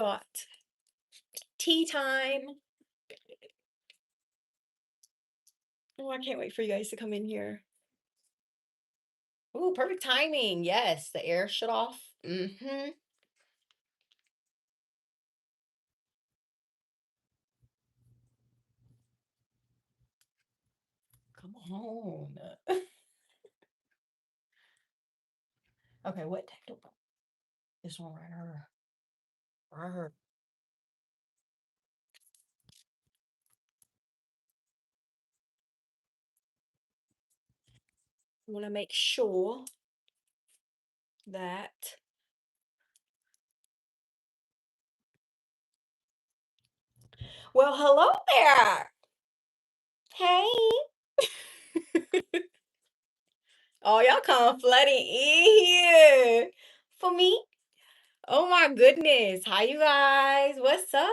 Thought. Tea time. Oh, I can't wait for you guys to come in here. Ooh, perfect timing. Yes, the air shut off. Mm-hmm. Come on. Okay, what deck do I? This one right here. Right here. I want to make sure that. Well, hello there. Hey. Oh, y'all come flooding in here for me. Oh my goodness. Hi, you guys. What's up?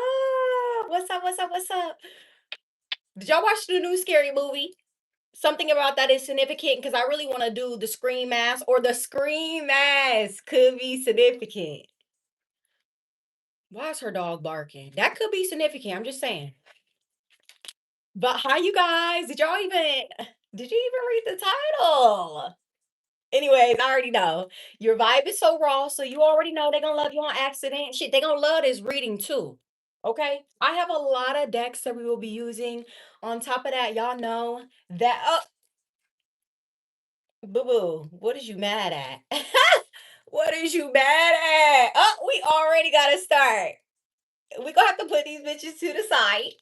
What's up? What's up? What's up? Did y'all watch the new scary movie? Something about that is significant because I really want to do the scream mask, or the scream mask could be significant. Why is her dog barking? That could be significant. I'm just saying. But hi, you guys. Did you even read the title? Anyways, I already know your vibe is so raw, so you already know they're gonna love you on accident. Shit, they're gonna love this reading too. Okay, I have a lot of decks that we will be using. On top of that, y'all know that. Oh, boo boo, what is you mad at? What is you mad at? Oh, we already gotta start. We gonna have to put these bitches to the side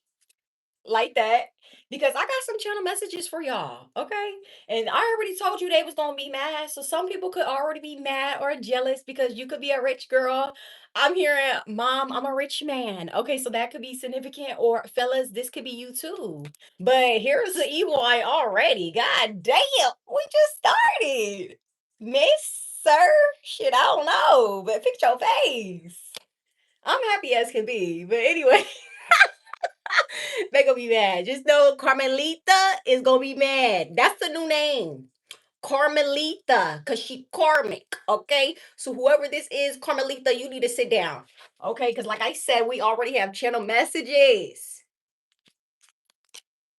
like that because I got some channel messages for y'all. Okay. And I already told you they was gonna be mad. So some people could already be mad or jealous because you could be a rich girl. I'm hearing, Mom, I'm a rich man. Okay, so that could be significant. Or fellas, this could be you too. But here's the evil eye already. God damn, we just started. Miss, sir, shit, I don't know. But fix your face. I'm happy as can be. But anyway. They gonna be mad. Just know Carmelita is gonna be mad. That's the new name. Carmelita, because she karmic. Okay. So whoever this is, Carmelita, you need to sit down. Okay, because like I said, we already have channel messages.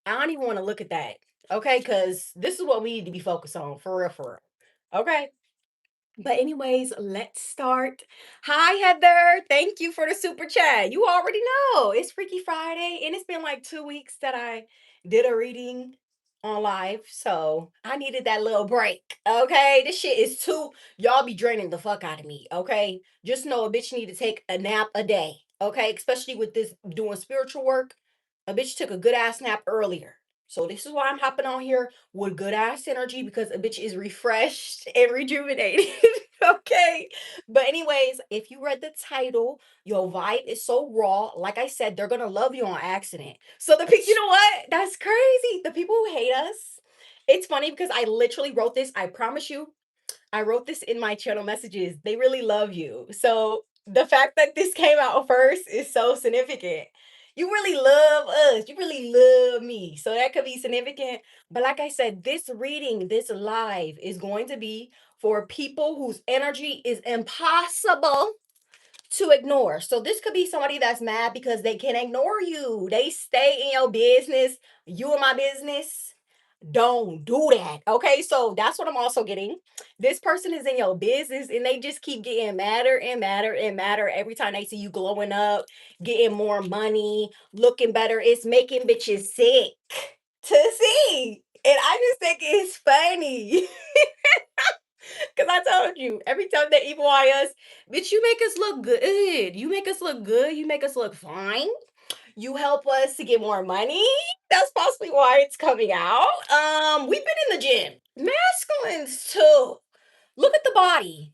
I don't even want to look at that. Okay, because this is what we need to be focused on for real, for real. Okay. But anyways, let's start. Hi, Heather. Thank you for the super chat. You already know it's Freaky Friday, and it's been like 2 weeks that I did a reading on live, so I needed that little break. Okay, this shit is too. Y'all be draining the fuck out of me. Okay, just know a bitch need to take a nap a day. Okay, especially with this doing spiritual work. A bitch took a good ass nap earlier. So this is why I'm hopping on here with good ass energy because a bitch is refreshed and rejuvenated. Okay. But anyways, if you read the title, your vibe is so raw. Like I said, they're gonna love you on accident. So the people, you know what? That's crazy. The people who hate us. It's funny because I literally wrote this. I promise you, I wrote this in my channel messages. They really love you. So the fact that this came out first is so significant. You really love us. You really love me. So that could be significant. But like I said, this reading, this live is going to be for people whose energy is impossible to ignore. So this could be somebody that's mad because they can't ignore you. They stay in your business. You in my business. Don't do that. Okay. So that's what I'm also getting. This person is in your business and they just keep getting madder and madder and madder every time they see you glowing up, getting more money, looking better. It's making bitches sick to see. And I just think it's funny. Because I told you, every time they evil eye us, bitch, you make us look good. You make us look good. You make us look fine. You help us to get more money. That's possibly why it's coming out. We've been in the gym. Masculines too. Look at the body.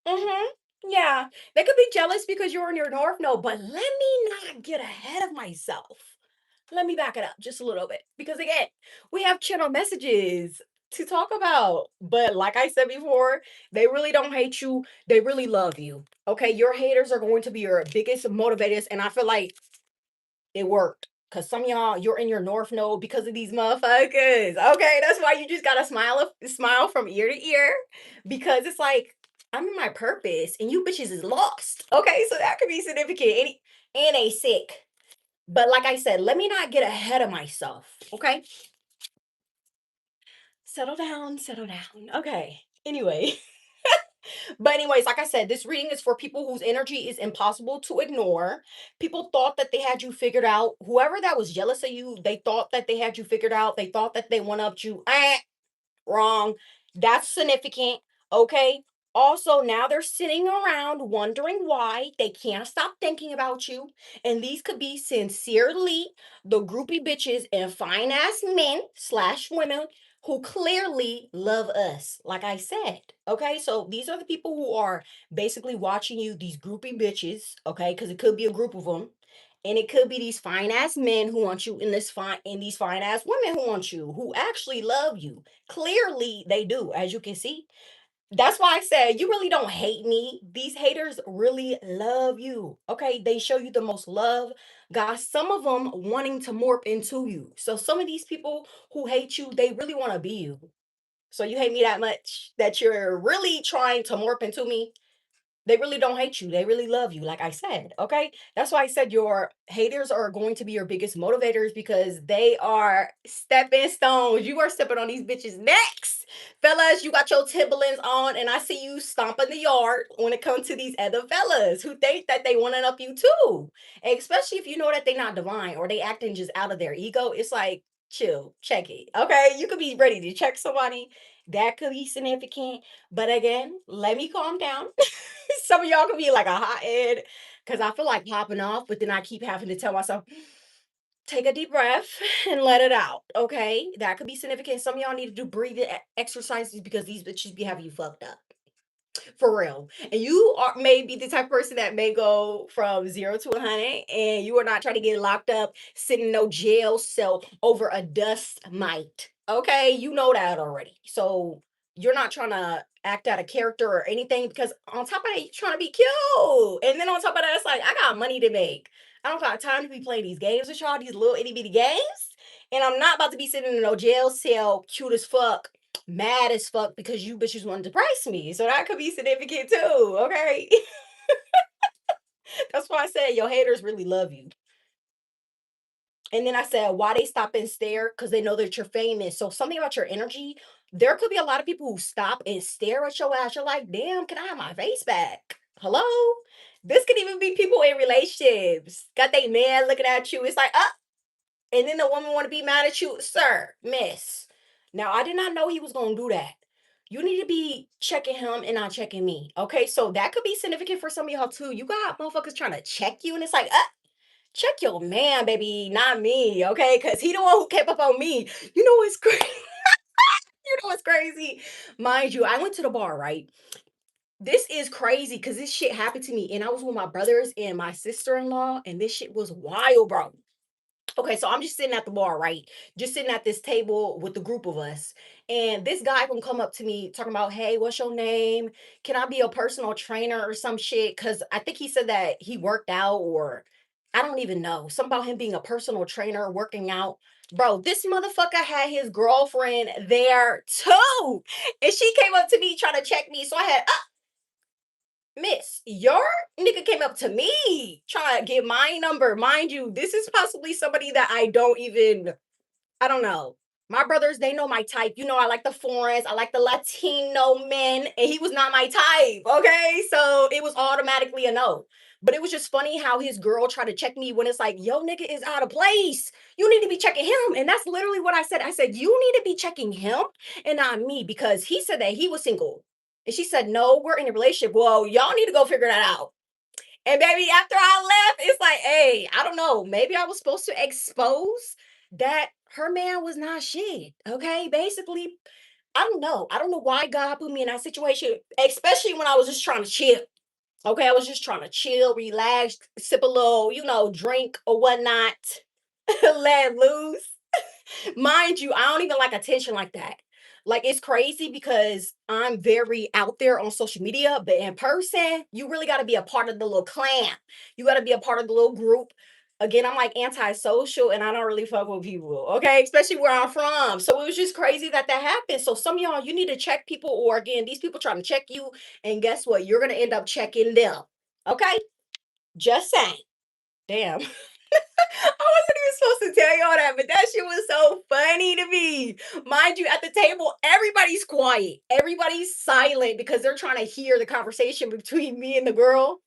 Mm-hmm. Yeah. They could be jealous because you're in your north node, but let me not get ahead of myself. Let me back it up just a little bit. Because again, we have channel messages to talk about. But like I said before, they really don't hate you. They really love you. Okay. Your haters are going to be your biggest motivators. And I feel like it worked. Cause some of y'all, you're in your north node because of these motherfuckers. Okay, that's why you just gotta smile from ear to ear. Because it's like I'm in my purpose and you bitches is lost. Okay, so that could be significant. And a sick. But like I said, let me not get ahead of myself. Okay. Settle down, settle down. Okay. Anyway. But anyways, like I said, this reading is for people whose energy is impossible to ignore. People thought that they had you figured out. Whoever that was jealous of you, they thought that they had you figured out. They thought that they one upped you. Wrong. That's significant. Okay. Also, now they're sitting around wondering why they can't stop thinking about you. And these could be sincerely the groupie bitches and fine ass men slash women who clearly love us. Like I said. Okay. So these are the people who are basically watching you, these groupie bitches. Okay. Because it could be a group of them. And it could be these fine ass men who want you in this fine and these fine ass women who want you, who actually love you. Clearly they do, as you can see. That's why I said you really don't hate me. These haters really love you. Okay. They show you the most love. Guys, some of them wanting to morph into you. So some of these people who hate you, they really want to be you. So you hate me that much that you're really trying to morph into me. They really don't hate you. They really love you, like I said. Okay. That's why I said your haters are going to be your biggest motivators because they are stepping stones. You are stepping on these bitches' necks. Fellas, you got your Timberlands on, and I see you stomping the yard when it comes to these other fellas who think that they want to up you too. Especially if you know that they're not divine or they acting just out of their ego. It's like, chill, check it. Okay. You could be ready to check somebody. That could be significant. But again, let me calm down. Some of y'all could be like a hothead because I feel like popping off, but then I keep having to tell myself, take a deep breath and let it out. Okay. That could be significant. Some of y'all need to do breathing exercises because these bitches be having you fucked up. For real. And you are maybe the type of person that may go from 0 to 100 and you are not trying to get locked up, sitting in no jail cell over a dust mite. Okay. You know that already. So you're not trying to act out of character or anything because on top of that, you're trying to be cute. And then on top of that, it's like, I got money to make. I don't got time to be playing these games with y'all, these little itty bitty games. And I'm not about to be sitting in no jail cell, cute as fuck, mad as fuck because you bitches wanted to price me. So that could be significant too. Okay. That's why I said your haters really love you. And then I said, why they stop and stare? Because they know that you're famous. So something about your energy, there could be a lot of people who stop and stare at your ass. You're like, damn, can I have my face back? Hello? This could even be people in relationships. Got they man looking at you. It's like, and then the woman want to be mad at you, sir, miss. Now I did not know he was gonna do that. You need to be checking him and not checking me. Okay, so that could be significant for some of y'all too. You got motherfuckers trying to check you, and it's like, check your man, baby, not me. Okay, because he the one who kept up on me. You know what's crazy? You know what's crazy? Mind you, I went to the bar, right? This is crazy because this shit happened to me, and I was with my brothers and my sister-in-law, and this shit was wild, bro. Okay, so I'm just sitting at the bar, right? Just sitting at this table with the group of us. And this guy gonna come up to me talking about, hey, what's your name? Can I be a personal trainer or some shit? Cause I think he said that he worked out, or I don't even know. Something about him being a personal trainer, working out. Bro, this motherfucker had his girlfriend there too. And she came up to me trying to check me. So I had, miss, your nigga came up to me trying to get my number. Mind you, this is possibly somebody that I don't know. My brothers, they know my type. You know, I like the foreigners, I like the Latino men, and he was not my type. Okay. So it was automatically a no. But it was just funny how his girl tried to check me when it's like, yo, nigga is out of place. You need to be checking him. And that's literally what I said. I said, you need to be checking him and not me because he said that he was single. And she said, no, we're in a relationship. Well, y'all need to go figure that out. And baby, after I left, it's like, hey, I don't know. Maybe I was supposed to expose that her man was not shit. Okay. Basically, I don't know. I don't know why God put me in that situation, especially when I was just trying to chill. Okay. I was just trying to chill, relax, sip a little, drink or whatnot, let loose. Mind you, I don't even like attention like that. Like it's crazy because I'm very out there on social media, but in person, you really got to be a part of the little clan. You got to be a part of the little group. Again, I'm like antisocial and I don't really fuck with people. Okay. Especially where I'm from. So it was just crazy that that happened. So some of y'all, you need to check people, or again, these people trying to check you. And guess what? You're going to end up checking them. Okay. Just saying. Damn. I wasn't even supposed to tell y'all that, but that shit was so funny to me. Mind you, at the table, everybody's quiet. Everybody's silent because they're trying to hear the conversation between me and the girl.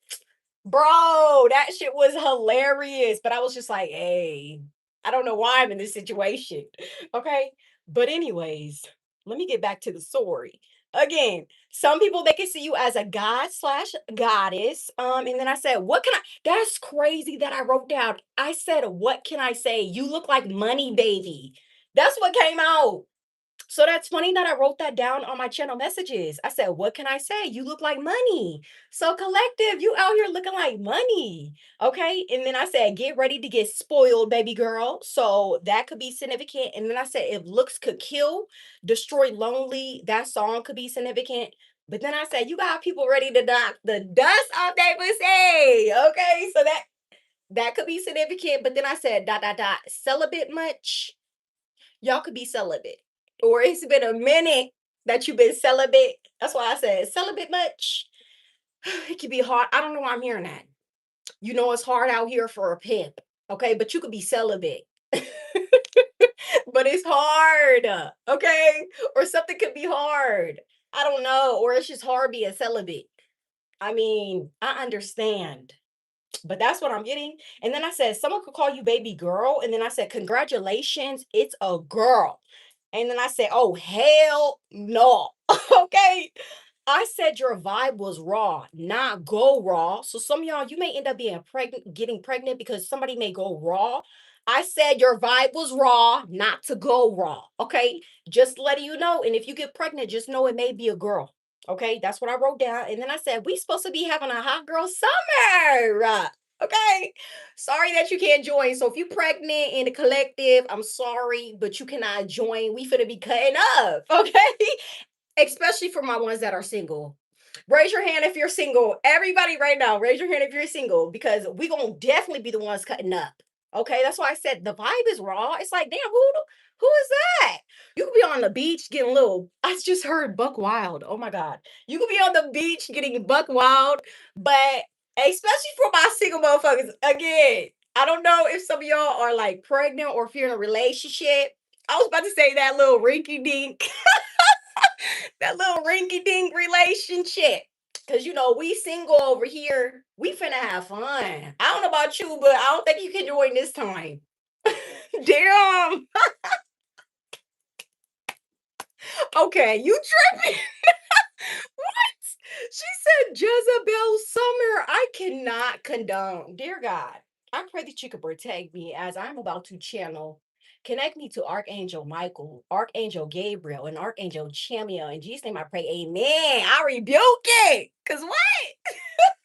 Bro, that shit was hilarious. But I was just like, hey, I don't know why I'm in this situation. Okay. But, anyways, let me get back to the story. Again, some people they can see you as a god slash goddess. And then I said, what can I? That's crazy that I wrote down. I said, what can I say? You look like money, baby. That's what came out. So that's funny that I wrote that down on my channel messages. I said, what can I say? You look like money. So collective, you out here looking like money. Okay. And then I said, get ready to get spoiled, baby girl. So that could be significant. And then I said, if looks could kill, destroy lonely, that song could be significant. But then I said, you got people ready to knock the dust off that pussy. Okay. So that could be significant. But then I said, dot, dot, dot, celibate much? Y'all could be celibate. Or it's been a minute that you've been celibate. That's why I said celibate much. It could be hard. I don't know why I'm hearing that. You know, it's hard out here for a pimp. Okay. But you could be celibate. But it's hard. Okay. Or something could be hard. I don't know. Or it's just hard being celibate. I mean, I understand. But that's what I'm getting. And then I said, someone could call you baby girl. And then I said, congratulations, it's a girl. And then I said, oh, hell no. Okay. I said your vibe was raw, not go raw. So some of y'all, you may end up being pregnant, getting pregnant because somebody may go raw. I said your vibe was raw, not to go raw. Okay. Just letting you know. And if you get pregnant, just know it may be a girl. Okay. That's what I wrote down. And then I said, we supposed to be having a hot girl summer. Okay. Sorry that you can't join. So if you're pregnant in the collective, I'm sorry, but you cannot join. We finna be cutting up. Okay. Especially for my ones that are single. Raise your hand if you're single. Everybody right now, raise your hand if you're single because we gonna definitely be the ones cutting up. Okay, that's why I said the vibe is raw. It's like, damn, who is that? You could be on the beach getting little. I just heard buck wild. Oh my god, you could be on the beach getting buck wild, but especially for my single motherfuckers. Again, I don't know if some of y'all are like pregnant or if you're in a relationship. I was about to say that little rinky dink. That little rinky dink relationship. Cause you know, we single over here. We finna have fun. I don't know about you, but I don't think you can join this time. Damn. Okay, you tripping. What? She said Jezebel Summer. I cannot condone. Dear God, I pray that you could protect me as I'm about to channel. Connect me to Archangel Michael, Archangel Gabriel, and Archangel Chamiel. In Jesus' name I pray, amen. I rebuke it. Because what?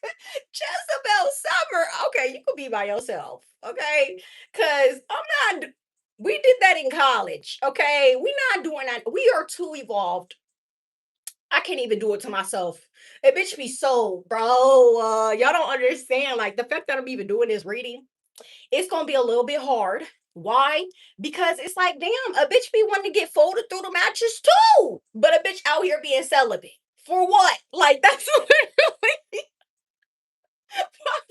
Jezebel Summer. Okay, you could be by yourself. Okay? Because I'm not. We did that in college. Okay? We're not doing that. We are too evolved. I can't even do it to myself. It bitch be so, bro. Y'all don't understand. Like the fact that I'm even doing this reading, it's gonna be a little bit hard. Why? Because it's like, damn, a bitch be wanting to get folded through the mattress too, but a bitch out here being celibate for what? Like that's literally I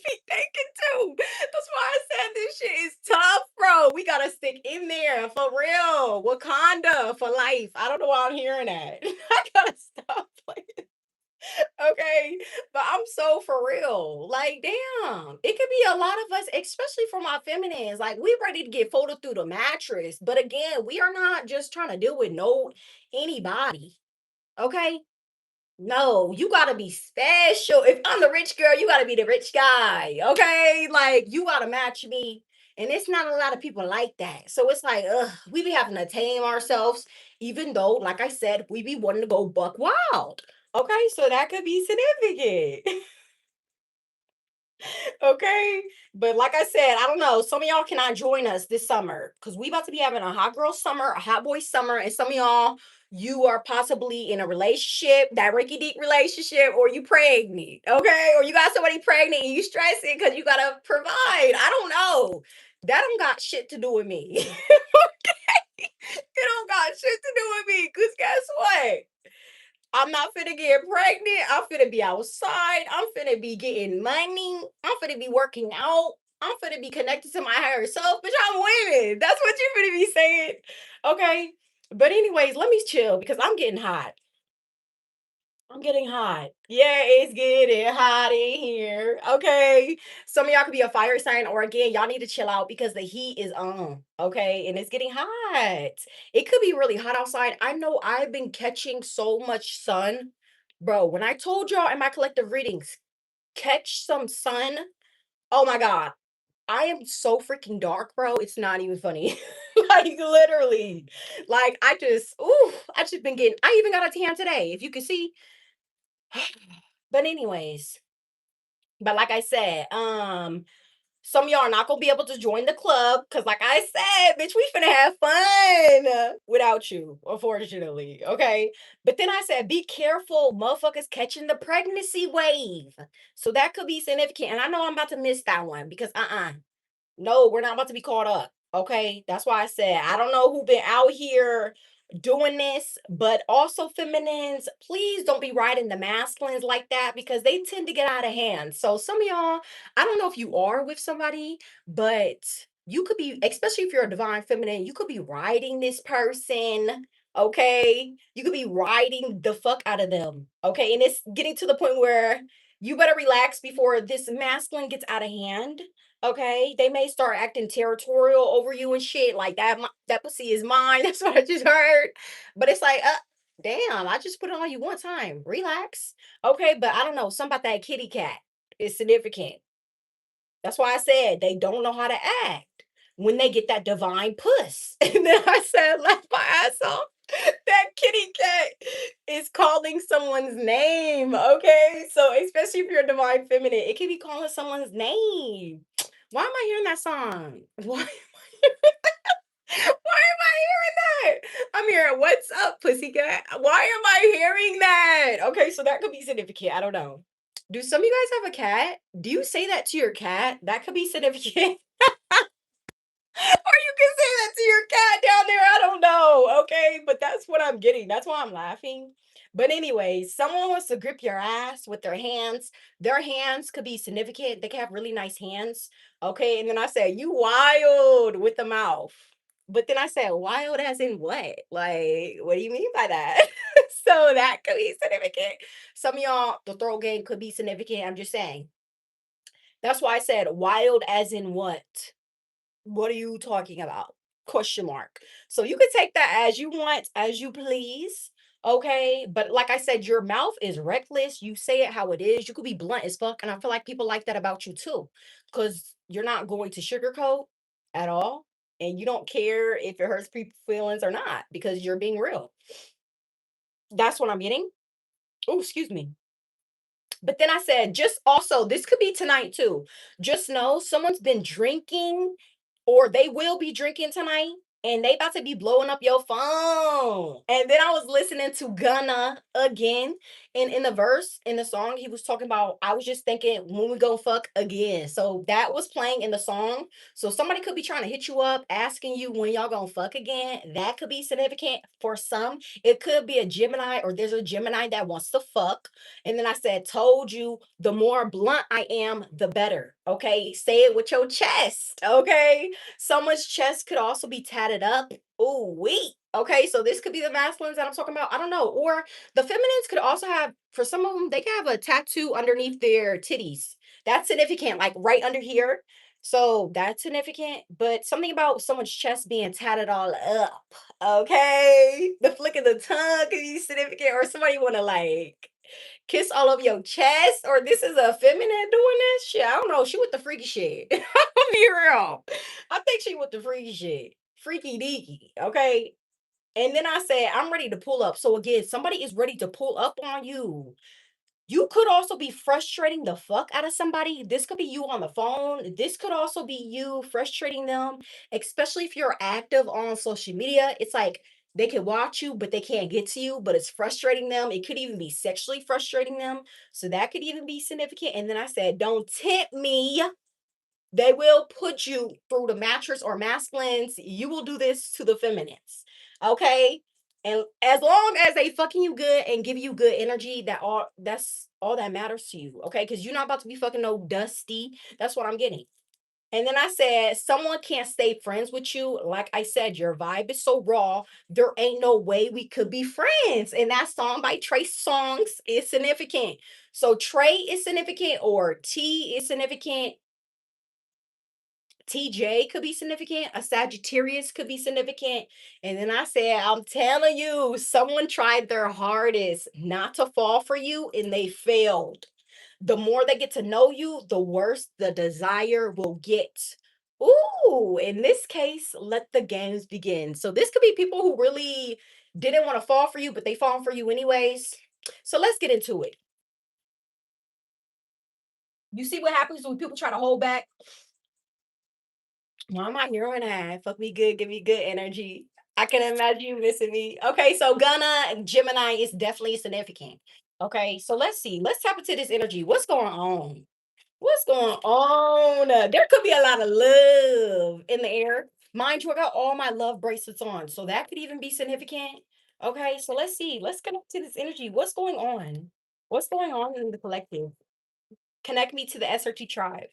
be thinking too. That's why I said this shit is tough, bro. We gotta stick in there for real. Wakanda for life. I don't know why I'm hearing that. I gotta stop playing. Okay, but I'm so for real. Like, damn, it could be a lot of us, especially for my feminines. Like, we ready to get folded through the mattress, but again, we are not just trying to deal with no anybody. Okay, no, you gotta be special. If I'm the rich girl, you gotta be the rich guy. Okay, like you gotta match me. And it's not a lot of people like that. So it's like, ugh, we be having to tame ourselves, even though, like I said, we be wanting to go buck wild. Okay, so that could be significant. Okay. But like I said, I don't know. Some of y'all cannot join us this summer because we about to be having a hot girl summer, a hot boy summer, and some of y'all, you are possibly in a relationship, that rinky dink relationship, or you pregnant, okay? Or you got somebody pregnant and you stressing because you gotta provide. I don't know. That don't got shit to do with me. It don't got shit to do with me. Cause guess what? I'm not finna get pregnant. I'm finna be outside. I'm finna be getting money. I'm finna be working out. I'm finna be connected to my higher self. Bitch, I'm winning. That's what you finna be saying. Okay. But anyways, let me chill because I'm getting hot. I'm getting hot. Yeah, it's getting hot in here. Okay. Some of y'all could be a fire sign, or again, y'all need to chill out because the heat is on. Okay. And it's getting hot. It could be really hot outside. I know I've been catching so much sun. Bro, when I told y'all in my collective readings, catch some sun. Oh my God. I am so freaking dark, bro. It's not even funny. Like literally. Like I just been getting, I even got a tan today. If you can see, but anyways, but like I said, some of y'all are not gonna be able to join the club because, like I said, bitch, we finna have fun without you, unfortunately. Okay. But then I said, be careful, motherfuckers catching the pregnancy wave. So that could be significant. And I know I'm about to miss that one because no, we're not about to be caught up. Okay. That's why I said I don't know who been out here doing this, but also feminines, please don't be riding the masculines like that because they tend to get out of hand. So some of y'all, I don't know if you are with somebody, but you could be, especially if you're a divine feminine, you could be riding this person. Okay. You could be riding the fuck out of them. Okay. And it's getting to the point where you better relax before this masculine gets out of hand. Okay, they may start acting territorial over you and shit like that. That pussy is mine. That's what I just heard. But it's like, damn, I just put it on you one time. Relax. Okay, but I don't know. Something about that kitty cat is significant. That's why I said they don't know how to act when they get that divine puss. And then I said, laugh my ass off. That kitty cat is calling someone's name. Okay. So, especially if you're a divine feminine, it can be calling someone's name. Why am I hearing that song? Why am I hearing that? I'm hearing, what's up, pussycat? Why am I hearing that? Okay, so that could be significant. I don't know. Do some of you guys have a cat? Do you say that to your cat? That could be significant. Or you can say that to your cat down there. I don't know. Okay. But that's what I'm getting. That's why I'm laughing. But anyway, someone wants to grip your ass with their hands. Their hands could be significant. They can have really nice hands. Okay. And then I said, you wild with the mouth. But then I said, wild as in what? Like, what do you mean by that? So that could be significant. Some of y'all, the throat game could be significant. I'm just saying. That's why I said wild as in what? What are you talking about? Question mark. So you can take that as you want, as you please. Okay. But like I said, your mouth is reckless. You say it how it is. You could be blunt as fuck. And I feel like people like that about you too. Because you're not going to sugarcoat at all. And you don't care if it hurts people's feelings or not because you're being real. That's what I'm getting. Oh, excuse me. But then I said, just also, this could be tonight too. Just know someone's been drinking or they will be drinking tonight and they about to be blowing up your phone. And then I was listening to Gunna again. And in the verse in the song, he was talking about, I was just thinking when we go fuck again. So that was playing in the song. So somebody could be trying to hit you up, asking you when y'all gonna fuck again. That could be significant for some. It could be a Gemini or there's a Gemini that wants to fuck. And then I said, told you the more blunt I am, the better. Okay. Say it with your chest. Okay. Someone's chest could also be tatted up. Oh, wait. Okay. So this could be the masculines that I'm talking about. I don't know. Or the feminines could also have, for some of them, they can have a tattoo underneath their titties. That's significant, like right under here. So that's significant. But something about someone's chest being tatted all up. Okay. The flick of the tongue could be significant. Or somebody want to like kiss all over your chest, or this is a feminine doing this shit. I don't know. She with the freaky shit. I'll be real. I think she with the freaky shit. Freaky deaky. Okay. And then I said, I'm ready to pull up. So again, somebody is ready to pull up on you. You could also be frustrating the fuck out of somebody. This could be you on the phone. This could also be you frustrating them, especially if you're active on social media. It's like they can watch you, but they can't get to you, but it's frustrating them. It could even be sexually frustrating them. So that could even be significant. And then I said, don't tempt me. They will put you through the mattress or masculines. You will do this to the feminines. Okay. And as long as they fucking you good and give you good energy, that's all that matters to you. Okay. Because you're not about to be fucking no dusty. That's what I'm getting. And then I said, someone can't stay friends with you. Like I said, your vibe is so raw. There ain't no way we could be friends. And that song by Trey Songs is significant. So Trey is significant, or T is significant. TJ could be significant. A Sagittarius could be significant. And then I said, I'm telling you, someone tried their hardest not to fall for you and they failed. The more they get to know you, the worse the desire will get. Ooh, in this case, let the games begin. So this could be people who really didn't want to fall for you, but they fall for you anyways. So let's get into it. You see what happens when people try to hold back? Why am I hearing that? Fuck me good, give me good energy. I can imagine you missing me. Okay, so Gunna Gemini is definitely significant. Okay, so let's see. Let's tap into this energy. What's going on? What's going on? There could be a lot of love in the air. Mind you, I got all my love bracelets on, so that could even be significant. Okay, so let's see. Let's connect to this energy. What's going on? What's going on in the collective? Connect me to the SRT tribe.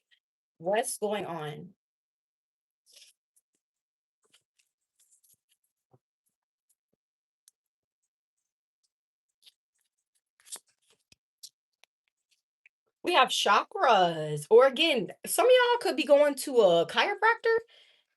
What's going on? We have chakras. Or again, some of y'all could be going to a chiropractor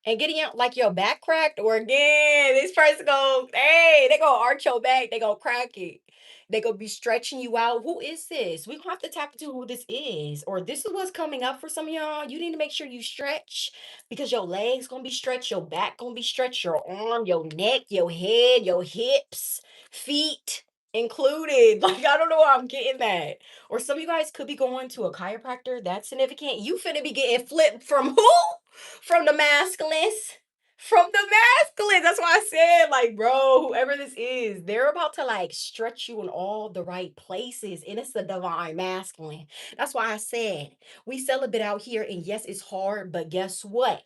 and getting out like your back cracked, or again, this person go, hey, they go arch your back, they go crack it. They go be stretching you out. Who is this? We gonna have to tap into who this is. Or this is what's coming up for some of y'all. You need to make sure you stretch because your legs gonna be stretched, your back gonna be stretched, your arm, your neck, your head, your hips, feet included. Like I don't know why I'm getting that. Or some of you guys could be going to a chiropractor. That's significant. You finna be getting flipped from who? From the masculines. From the masculines. That's why I said, like, bro, whoever this is, they're about to like stretch you in all the right places. And it's the divine masculine. That's why I said we celebrate out here. And yes, it's hard, but guess what?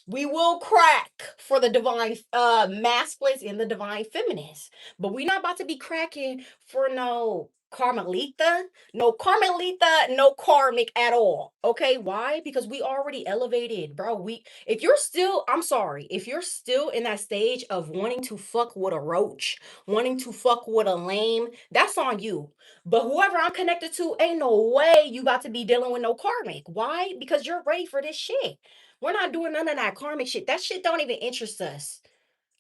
We will crack for the divine masculines and the divine feminines. But we're not about to be cracking for no Carmelita, no Carmelita, no karmic at all. Okay, why? Because we already elevated, bro. If you're still, I'm sorry, if you're still in that stage of wanting to fuck with a roach, wanting to fuck with a lame, that's on you. But whoever I'm connected to, ain't no way you about to be dealing with no karmic. Why? Because you're ready for this shit. We're not doing none of that karmic shit. That shit don't even interest us.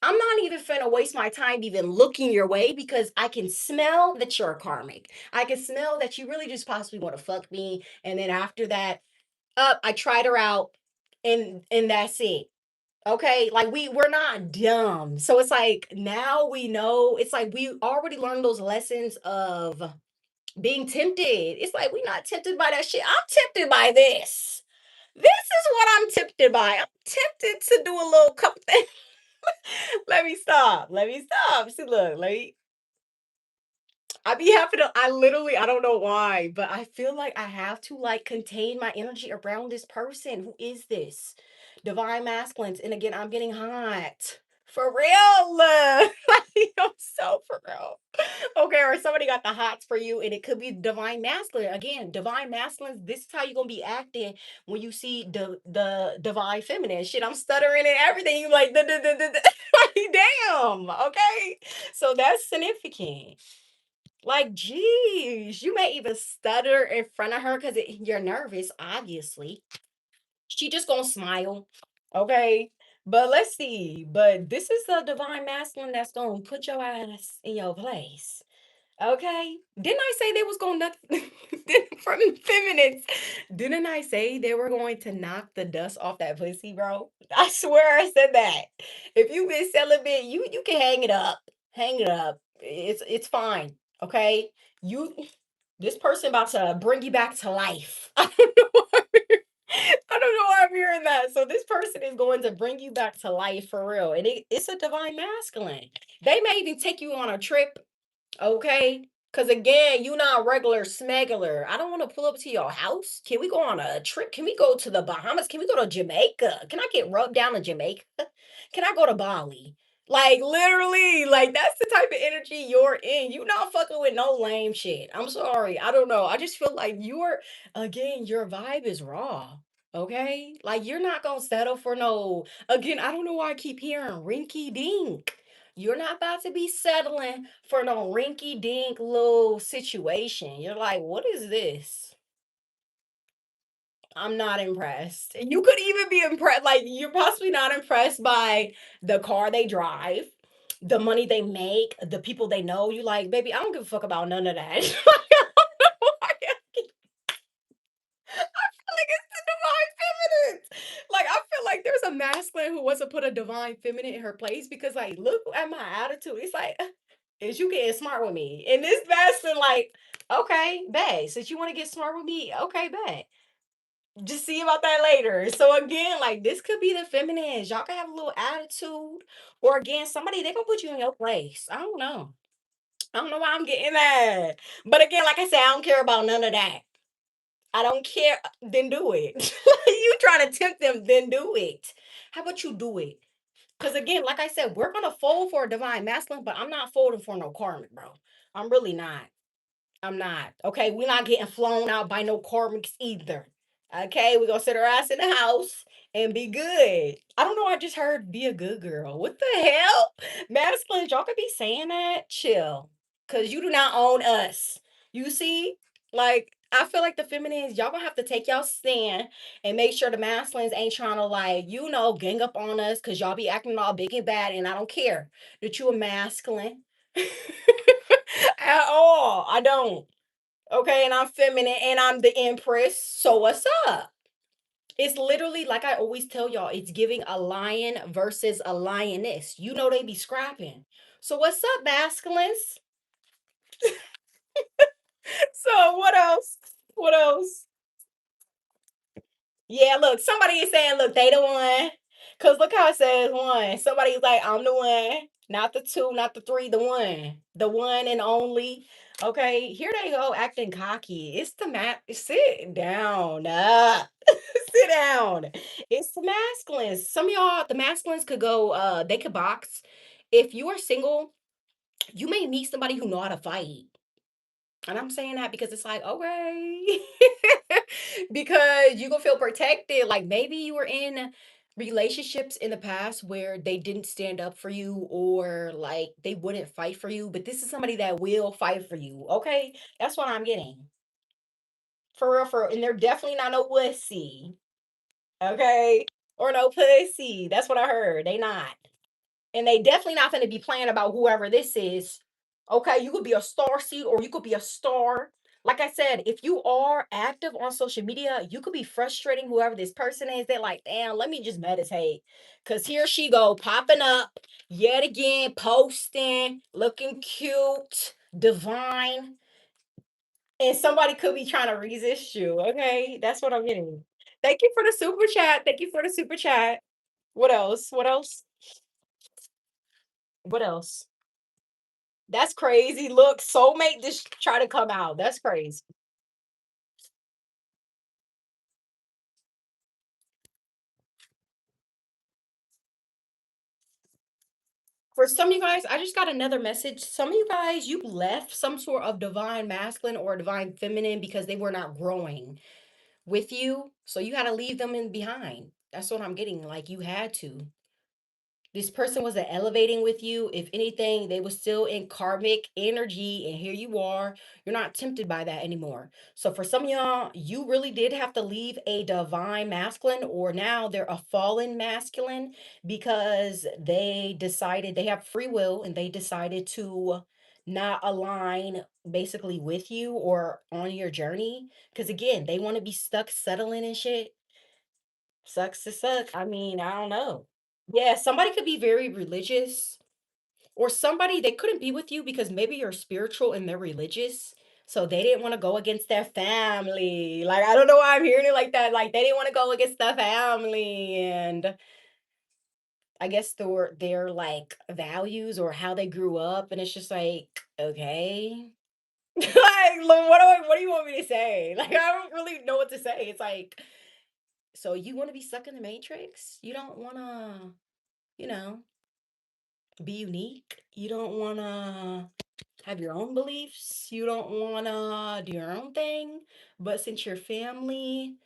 I'm not even finna waste my time even looking your way because I can smell that you're a karmic. I can smell that you really just possibly want to fuck me. And then after that, up, I tried her out and that's it. Okay. Like we're not dumb. So it's like now we know, it's like we already learned those lessons of being tempted. It's like we're not tempted by that shit. I'm tempted by this. This is what I'm tempted by. I'm tempted to do a little couple things. Let me stop. Let me stop. See, look, I be having to, I literally, I don't know why, but I feel like I have to like contain my energy around this person. Who is this? Divine masculines. And again, I'm getting hot. For real. Like, I'm so for real. Okay, or somebody got the hots for you, and it could be divine masculine. Again, divine masculines, this is how you're gonna be acting when you see the divine feminine. Shit, I'm stuttering and everything. You like, like, damn, okay. So that's significant. Like, geez, you may even stutter in front of her because you're nervous, obviously. She just gonna smile. Okay. But let's see. But this is the divine masculine that's gonna put your ass in your place. Okay. Didn't I say they was gonna knock from feminists? Didn't I say they were going to knock the dust off that pussy, bro? I swear I said that. If you've been celibate, you can hang it up. Hang it up. It's fine. Okay. You this person about to bring you back to life. I don't know I don't know why I'm hearing that. So this person is going to bring you back to life for real. And it's a divine masculine. They may even take you on a trip. Okay. Cause again, you not a regular smuggler. I don't want to pull up to your house. Can we go on a trip? Can we go to the Bahamas? Can we go to Jamaica? Can I get rubbed down in Jamaica? Can I go to Bali? Like literally, like that's the type of energy you're in. You not fucking with no lame shit. I'm sorry. I don't know. I just feel like your vibe is raw. Okay? Like you're not gonna settle for no again, I don't know why I keep hearing rinky dink. You're not about to be settling for no rinky dink little situation. You're like, what is this? I'm not impressed. You could even be impressed, like, you're possibly not impressed by the car they drive, the money they make, the people they know. You like, baby, I don't give a fuck about none of that. I feel like it's the divine feminine. Like, I feel like there's a masculine who wants to put a divine feminine in her place because, like, look at my attitude. It's like, is you getting smart with me? And this masculine, like, okay, babe, since you want to get smart with me, okay, babe. Just see about that later. So again, like this could be the feminines. Y'all can have a little attitude, or again, somebody they gonna put you in your place. I don't know. I don't know why I'm getting that. But again, like I said, I don't care about none of that. I don't care. Then do it. You trying to tempt them, then do it. How about you do it? Because again, like I said, we're gonna fold for a divine masculine, but I'm not folding for no karmic, bro. I'm really not. I'm not. Okay, we're not getting flown out by no karmics either. Okay, we're gonna sit our ass in the house and be good. I don't know. I just heard be a good girl. What the hell? Masculines, y'all could be saying that. Chill. Cause you do not own us. You see? Like, I feel like the feminines, y'all gonna have to take y'all stand and make sure the masculines ain't trying to like, gang up on us because y'all be acting all big and bad, and I don't care that you a masculine. At all. I don't. Okay, and I'm feminine and I'm the empress. So what's up? It's literally like I always tell y'all, it's giving a lion versus a lioness. You know they be scrapping. So what's up, masculines? So what else? What else? Yeah, look, somebody is saying, look, they the one. Cause look how it says one. Somebody's like, I'm the one, not the two, not the three, the one and only. Okay, here they go acting cocky. It's the map. Sit down. Sit down. It's the masculines. Some of y'all, the masculines could go, they could box. If you are single, you may meet somebody who know how to fight. And I'm saying that because it's like, okay, because you gonna feel protected. Like maybe you were in relationships in the past where they didn't stand up for you or like they wouldn't fight for you, but this is somebody that will fight for you. Okay, that's what I'm getting for real, and they're definitely not no wussy. Okay, or no pussy. That's what I heard. They not. And they definitely not going to be playing about whoever this is. Okay, you could be a star seed or you could be a star. Like I said, if you are active on social media, you could be frustrating whoever this person is. They're like, damn, let me just meditate. Cause here she go popping up yet again, posting, looking cute, divine. And somebody could be trying to resist you. Okay. That's what I'm getting. Thank you for the super chat. Thank you for the super chat. What else? What else? What else? That's crazy. Look, soulmate just try to come out. That's crazy. For some of you guys, I just got another message. Some of you guys, you left some sort of divine masculine or divine feminine because they were not growing with you. So you had to leave them in behind. That's what I'm getting. Like you had to. This person wasn't elevating with you. If anything, they were still in karmic energy, and here you are. You're not tempted by that anymore. So for some of y'all, you really did have to leave a divine masculine, or now they're a fallen masculine because they decided they have free will and they decided to not align basically with you or on your journey. Because again, they want to be stuck settling and shit. Sucks to suck. I mean, I don't know. Yeah, somebody could be very religious, or somebody they couldn't be with you because maybe you're spiritual and they're religious. So they didn't want to go against their family. Like, I don't know why I'm hearing it like that. Like, they didn't want to go against the family. And I guess their like values or how they grew up. And it's just like, okay. Like, what do you want me to say? Like, I don't really know what to say. It's like, so you want to be stuck in the matrix? You don't want to, you know, be unique. You don't want to have your own beliefs. You don't want to do your own thing. But since your family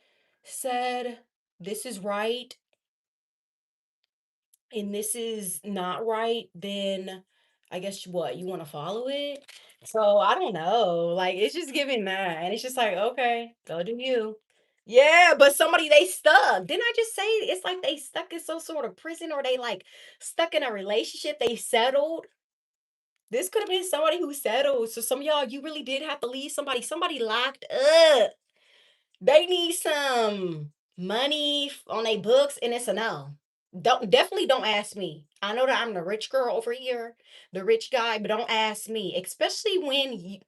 said this is right and this is not right, then I guess what you want to follow it. So I don't know. Like it's just giving that, and it's just like okay, go do you. Yeah, but somebody they stuck. Didn't I just say it's like they stuck in some sort of prison or they like stuck in a relationship? They settled. This could have been somebody who settled. So some of y'all, you really did have to leave somebody. Somebody locked up. They need some money on their books, and it's a no. Don't definitely don't ask me. I know that I'm the rich girl over here, the rich guy, but don't ask me, especially when you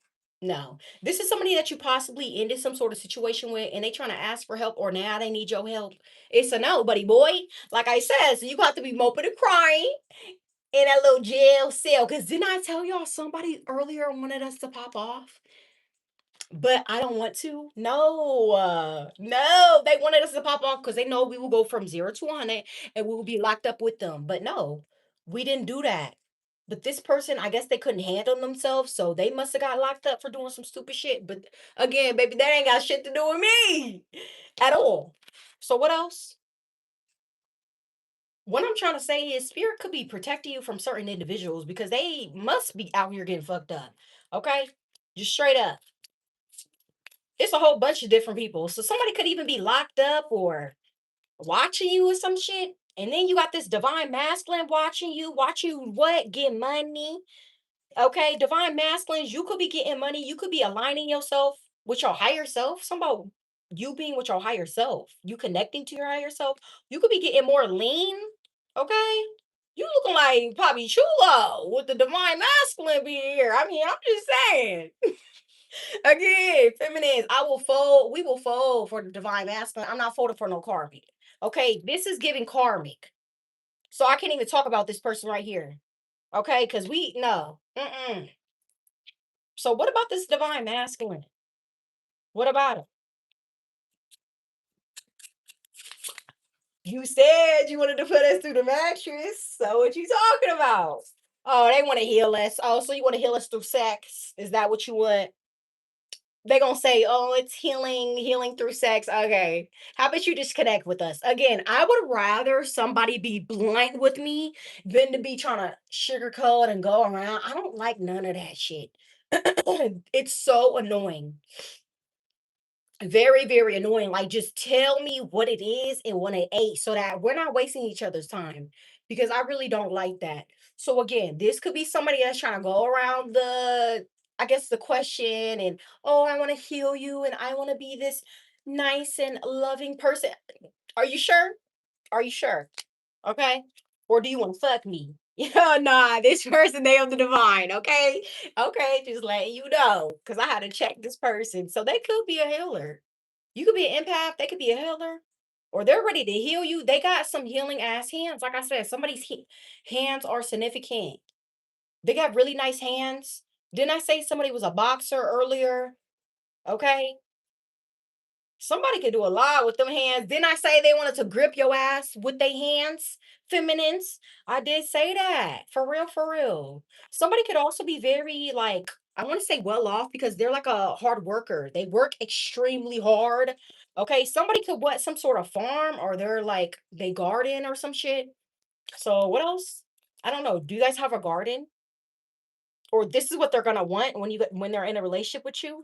no. This is somebody that you possibly ended some sort of situation with, and they trying to ask for help, or now they need your help. It's a no, buddy boy. Like I said, so you got to be moping and crying in that little jail cell. Cause didn't I tell y'all somebody earlier wanted us to pop off? But I don't want to. No, no, they wanted us to pop off because they know we will go from 0 to 100 and we will be locked up with them. But no, we didn't do that. But this person, I guess they couldn't handle themselves, so they must have got locked up for doing some stupid shit. But again, baby, that ain't got shit to do with me at all. So what else? What I'm trying to say is spirit could be protecting you from certain individuals because they must be out here getting fucked up. Okay? Just straight up. It's a whole bunch of different people. So somebody could even be locked up or watching you or some shit. And then you got this divine masculine watching you what? Get money. Okay, divine masculines, you could be getting money. You could be aligning yourself with your higher self. Some about you being with your higher self. You connecting to your higher self. You could be getting more lean. Okay. You looking like Poppy Chulo with the divine masculine being here. I mean, I'm just saying. Again, feminines, I will fold. We will fold for the divine masculine. I'm not folding for no karmic. Okay, this is giving karmic. So I can't even talk about this person right here. Okay, because we no. Mm-mm. So what about this divine masculine? What about it? You said you wanted to put us through the mattress. So what you talking about? Oh, they want to heal us. Oh, so you want to heal us through sex? Is that what you want? They gonna say, "Oh, it's healing through sex." Okay, how about you just connect with us again? I would rather somebody be blunt with me than to be trying to sugarcoat and go around. I don't like none of that shit. It's so annoying. Very, very annoying. Like, just tell me what it is and what it ain't so that we're not wasting each other's time because I really don't like that. So, again, this could be somebody that's trying to go around I guess, the question and, oh, I want to heal you and I want to be this nice and loving person. Are you sure? Are you sure? Okay. Or do you want to fuck me? Yeah, nah, this person, they on the divine. Okay. Okay. Just letting you know because I had to check this person. So they could be a healer. You could be an empath, they could be a healer, or they're ready to heal you. They got some healing ass hands. Like I said, somebody's hands are significant. They got really nice hands. Didn't I say somebody was a boxer earlier? Okay. Somebody could do a lot with them hands. Didn't I say they wanted to grip your ass with their hands? Feminines. I did say that. For real, for real. Somebody could also be very like, I want to say well off because they're like a hard worker. They work extremely hard. Okay. Somebody could what some sort of farm or they're like they garden or some shit. So what else? I don't know. Do you guys have a garden? Or this is what they're gonna want when they're in a relationship with you?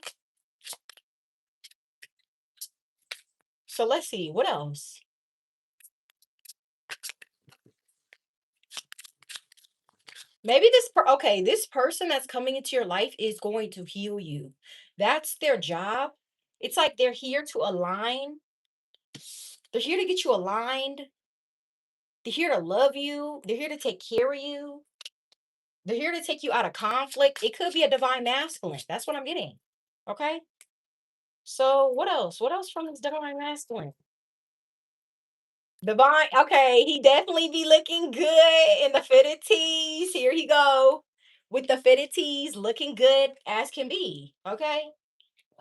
So let's see. What else? Maybe okay, this person that's coming into your life is going to heal you. That's their job. It's like they're here to align. They're here to get you aligned. They're here to love you. They're here to take care of you. They're here to take you out of conflict. It could be a divine masculine. That's what I'm getting. Okay. So what else? What else from this divine masculine? Divine. Okay, he definitely be looking good in the fitted tees. Here he go. with the fitted tees, looking good as can be. Okay.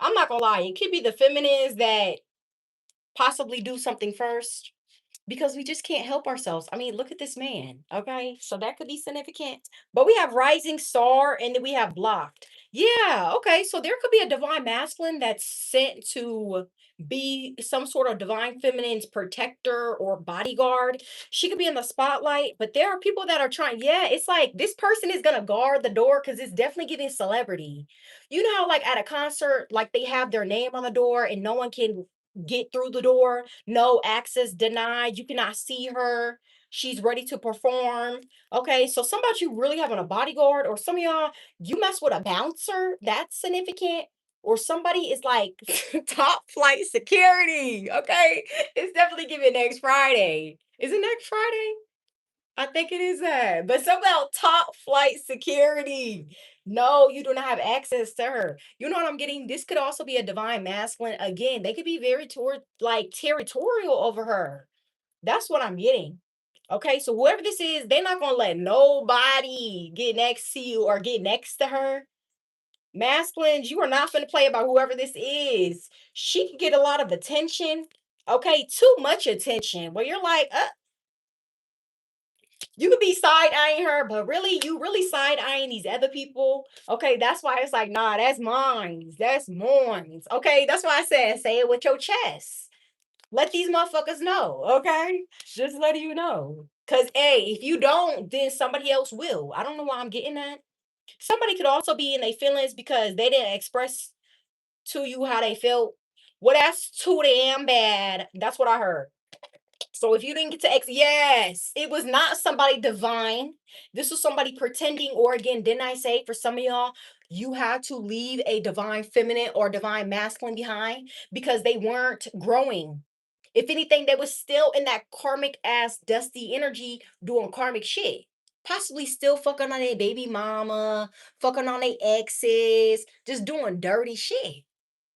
I'm not gonna lie, it could be the feminines that possibly do something first because we just can't help ourselves. I mean, look at this man. Okay. So that could be significant. But we have rising star and then we have blocked. Yeah. Okay. So there could be a divine masculine that's sent to be some sort of divine feminine's protector or bodyguard. She could be in the spotlight, but there are people that are trying. Yeah. It's like this person is going to guard the door because it's definitely giving celebrity. You know how, like at a concert, like they have their name on the door and no one can get through the door, no access denied, you cannot see her, she's ready to perform. Okay, so some about you really having a bodyguard, or some of y'all, you mess with a bouncer, that's significant, or somebody is like top flight security. Okay, it's definitely giving next Friday. Is it next Friday? I think it is that. But somehow top flight security. No, you do not have access to her. You know what I'm getting? This could also be a divine masculine. Again, they could be very like territorial over her. That's what I'm getting. Okay, so whoever this is, they're not gonna let nobody get next to you or get next to her. Masculines, you are not gonna play about whoever this is. She can get a lot of attention. Okay, too much attention. Where you're like, you could be side eyeing her, but really, you really side eyeing these other people. Okay, that's why it's like, nah, that's mine. That's mine. Okay, that's why I said, say it with your chest. Let these motherfuckers know. Okay, just letting you know. Cause hey, if you don't, then somebody else will. I don't know why I'm getting that. Somebody could also be in their feelings because they didn't express to you how they felt. Well, that's too damn bad. That's what I heard. So if you didn't get to yes, it was not somebody divine. This was somebody pretending, or again, didn't I say for some of y'all, you had to leave a divine feminine or divine masculine behind because they weren't growing. If anything, they was still in that karmic ass dusty energy doing karmic shit. Possibly still fucking on their baby mama, fucking on their exes, just doing dirty shit.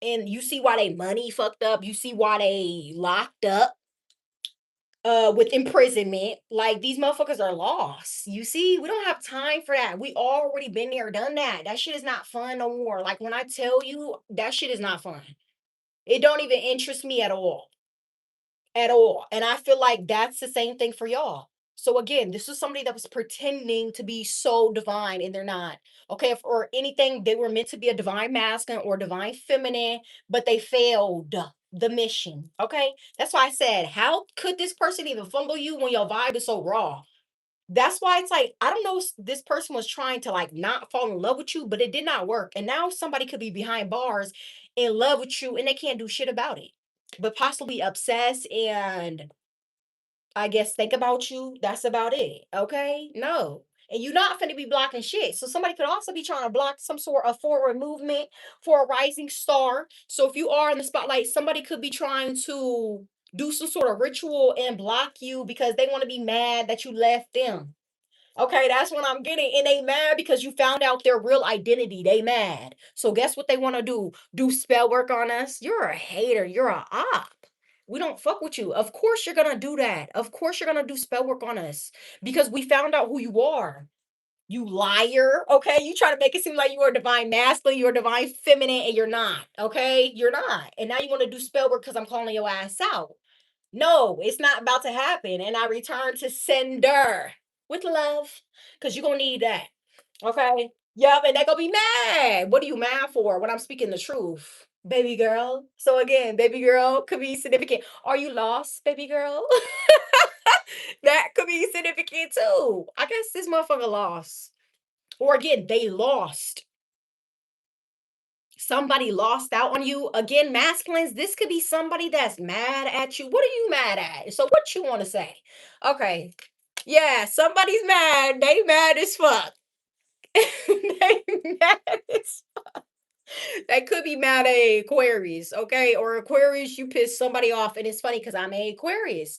And you see why they money fucked up. You see why they locked up with imprisonment. Like these motherfuckers are lost. You see, we don't have time for that. We already been there, done that. That shit is not fun no more. Like when I tell you that shit is not fun. It don't even interest me at all. At all. And I feel like that's the same thing for y'all. So again, this is somebody that was pretending to be so divine and they're not. Okay, if, or anything, they were meant to be a divine masculine or divine feminine, but they failed the mission. Okay, that's why I said, how could this person even fumble you when your vibe is so raw? That's why it's like, I don't know, this person was trying to like not fall in love with you, but it did not work. And now somebody could be behind bars in love with you and they can't do shit about it, but possibly obsessed and I guess think about you. That's about it. Okay. No. And you're not going to be blocking shit. So somebody could also be trying to block some sort of forward movement for a rising star. So if you are in the spotlight, somebody could be trying to do some sort of ritual and block you because they want to be mad that you left them. Okay, that's what I'm getting. And they mad because you found out their real identity. They mad. So guess what they want to do? Do spell work on us? You're a hater. You're a op. We don't fuck with you. Of course you're gonna do that. Of course you're gonna do spell work on us because we found out who you are. You liar. Okay, you try to make it seem like you are divine masculine, you're divine feminine, and you're not. Okay, you're not. And now you want to do spell work because I'm calling your ass out. No, it's not about to happen. And I return to sender with love because you're going to need that. Okay. Yep. And they're going to be mad. What are you mad for when I'm speaking the truth? Baby girl. So again, baby girl could be significant. Are you lost, baby girl? That could be significant too. I guess this motherfucker lost. Or again, they lost. Somebody lost out on you. Again, masculines, this could be somebody that's mad at you. What are you mad at? So what you want to say? Okay. Yeah, somebody's mad. They mad as fuck. They mad as they could be mad at Aquarius, okay? Or Aquarius, you piss somebody off, and it's funny because I'm a Aquarius.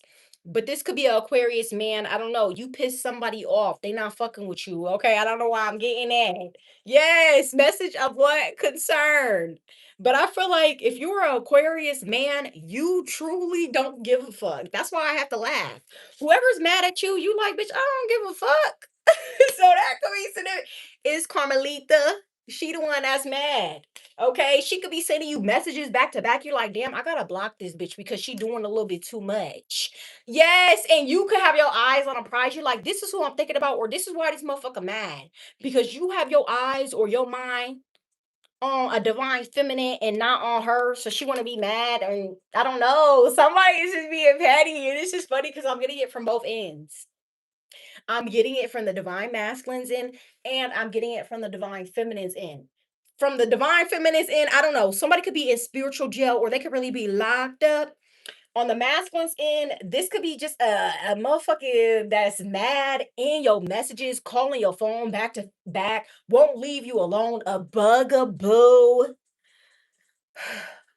But this could be an Aquarius man. I don't know. You piss somebody off. They not fucking with you. Okay. I don't know why I'm getting that. Yes. Message of what? Concern. But I feel like if you're an Aquarius man, you truly don't give a fuck. That's why I have to laugh. Whoever's mad at you, you like, bitch, I don't give a fuck. So that could be significant. Is Carmelita? She the one that's mad. Okay, she could be sending you messages back to back. You're like, damn, I gotta block this bitch because she doing a little bit too much. Yes, and you could have your eyes on a prize. You're like, this is who I'm thinking about, or this is why this motherfucker mad because you have your eyes or your mind on a divine feminine and not on her, so she want to be mad. And I don't know. Somebody is just being petty, and it's just funny because I'm getting it from both ends. I'm getting it from the divine masculines end, and I'm getting it from the divine feminines end. From the divine feminines end, I don't know. Somebody could be in spiritual jail, or they could really be locked up. On the masculines end, this could be just a motherfucker that's mad in your messages, calling your phone back to back, won't leave you alone, a bugaboo.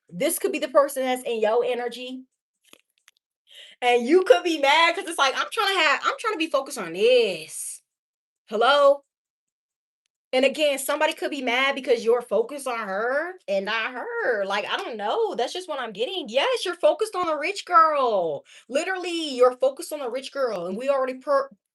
This could be the person that's in your energy, and you could be mad because it's like I'm trying to be focused on this. Hello? And again, somebody could be mad because you're focused on her and not her. Like, I don't know. That's just what I'm getting. Yes, you're focused on a rich girl. Literally, you're focused on a rich girl. And we already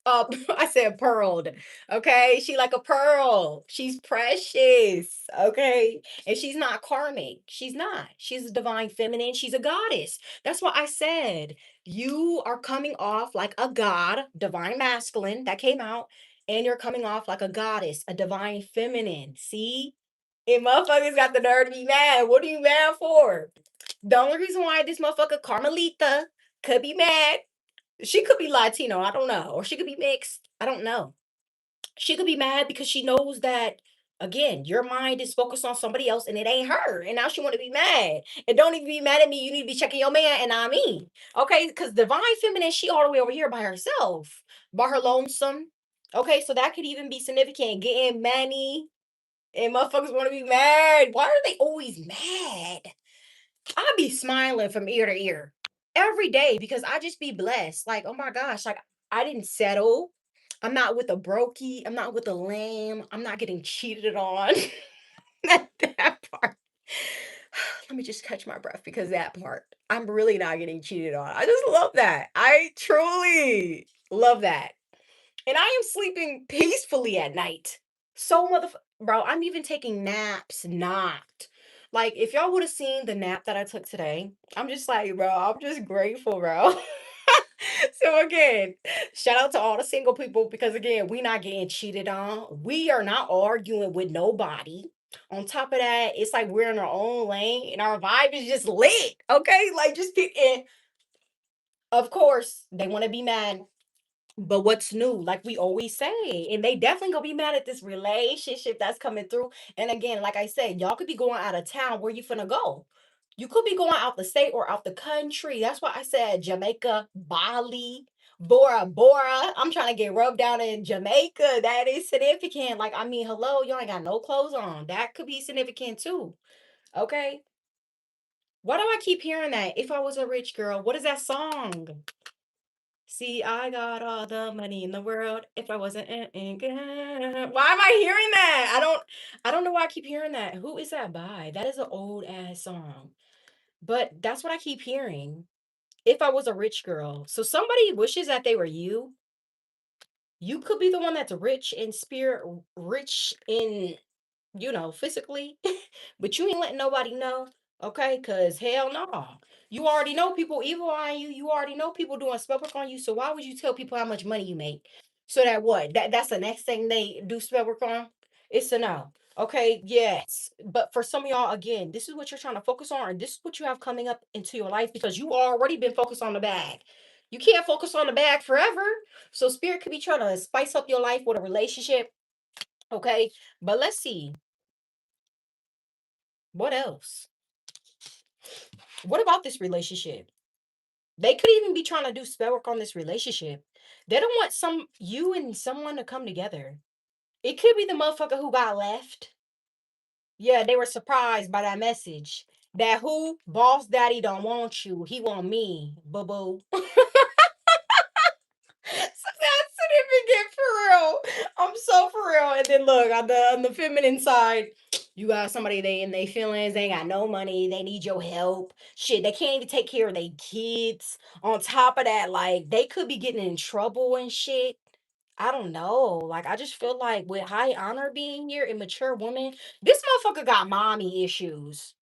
I said pearled. Okay. She like a pearl. She's precious. Okay. And she's not karmic. She's not. She's a divine feminine. She's a goddess. That's what I said. You are coming off like a god, divine masculine that came out, and you're coming off like a goddess, a divine feminine. See? And motherfuckers got the nerve to be mad. What are you mad for? The only reason why this motherfucker Carmelita could be mad, she could be Latino, I don't know. Or she could be mixed. I don't know. She could be mad because she knows that again, your mind is focused on somebody else and it ain't her. And now she want to be mad. And don't even be mad at me. You need to be checking your man and not me. Okay, because divine feminine, she all the way over here by herself, by her lonesome. Okay, so that could even be significant. Getting money and motherfuckers want to be mad. Why are they always mad? I be smiling from ear to ear every day because I just be blessed. Like, oh my gosh, like I didn't settle. I'm not with a brokey. I'm not with a lame. I'm not getting cheated on. That part. Let me just catch my breath because that part. I'm really not getting cheated on. I just love that. I truly love that. And I am sleeping peacefully at night. So bro, I'm even taking naps not. Like if y'all would have seen the nap that I took today, I'm just like, bro, I'm just grateful, bro. So again, shout out to all the single people because again, we not getting cheated on. We are not arguing with nobody. On top of that, it's like we're in our own lane and our vibe is just lit. Okay, like just pick in. Of course, they want to be mad, but what's new? Like we always say, and they definitely gonna be mad at this relationship that's coming through. And again, like I said, y'all could be going out of town. Where you finna go? You could be going out the state or out the country. That's why I said Jamaica, Bali, Bora Bora. I'm trying to get rubbed down in Jamaica. That is significant. Like, I mean, hello, y'all ain't got no clothes on. That could be significant too. Okay. Why do I keep hearing that? If I was a rich girl, what is that song? See, I got all the money in the world. If I wasn't, why am I hearing that? I don't know why I keep hearing that. Who is that by? That is an old ass song, but that's what I keep hearing. If I was a rich girl, so somebody wishes that they were you. You could be the one that's rich in spirit, rich in physically, but you ain't letting nobody know, okay? Because hell no. You already know people evil on you. You already know people doing spell work on you. So why would you tell people how much money you make? So that what? That's the next thing they do spell work on? It's a no. Okay, yes. But for some of y'all, again, this is what you're trying to focus on, and this is what you have coming up into your life because you already been focused on the bag. You can't focus on the bag forever. So spirit could be trying to spice up your life with a relationship. Okay. But let's see. What else? What about this relationship? They could even be trying to do spell work on this relationship. They don't want you and someone to come together. It could be the motherfucker who got left. Yeah, they were surprised by that message. That who boss daddy don't want you. He want me. Boo boo. So that's significant for real. I'm so for real. And then look on the feminine side, you got somebody they in their feelings. They ain't got no money. They need your help. Shit, they can't even take care of their kids. On top of that, like they could be getting in trouble and shit. I don't know. Like, I just feel like with high honor being here, immature woman, this motherfucker got mommy issues.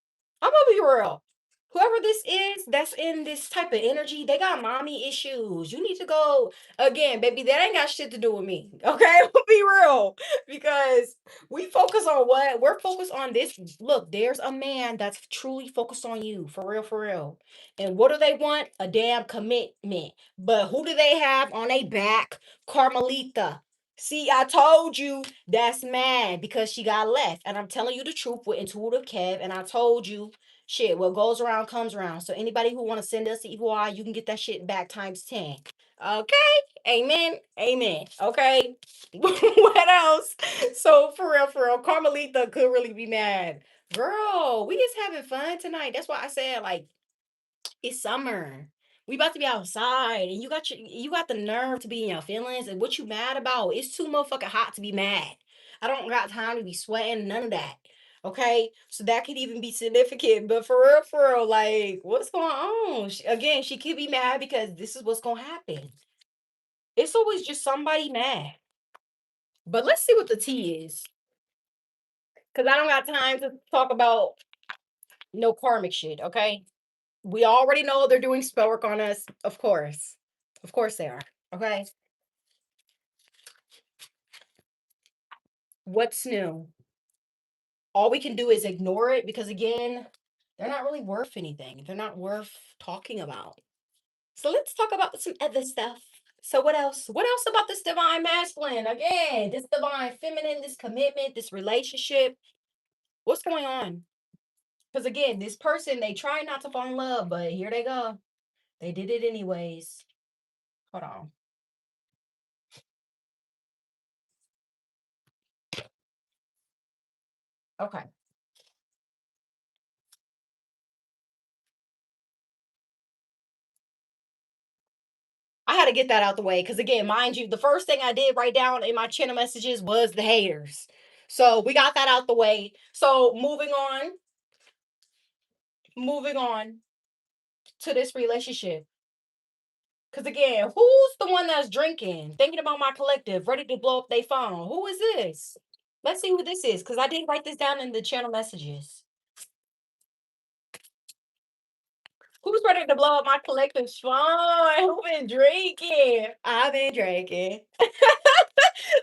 I'm gonna be real. Whoever this is that's in this type of energy, they got mommy issues. You need to go again, baby. That ain't got shit to do with me. Okay, I'll be real. Because we focus on what we're focused on this. Look, there's a man that's truly focused on you, for real, for real. And what do they want? A damn commitment. But who do they have on their back? Carmelita. See, I told you that's mad because she got left. And I'm telling you the truth with intuitive Kev. And I told you, shit, what goes around comes around. So anybody who want to send us the evil eye, you can get that shit back times 10. Okay? Amen. Amen. Okay. What else? So for real, Carmelita could really be mad. Girl, we just having fun tonight. That's why I said, like, it's summer. We about to be outside, and you got the nerve to be in your feelings. And what you mad about? It's too motherfucking hot to be mad. I don't got time to be sweating. None of that. Okay, so that could even be significant. But for real, like, what's going on? Again, she could be mad because this is what's gonna happen. It's always just somebody mad. But let's see what the tea is, because I don't got time to talk about no karmic shit. Okay. We already know they're doing spell work on us. Of course. Of course they are. Okay. What's new? All we can do is ignore it because, again, they're not really worth anything. They're not worth talking about. So let's talk about some other stuff. So what else? What else about this divine masculine? Again, this divine feminine, this commitment, this relationship. What's going on? Because again, this person, they try not to fall in love, but here they go. They did it anyways. Hold on. Okay. I had to get that out the way because, again, mind you, the first thing I did write down in my channel messages was the haters. So we got that out the way. So moving on to this relationship. Because, again, who's the one that's drinking, thinking about my collective, ready to blow up their phone? Who is this? Let's see who this is, because I did write this down in the channel messages. Who's ready to blow up my collective phone? Who been drinking? I've been drinking.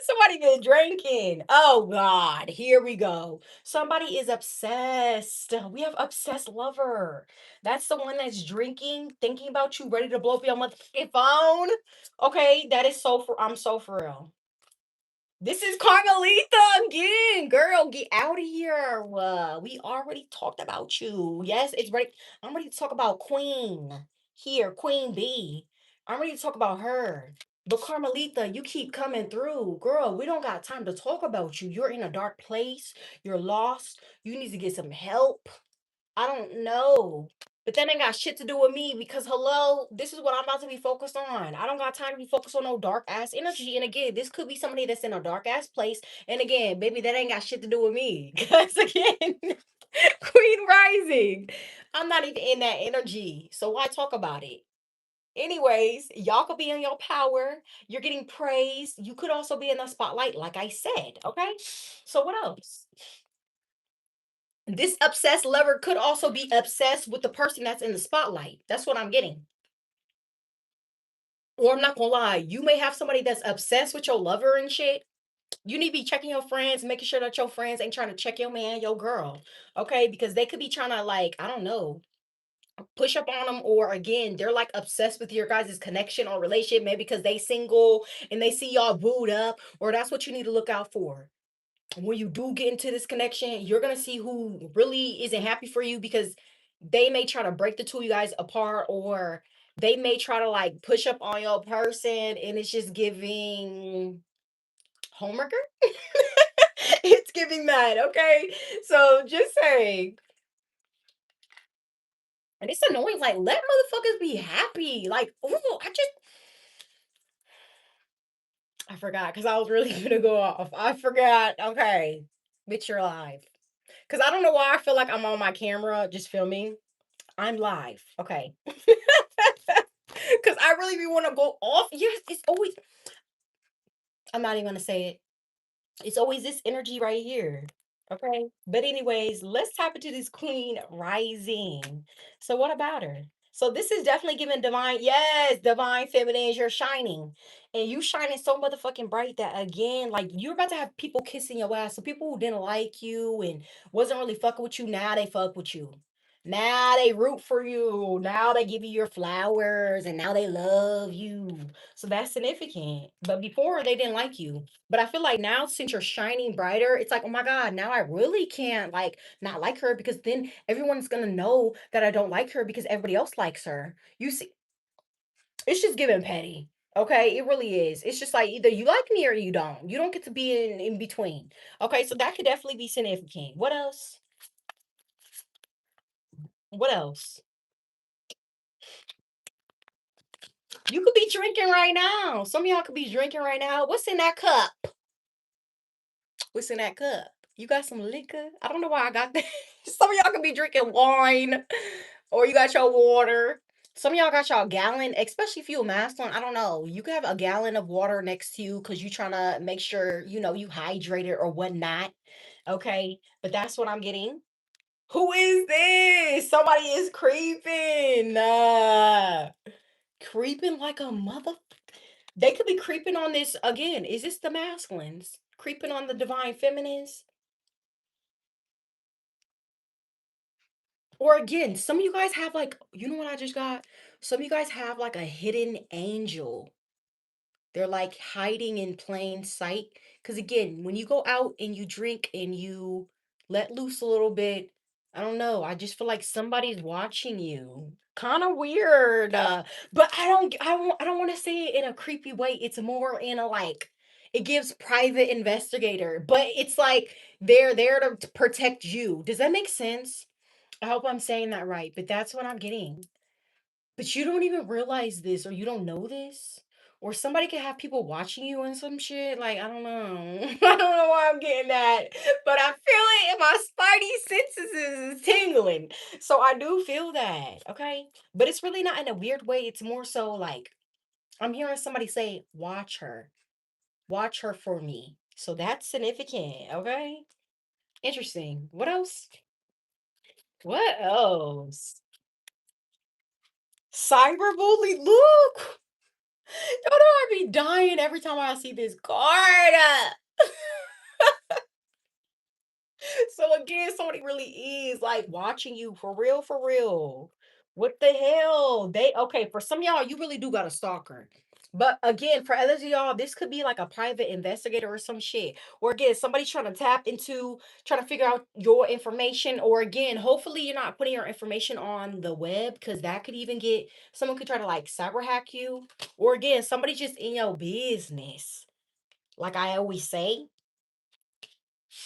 Somebody been drinking. Oh God, here we go. Somebody is obsessed. We have obsessed lover. That's the one that's drinking, thinking about you, ready to blow up your motherfucking phone. Okay, that is so for I'm so for real. This is Carmelita again. Girl, get out of here. We already talked about you. Yes, it's ready. I'm ready to talk about Queen. Here, Queen B. I'm ready to talk about her. But Carmelita, you keep coming through. Girl, we don't got time to talk about you. You're in a dark place. You're lost. You need to get some help. I don't know. But that ain't got shit to do with me because, hello, this is what I'm about to be focused on. I don't got time to be focused on no dark ass energy. And again, this could be somebody that's in a dark ass place. And again, baby, that ain't got shit to do with me. Because again, Queen Rising. I'm not even in that energy. So why talk about it? Anyways, y'all could be in your power. You're getting praise. You could also be in the spotlight, like I said. Okay. So what else? This obsessed lover could also be obsessed with the person that's in the spotlight. That's what I'm getting. Or I'm not gonna lie, you may have somebody that's obsessed with your lover and shit. You need to be checking your friends, making sure that your friends ain't trying to check your man, your girl. Okay, because they could be trying to, like, I don't know, push up on them, or again, they're like obsessed with your guys' connection or relationship, maybe because they single and they see y'all booed up, or that's what you need to look out for. When you do get into this connection, you're gonna see who really isn't happy for you because they may try to break the two of you guys apart, or they may try to like push up on your person, and it's just giving homeworker. It's giving that, okay? So just saying. And it's annoying, like, let motherfuckers be happy. Like, oh, I forgot because I was really gonna go off. I forgot. Okay. Bitch, you're live. Because I don't know why I feel like I'm on my camera just filming. I'm live. Okay. Because I really want to go off. Yes, it's always. I'm not even gonna say it. It's always this energy right here. Okay. But anyways, let's tap into this queen rising. So what about her? So this is definitely giving divine, yes, divine feminine. You're shining. And you shining so motherfucking bright that again, like you're about to have people kissing your ass. So people who didn't like you and wasn't really fucking with you, now they fuck with you. Now they root for you. Now they give you your flowers and now they love you. So that's significant. But before they didn't like you. But I feel like now since you're shining brighter, it's like, oh my God, now I really can't like not like her because then everyone's gonna know that I don't like her because everybody else likes her. You see, it's just giving petty. Okay, it really is. It's just like either you like me or you don't. You don't get to be in between. Okay, so that could definitely be significant. What else? What else? You could be drinking right now. Some of y'all could be drinking right now. What's in that cup? What's in that cup? You got some liquor? I don't know why I got that. Some of y'all could be drinking wine or you got your water. Some of y'all got y'all gallon, especially if you're masculine. I don't know. You could have a gallon of water next to you because you're trying to make sure, you hydrated or whatnot. Okay. But that's what I'm getting. Who is this? Somebody is creeping. Creeping like a mother. They could be creeping on this again. Is this the masculines? Creeping on the divine feminines? Or again, some of you guys have like, you know what I just got? Some of you guys have like a hidden angel. They're like hiding in plain sight. Because again, when you go out and you drink and you let loose a little bit, I don't know. I just feel like somebody's watching you. Kind of weird. But I don't want to say it in a creepy way. It's more in a like, it gives private investigator, but it's like they're there to protect you. Does that make sense? I hope I'm saying that right, but that's what I'm getting. But you don't even realize this or you don't know this. Or somebody could have people watching you and some shit. Like, I don't know. I don't know why I'm getting that. But I feel it in my spidey senses is tingling. So I do feel that. Okay. But it's really not in a weird way. It's more so like I'm hearing somebody say, watch her. Watch her for me. So that's significant. Okay. Interesting. What else? What else? Cyberbully, look! Y'all know I be dying every time I see this card. So again, somebody really is like watching you for real, for real. What the hell? They okay, for some of y'all, you really do got a stalker. But again, for others of y'all, this could be like a private investigator or some shit. Or again, somebody trying to tap into, trying to figure out your information. Or again, hopefully you're not putting your information on the web because that could even get someone could try to like cyber hack you. Or again, somebody just in your business. Like I always say,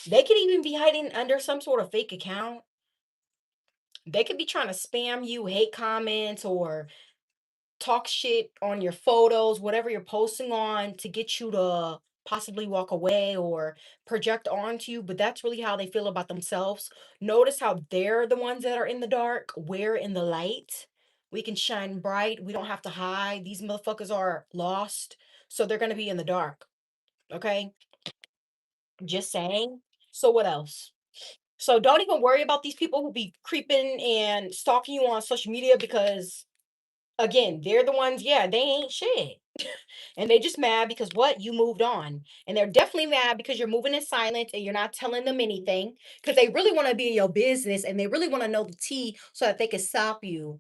they could even be hiding under some sort of fake account. They could be trying to spam you, hate comments, or talk shit on your photos, whatever you're posting on to get you to possibly walk away or project onto you. But that's really how they feel about themselves. Notice how they're the ones that are in the dark. We're in the light. We can shine bright. We don't have to hide. These motherfuckers are lost. So they're going to be in the dark. Okay. Just saying. So what else? So don't even worry about these people who be creeping and stalking you on social media because again, they're the ones, yeah, they ain't shit. And they just mad because what? You moved on. And they're definitely mad because you're moving in silence and you're not telling them anything because they really want to be in your business and they really want to know the tea so that they can stop you.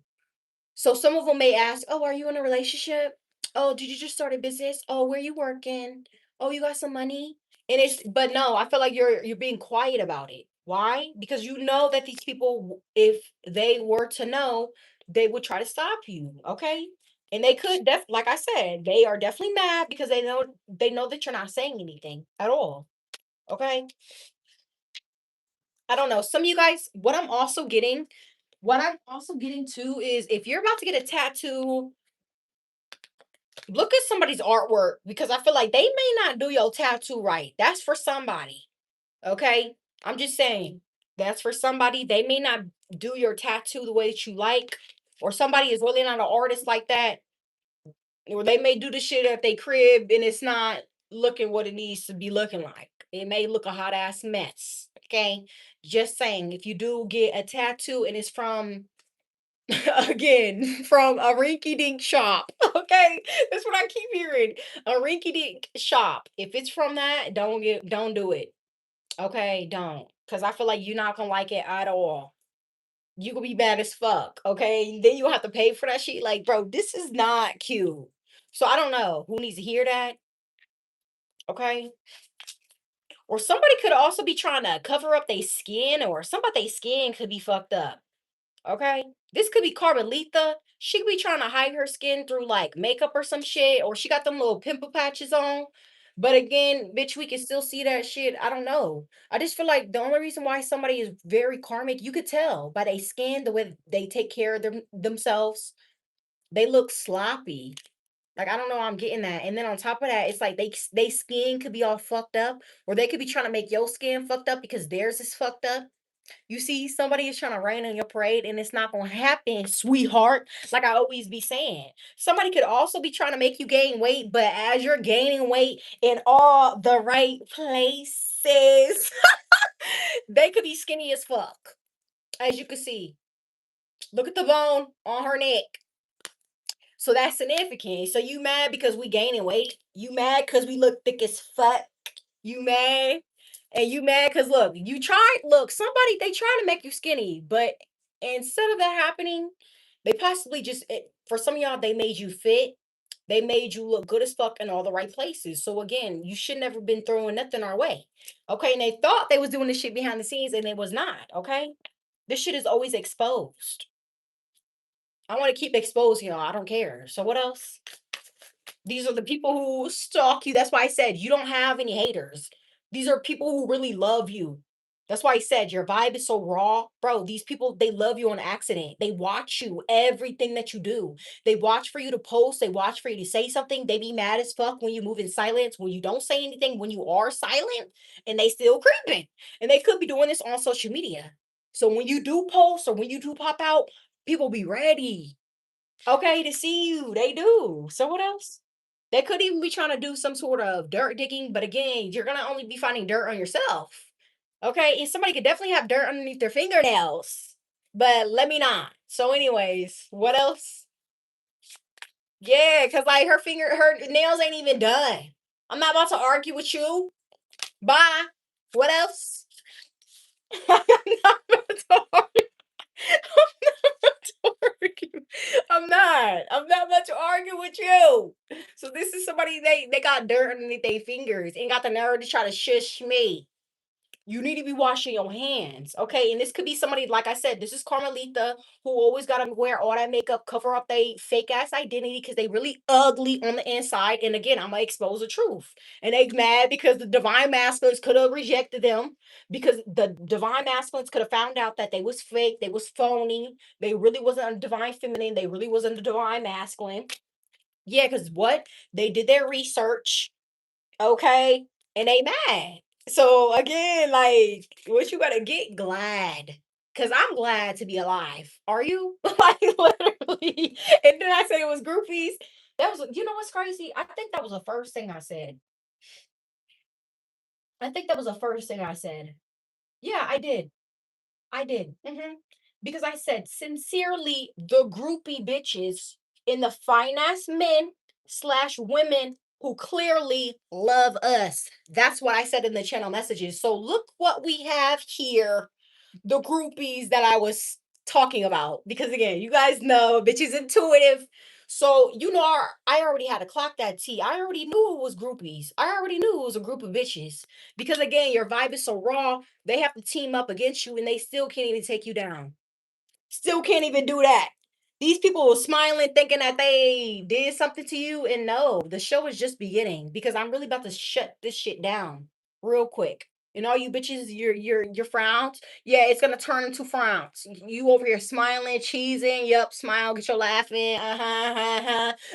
So some of them may ask, "Oh, are you in a relationship? Oh, did you just start a business? Oh, where you working? Oh, you got some money?" And it's but no, I feel like you're being quiet about it. Why? Because you know that these people, if they were to know, they would try to stop you. Okay. And they could like I said, they are definitely mad because they know that you're not saying anything at all. Okay. I don't know. Some of you guys, what I'm also getting too is if you're about to get a tattoo, look at somebody's artwork because I feel like they may not do your tattoo right. That's for somebody. Okay. I'm just saying that's for somebody. They may not do your tattoo the way that you like, or somebody is really not an artist like that, or they may do the shit at they crib and it's not looking what it needs to be looking like. It may look a hot ass mess. Okay. Just saying, if you do get a tattoo and it's from again from a rinky dink shop, okay, that's what I keep hearing. A rinky dink shop. If it's from that, don't do it. Okay, don't. Because I feel like you're not gonna like it at all. You gonna be mad as fuck. Okay. Then you have to pay for that shit. Like, bro, this is not cute. So I don't know who needs to hear that. Okay. Or somebody could also be trying to cover up their skin, or somebody their skin could be fucked up. Okay. This could be Carmelita. She could be trying to hide her skin through like makeup or some shit, or she got them little pimple patches on. But again, bitch, we can still see that shit. I don't know. I just feel like the only reason why somebody is very karmic, you could tell by their skin, the way they take care of themselves. They look sloppy. Like, I don't know, I'm getting that. And then on top of that, it's like they skin could be all fucked up, or they could be trying to make your skin fucked up because theirs is fucked up. You see, somebody is trying to rain on your parade, and it's not gonna happen, sweetheart. Like I always be saying, somebody could also be trying to make you gain weight, but as you're gaining weight in all the right places, they could be skinny as fuck. As you can see, look at the bone on her neck. So that's significant. So you mad because we gaining weight? You mad because we look thick as fuck? You mad? And you mad because look, somebody they trying to make you skinny, but instead of that happening, they possibly for some of y'all, they made you fit. They made you look good as fuck in all the right places. So again, you should never been throwing nothing our way. Okay. And they thought they was doing this shit behind the scenes, and it was not. Okay. This shit is always exposed. I want to keep exposing y'all. I don't care. So what else? These are the people who stalk you. That's why I said you don't have any haters. These are people who really love you. That's why I said your vibe is so raw. Bro, these people, they love you on accident. They watch you, everything that you do. They watch for you to post. They watch for you to say something. They be mad as fuck when you move in silence, when you don't say anything, when you are silent, and they still creeping. And they could be doing this on social media. So when you do post or when you do pop out, people be ready. Okay, to see you. They do. So what else? They could even be trying to do some sort of dirt digging, but again, you're gonna only be finding dirt on yourself. Okay, and somebody could definitely have dirt underneath their fingernails, but let me not. So, anyways, what else? Yeah, because like her nails ain't even done. I'm not about to argue with you. Bye. What else? I'm not about to argue. argue. I'm not about to argue with you. So this is somebody they got dirt underneath their fingers and got the nerve to try to shush me. You need to be washing your hands, okay? And this could be somebody, like I said, this is Carmelita, who always got to wear all that makeup, cover up their fake ass identity because they really ugly on the inside. And again, I'm gonna expose the truth. And they mad because the divine masculines could have rejected them, because the divine masculines could have found out that they was fake, they was phony, they really wasn't a divine feminine, they really wasn't a divine masculine. Yeah, because what? They did their research, okay? And they mad. So again, like, what you gotta get glad. Cause I'm glad to be alive. Are you? Like literally. And then I said it was groupies. That was, you know what's crazy? I think that was the first thing I said. I think that was the first thing I said. Yeah, I did. I did. Because I said, sincerely, the groupie bitches in the finance men slash women who clearly love us. That's what I said in the channel messages. So look what we have here, the groupies that I was talking about. Because again, you guys know, bitch is intuitive. So you know, I already had to clock that T. I already knew it was groupies. I already knew it was a group of bitches. Because again, your vibe is so raw, they have to team up against you and they still can't even take you down. Still can't even do that. These people were smiling, thinking that they did something to you, and no, the show is just beginning because I'm really about to shut this shit down real quick. And all you bitches, your frowns, yeah, it's gonna turn into frowns. You over here smiling, cheesing, yup, smile, get your laughing,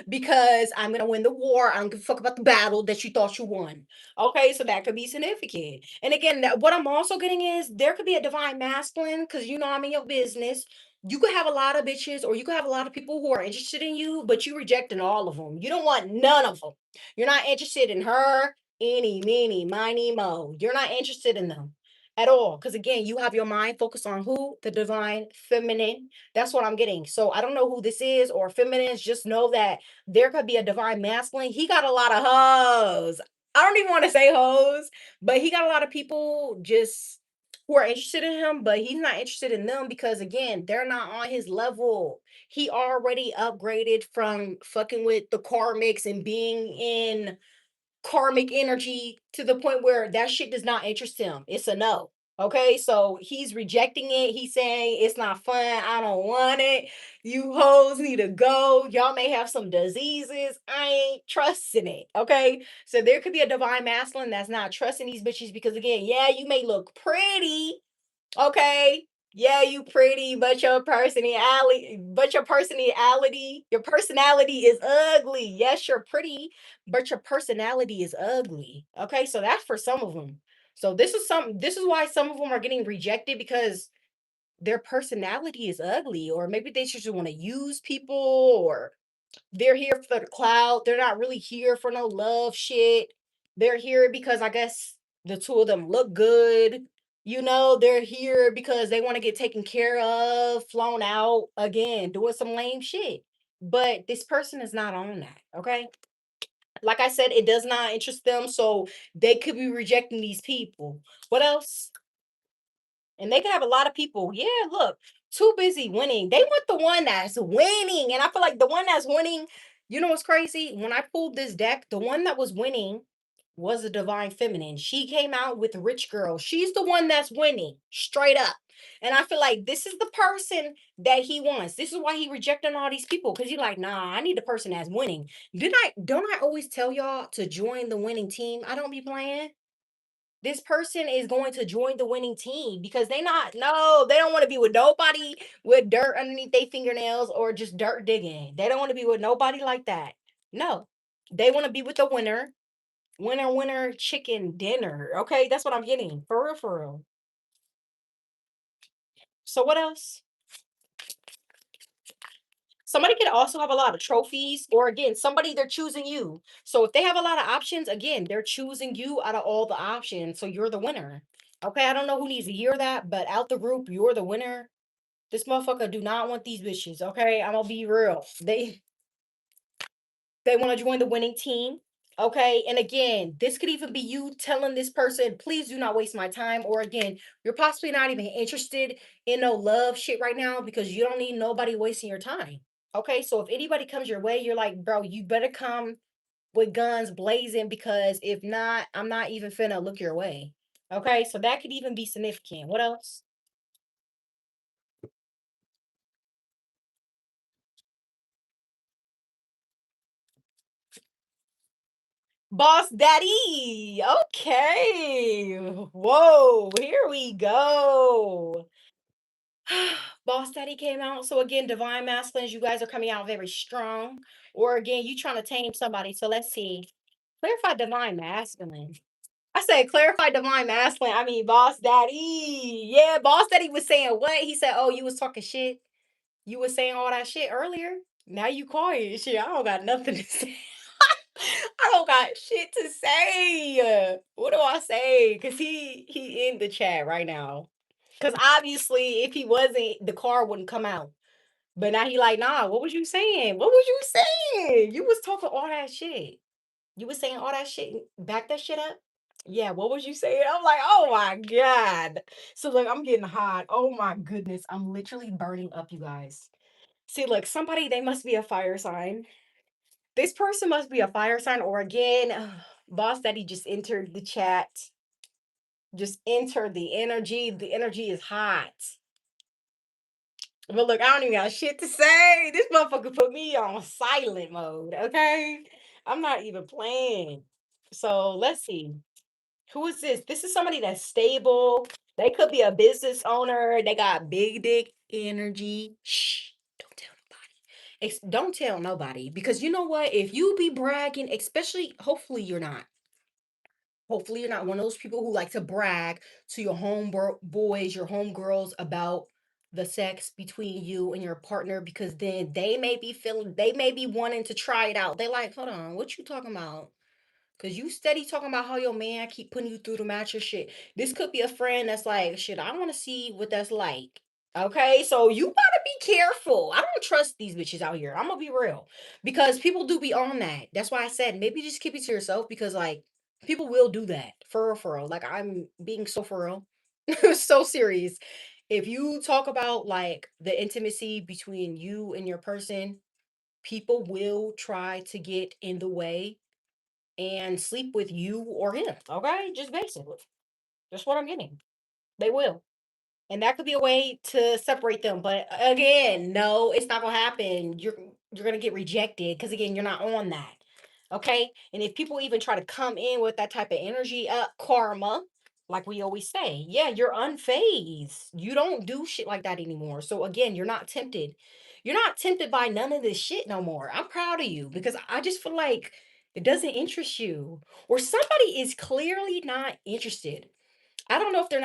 because I'm gonna win the war. I don't give a fuck about the battle that you thought you won. Okay, so that could be significant. And again, what I'm also getting is there could be a divine masculine, because you know I'm in your business. You could have a lot of bitches, or you could have a lot of people who are interested in you, but you rejecting all of them. You don't want none of them. You're not interested in her. Any, meeny, miny, mo. You're not interested in them at all. Because again, you have your mind focused on who? The divine feminine. That's what I'm getting. So I don't know who this is or feminines. Just know that there could be a divine masculine. He got a lot of hoes. I don't even want to say hoes, but he got a lot of people just who are interested in him, but he's not interested in them because again, they're not on his level. He already upgraded from fucking with the karmics and being in karmic energy to the point where that shit does not interest him. It's a no. Okay, so he's rejecting it. He's saying it's not fun. I don't want it. You hoes need to go. Y'all may have some diseases. I ain't trusting it. Okay, so there could be a divine masculine that's not trusting these bitches because, again, yeah, you may look pretty. Okay. Yeah, you pretty, but your personality is ugly. Yes, you're pretty, but your personality is ugly. Okay, so that's for some of them. So this is why some of them are getting rejected because their personality is ugly, or maybe they just want to use people, or they're here for the cloud. They're not really here for no love shit. They're here because I guess the two of them look good. They're here because they want to get taken care of, flown out, again, doing some lame shit. But this person is not on that. Okay. Like I said, it does not interest them. So they could be rejecting these people. What else? And they can have a lot of people. Yeah, look, too busy winning. They want the one that's winning. And I feel like the one that's winning, you know what's crazy? When I pulled this deck, the one that was winning was a divine feminine. She came out with a rich girl. She's the one that's winning, straight up. And I feel like this is the person that he wants. This is why he rejecting all these people. Because he's like, nah, I need the person that's winning. Don't I always tell y'all to join the winning team? I don't be playing. This person is going to join the winning team because they don't want to be with nobody with dirt underneath their fingernails or just dirt digging. They don't want to be with nobody like that. No, they want to be with the winner. Winner, winner, chicken dinner. Okay, that's what I'm getting. For real, for real. So what else? Somebody could also have a lot of trophies, or again, somebody they're choosing you. So if they have a lot of options, again, they're choosing you out of all the options. So you're the winner. Okay, I don't know who needs to hear that, but out the group, you're the winner. This motherfucker do not want these bitches. Okay, I'm gonna be real. They want to join the winning team. Okay, and again, this could even be you telling this person, please do not waste my time. Or again, you're possibly not even interested in no love shit right now because you don't need nobody wasting your time. Okay, so if anybody comes your way, you're like, bro, you better come with guns blazing because if not, I'm not even finna look your way. Okay, so that could even be significant. What else? Boss Daddy. Okay. Whoa, here we go. Boss Daddy came out. So again, divine masculines, you guys are coming out very strong. Or again, you trying to tame somebody. So let's see. Clarify divine masculine. I said clarify divine masculine. I mean boss daddy. Yeah, boss daddy was saying what? He said, oh, you was talking shit. You was saying all that shit earlier. Now you quiet. Shit, I don't got nothing to say. I don't got shit to say. What do I say? Cause he in the chat right now. Cause obviously, if he wasn't, the car wouldn't come out. But now he like, nah. What was you saying? What was you saying? You was talking all that shit. You was saying all that shit. Back that shit up. Yeah. What was you saying? I'm like, oh my god. So look, I'm getting hot. Oh my goodness, I'm literally burning up, you guys. See, look, somebody they must be a fire sign. This person must be a fire sign, or again, boss daddy just entered the chat. Just enter the energy. The energy is hot. But look, I don't even got shit to say. This motherfucker put me on silent mode. Okay. I'm not even playing. So let's see. Who is this? This is somebody that's stable. They could be a business owner. They got big dick energy. Shh. Don't tell nobody. Don't tell nobody. Because you know what? If you be bragging, especially, hopefully you're not one of those people who like to brag to your boys, your homegirls about the sex between you and your partner because then they may be wanting to try it out. They like, hold on, what you talking about? Cause you steady talking about how your man keep putting you through the mattress shit. This could be a friend that's like, shit, I want to see what that's like. Okay, so you gotta be careful. I don't trust these bitches out here. I'm gonna be real. Because people do be on that. That's why I said maybe just keep it to yourself because like people will do that. For real. Like I'm being so for real. So serious. If you talk about like the intimacy between you and your person, people will try to get in the way and sleep with you or him. Okay, just basically. That's what I'm getting. They will. And that could be a way to separate them. But again, no, it's not gonna happen. You're gonna get rejected because again, you're not on that. Okay. And if people even try to come in with that type of energy, karma, like we always say, yeah, you're unfazed. You don't do shit like that anymore. So again, you're not tempted. You're not tempted by none of this shit no more. I'm proud of you because I just feel like it doesn't interest you. Or somebody is clearly not interested. I don't know if they're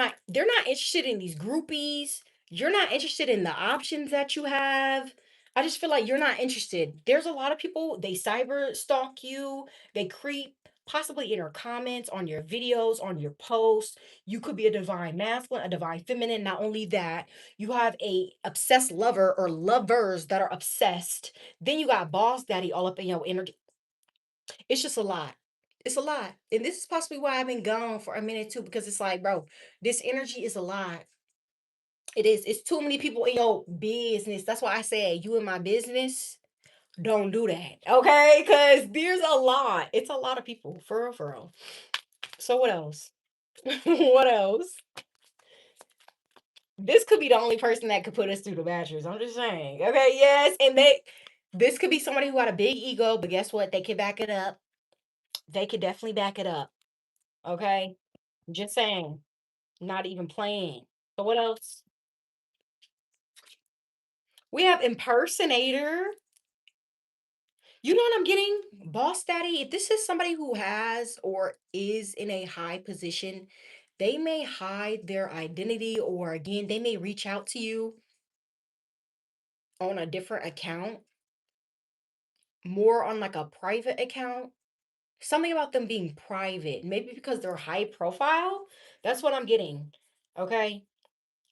not interested in these groupies. You're not interested in the options that you have. I just feel like you're not interested. There's a lot of people, they cyber stalk you, they creep possibly in your comments on your videos, on your posts. You could be a divine masculine, a divine feminine. Not only that, you have a obsessed lover or lovers that are obsessed. Then you got boss daddy all up in your energy. It's just a lot. It's a lot. And this is possibly why I've been gone for a minute too, because it's like, bro, this energy is a lot. It is. It's too many people in your business. That's why I said you in my business. Don't do that. Okay? Because there's a lot. It's a lot of people. For real, for real. So what else? What else? This could be the only person that could put us through the mattress. I'm just saying. Okay, yes. And this could be somebody who had a big ego, but guess what? They could back it up. They could definitely back it up. Okay? Just saying. Not even playing. So what else? We have impersonator. You know what I'm getting? Boss daddy. If this is somebody who has or is in a high position, they may hide their identity or again, they may reach out to you on a different account, more on like a private account. Something about them being private, maybe because they're high profile. That's what I'm getting. Okay.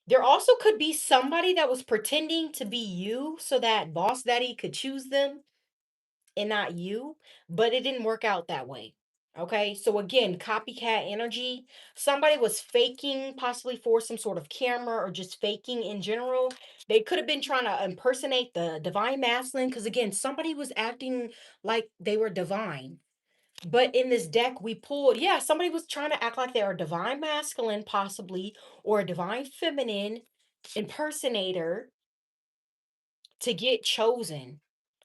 There also could be somebody that was pretending to be you so that boss daddy could choose them and not you, but it didn't work out that way. Okay, so again, copycat energy. Somebody was faking, possibly for some sort of camera or just faking in general. They could have been trying to impersonate the divine masculine because, again, somebody was acting like they were divine. But in this deck, we pulled, yeah, somebody was trying to act like they are divine masculine, possibly, or a divine feminine impersonator to get chosen,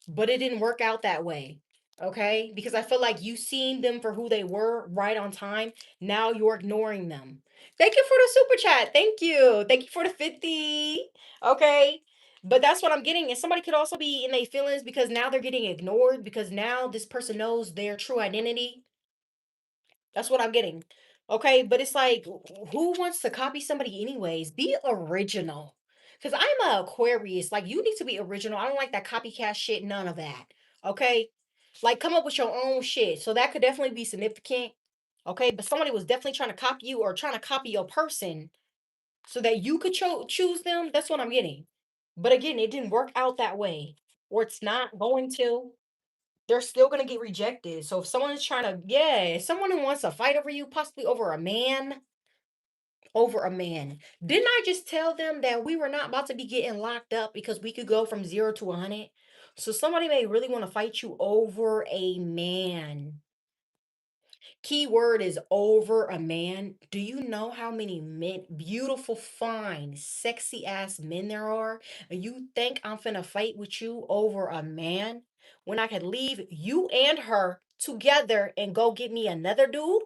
but it didn't work out that way. Okay, because I feel like you seen them for who they were right on time. Now you're ignoring them. Thank you for the super chat. Thank you for the 50. Okay, but that's what I'm getting. And somebody could also be in their feelings because now they're getting ignored because now this person knows their true identity. That's what I'm getting. Okay, but it's like, who wants to copy somebody anyways? Be original. Because I'm a Aquarius. Like, you need to be original. I don't like that copycat shit, none of that. Okay? Like, come up with your own shit. So that could definitely be significant. Okay, but somebody was definitely trying to copy you or trying to copy your person so that you could choose them. That's what I'm getting. But again, it didn't work out that way. Or it's not going to. They're still gonna get rejected. So if someone is trying to, yeah, if someone who wants to fight over you, possibly over a man. Didn't I just tell them that we were not about to be getting locked up because we could go from 0 to 100? So somebody may really want to fight you over a man. Key word is over a man. Do you know how many men, beautiful, fine, sexy ass men there are? And you think I'm finna fight with you over a man when I could leave you and her together and go get me another dude?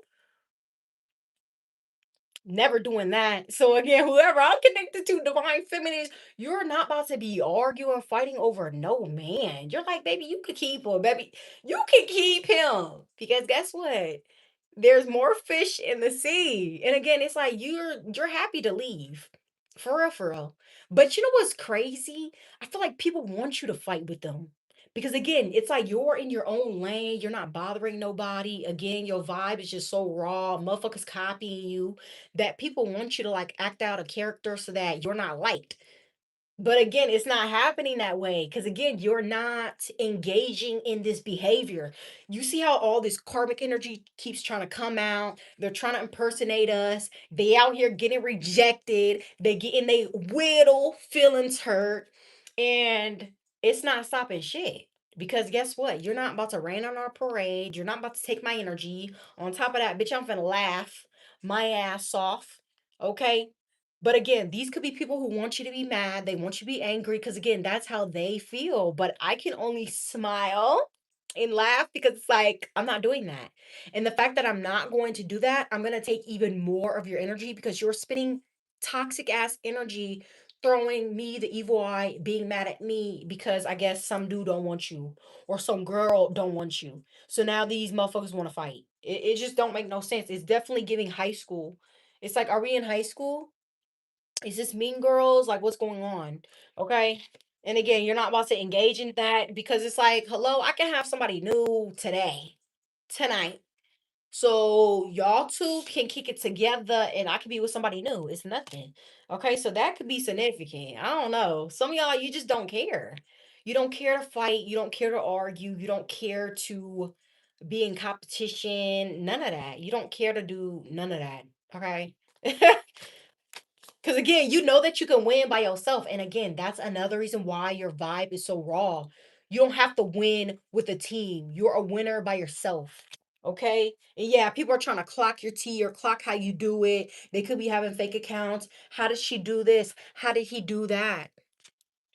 Never doing that. So again, whoever I'm connected to, divine feminines, you're not about to be arguing, fighting over no man. You're like, baby, you could keep him, baby. You can keep him because guess what? There's more fish in the sea. And again, it's like you're happy to leave. For real, for real. But you know what's crazy? I feel like people want you to fight with them. Because again, it's like you're in your own lane, you're not bothering nobody. Again, your vibe is just so raw, motherfuckers copying you, that people want you to like act out a character so that you're not liked. But again, it's not happening that way because again, you're not engaging in this behavior. You see how all this karmic energy keeps trying to come out. They're trying to impersonate us. They out here getting rejected. They getting they whittle feelings hurt, and it's not stopping shit. Because guess what? You're not about to rain on our parade. You're not about to take my energy. On top of that, bitch, I'm finna laugh my ass off. Okay, but again, these could be people who want you to be mad. They want you to be angry because, again, that's how they feel. But I can only smile and laugh because it's like, I'm not doing that. And the fact that I'm not going to do that, I'm going to take even more of your energy because you're spitting toxic ass energy, throwing me the evil eye, being mad at me because I guess some dude don't want you or some girl don't want you. So now these motherfuckers want to fight. It just don't make no sense. It's definitely giving high school. It's like, are we in high school? Is this Mean Girls? Like, what's going on? Okay. And again, you're not about to engage in that because it's like, hello, I can have somebody new today, tonight. So y'all two can kick it together and I can be with somebody new. It's nothing. Okay. So that could be significant. I don't know. Some of y'all, you just don't care. You don't care to fight. You don't care to argue. You don't care to be in competition. None of that. You don't care to do none of that. Okay. Because again, you know that you can win by yourself. And again, that's another reason why your vibe is so raw. You don't have to win with a team. You're a winner by yourself. Okay. And yeah, people are trying to clock your tea or clock how you do it. They could be having fake accounts. How did she do this? How did he do that?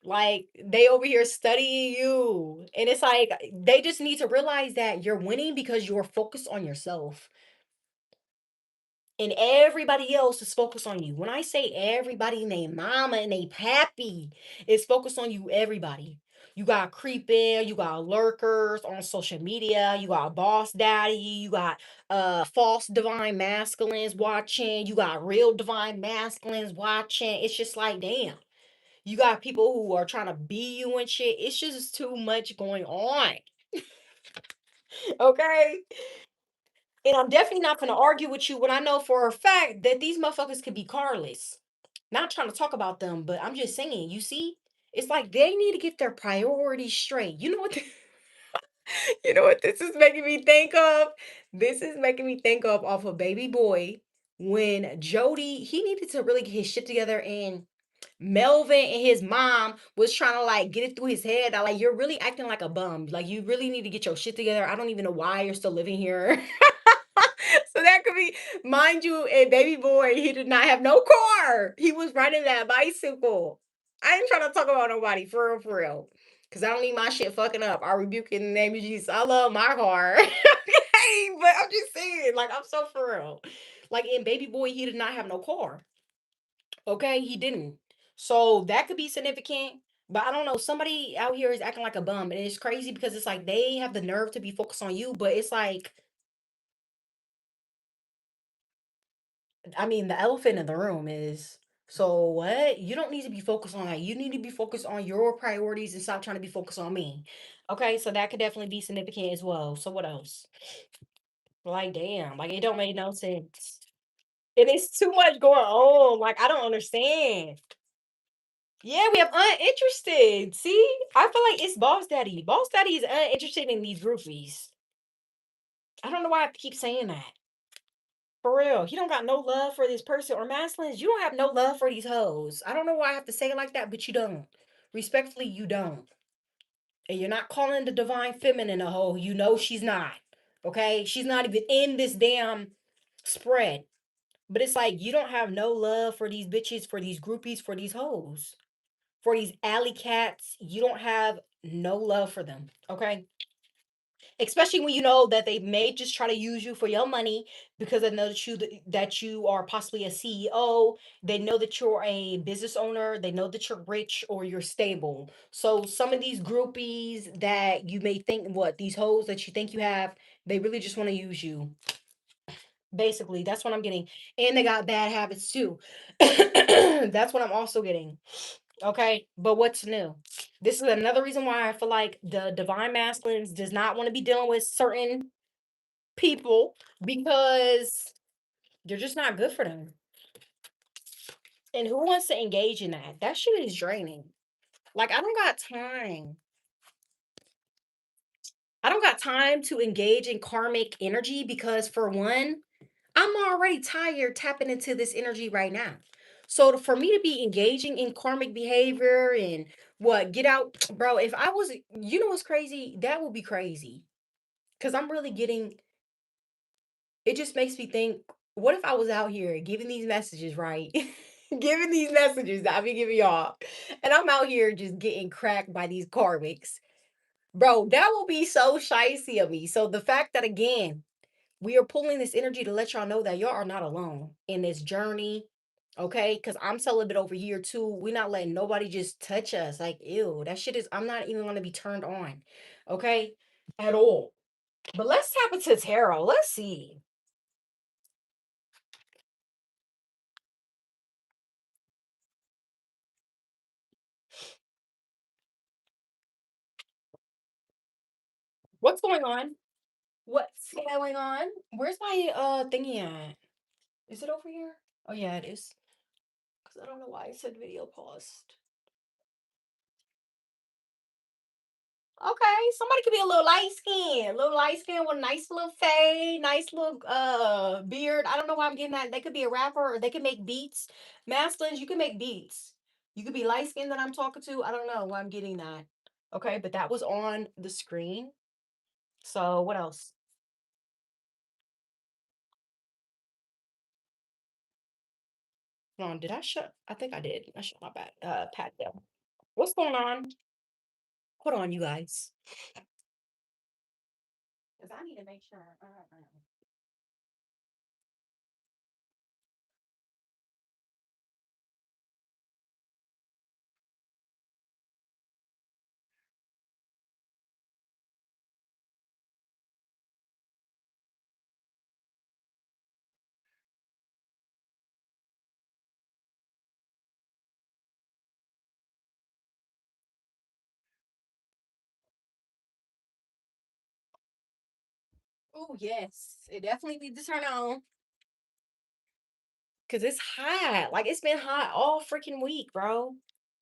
Like they over here studying you. And it's like they just need to realize that you're winning because you're focused on yourself. And everybody else is focused on you. When I say everybody named mama and they pappy is focused on you, everybody. You got creeping, you got lurkers on social media, you got boss daddy, you got false divine masculines watching, you got real divine masculines watching. It's just like damn. You got people who are trying to be you and shit. It's just too much going on. Okay. And I'm definitely not gonna argue with you when I know for a fact that these motherfuckers could be carless. Not trying to talk about them, but I'm just saying, you see, it's like they need to get their priorities straight. You know what? You know what this is making me think of? This is making me think of off of Baby Boy when Jody he needed to really get his shit together and Melvin and his mom was trying to like get it through his head that like you're really acting like a bum. Like you really need to get your shit together. I don't even know why you're still living here. So that could be, mind you, a baby boy, he did not have no car. He was riding that bicycle. I ain't trying to talk about nobody for real, for real. Cause I don't need my shit fucking up. I rebuke in the name of Jesus. I love my car. Okay, but I'm just saying, like, I'm so for real. Like in Baby Boy, he did not have no car. Okay, he didn't. So that could be significant. But I don't know. Somebody out here is acting like a bum. And it's crazy because it's like they have the nerve to be focused on you, but it's like I mean, the elephant in the room is so what? You don't need to be focused on that. You need to be focused on your priorities and stop trying to be focused on me. Okay, so that could definitely be significant as well. So what else? Like, damn, like it don't make no sense. And it's too much going on. Like, I don't understand. Yeah, we have uninterested. See, I feel like it's Boss Daddy. Boss Daddy is uninterested in these groupies. I don't know why I keep saying that. For real, he don't got no love for this person or masculines. You don't have no love for these hoes. I don't know why I have to say it like that, but you don't. Respectfully, you don't. And you're not calling the divine feminine a hoe. You know she's not. Okay? She's not even in this damn spread. But it's like you don't have no love for these bitches, for these groupies, for these hoes, for these alley cats. You don't have no love for them. Okay? Especially when you know that they may just try to use you for your money because they know that you are possibly a CEO. They know that you're a business owner. They know that you're rich or you're stable. So some of these groupies that you may think what these hoes that you think you have, they really just want to use you. Basically, that's what I'm getting. And they got bad habits too. That's what I'm also getting. Okay, but what's new? This is another reason why I feel like the divine masculines does not want to be dealing with certain people because they're just not good for them. And who wants to engage in that? That shit is draining. Like, I don't got time. I don't got time to engage in karmic energy because, for one, I'm already tired tapping into this energy right now. So, for me to be engaging in karmic behavior and what, get out, bro, if I was, you know what's crazy? That would be crazy. Because I'm really getting, it just makes me think, what if I was out here giving these messages, right? Giving these messages that I've been giving y'all, and I'm out here just getting cracked by these karmics. Bro, that will be so shicey of me. So the fact that, again, we are pulling this energy to let y'all know that y'all are not alone in this journey. Okay, because I'm celibate over here too. We're not letting nobody just touch us. Like, ew, that shit is, I'm not even gonna be turned on. Okay, at all. But let's tap into tarot. Let's see. What's going on? What's going on? Where's my thingy at? Is it over here? Oh yeah, it is. Because I don't know why it said video paused. Okay, somebody could be a little light skin with a nice little fade, nice little beard. I don't know why I'm getting that. They could be a rapper or they could make beats. Masculines, you can make beats. You could be light skinned that I'm talking to. I don't know why I'm getting that. Okay, but that was on the screen. So what else? Hold on, did I shut? I think I did. I shut my back pat down. What's going on? Hold on, you guys. Because I need to make sure. Oh yes, it definitely needs to turn on. Cause it's hot. Like it's been hot all freaking week, bro.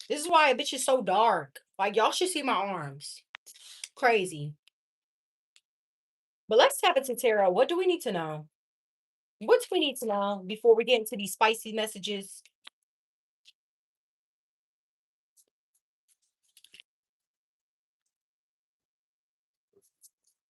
This is why a bitch is so dark. Like y'all should see my arms. Crazy. But let's tap into tarot. What do we need to know? What do we need to know before we get into these spicy messages?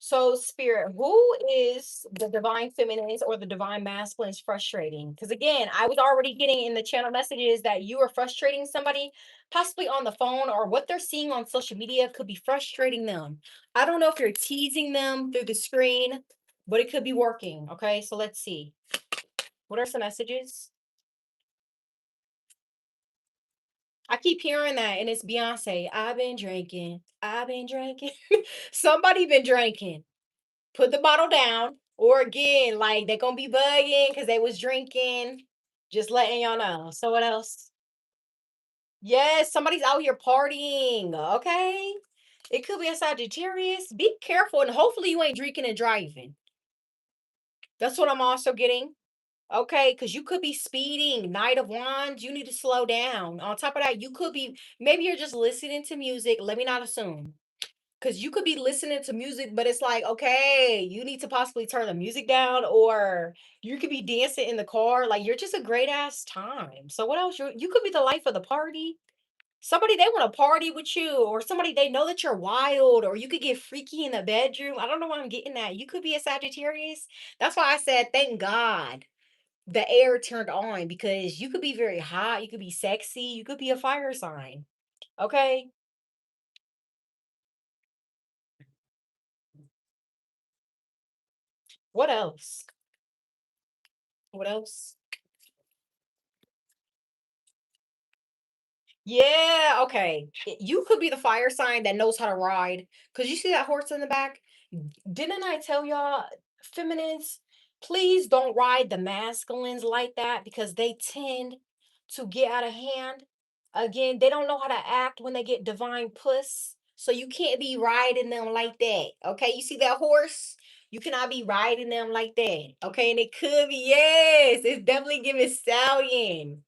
So, spirit, who is the divine feminines or the divine masculines frustrating? Because again, I was already getting in the channel messages that you are frustrating somebody, possibly on the phone, or what they're seeing on social media could be frustrating them. I don't know if you're teasing them through the screen, but it could be working. Okay, so let's see. What are some messages? I keep hearing that, and it's Beyonce. I've been drinking. I've been drinking. Somebody been drinking. Put the bottle down. Or again, like they're gonna be bugging because they was drinking. Just letting y'all know. So what else? Yes, somebody's out here partying. Okay. It could be a Sagittarius. Be careful and hopefully you ain't drinking and driving. That's what I'm also getting. Okay, because you could be speeding. Knight of Wands, you need to slow down. On top of that, you could be, maybe you're just listening to music. Let me not assume. Because you could be listening to music, but it's like, okay, you need to possibly turn the music down, or you could be dancing in the car. Like you're just a great ass time. So what else? You could be the life of the party. Somebody they want to party with you, or somebody they know that you're wild, or you could get freaky in the bedroom. I don't know why I'm getting that. You could be a Sagittarius. That's why I said thank God the air turned on because you could be very hot, you could be sexy, you could be a fire sign. Okay? What else? What else? Yeah, okay. You could be the fire sign that knows how to ride. Cause you see that horse in the back? Didn't I tell y'all, feminines, please don't ride the masculines like that because they tend to get out of hand. Again, they don't know how to act when they get divine puss. So you can't be riding them like that. Okay. You see that horse? You cannot be riding them like that. Okay. And it could be, yes, it's definitely giving stallion.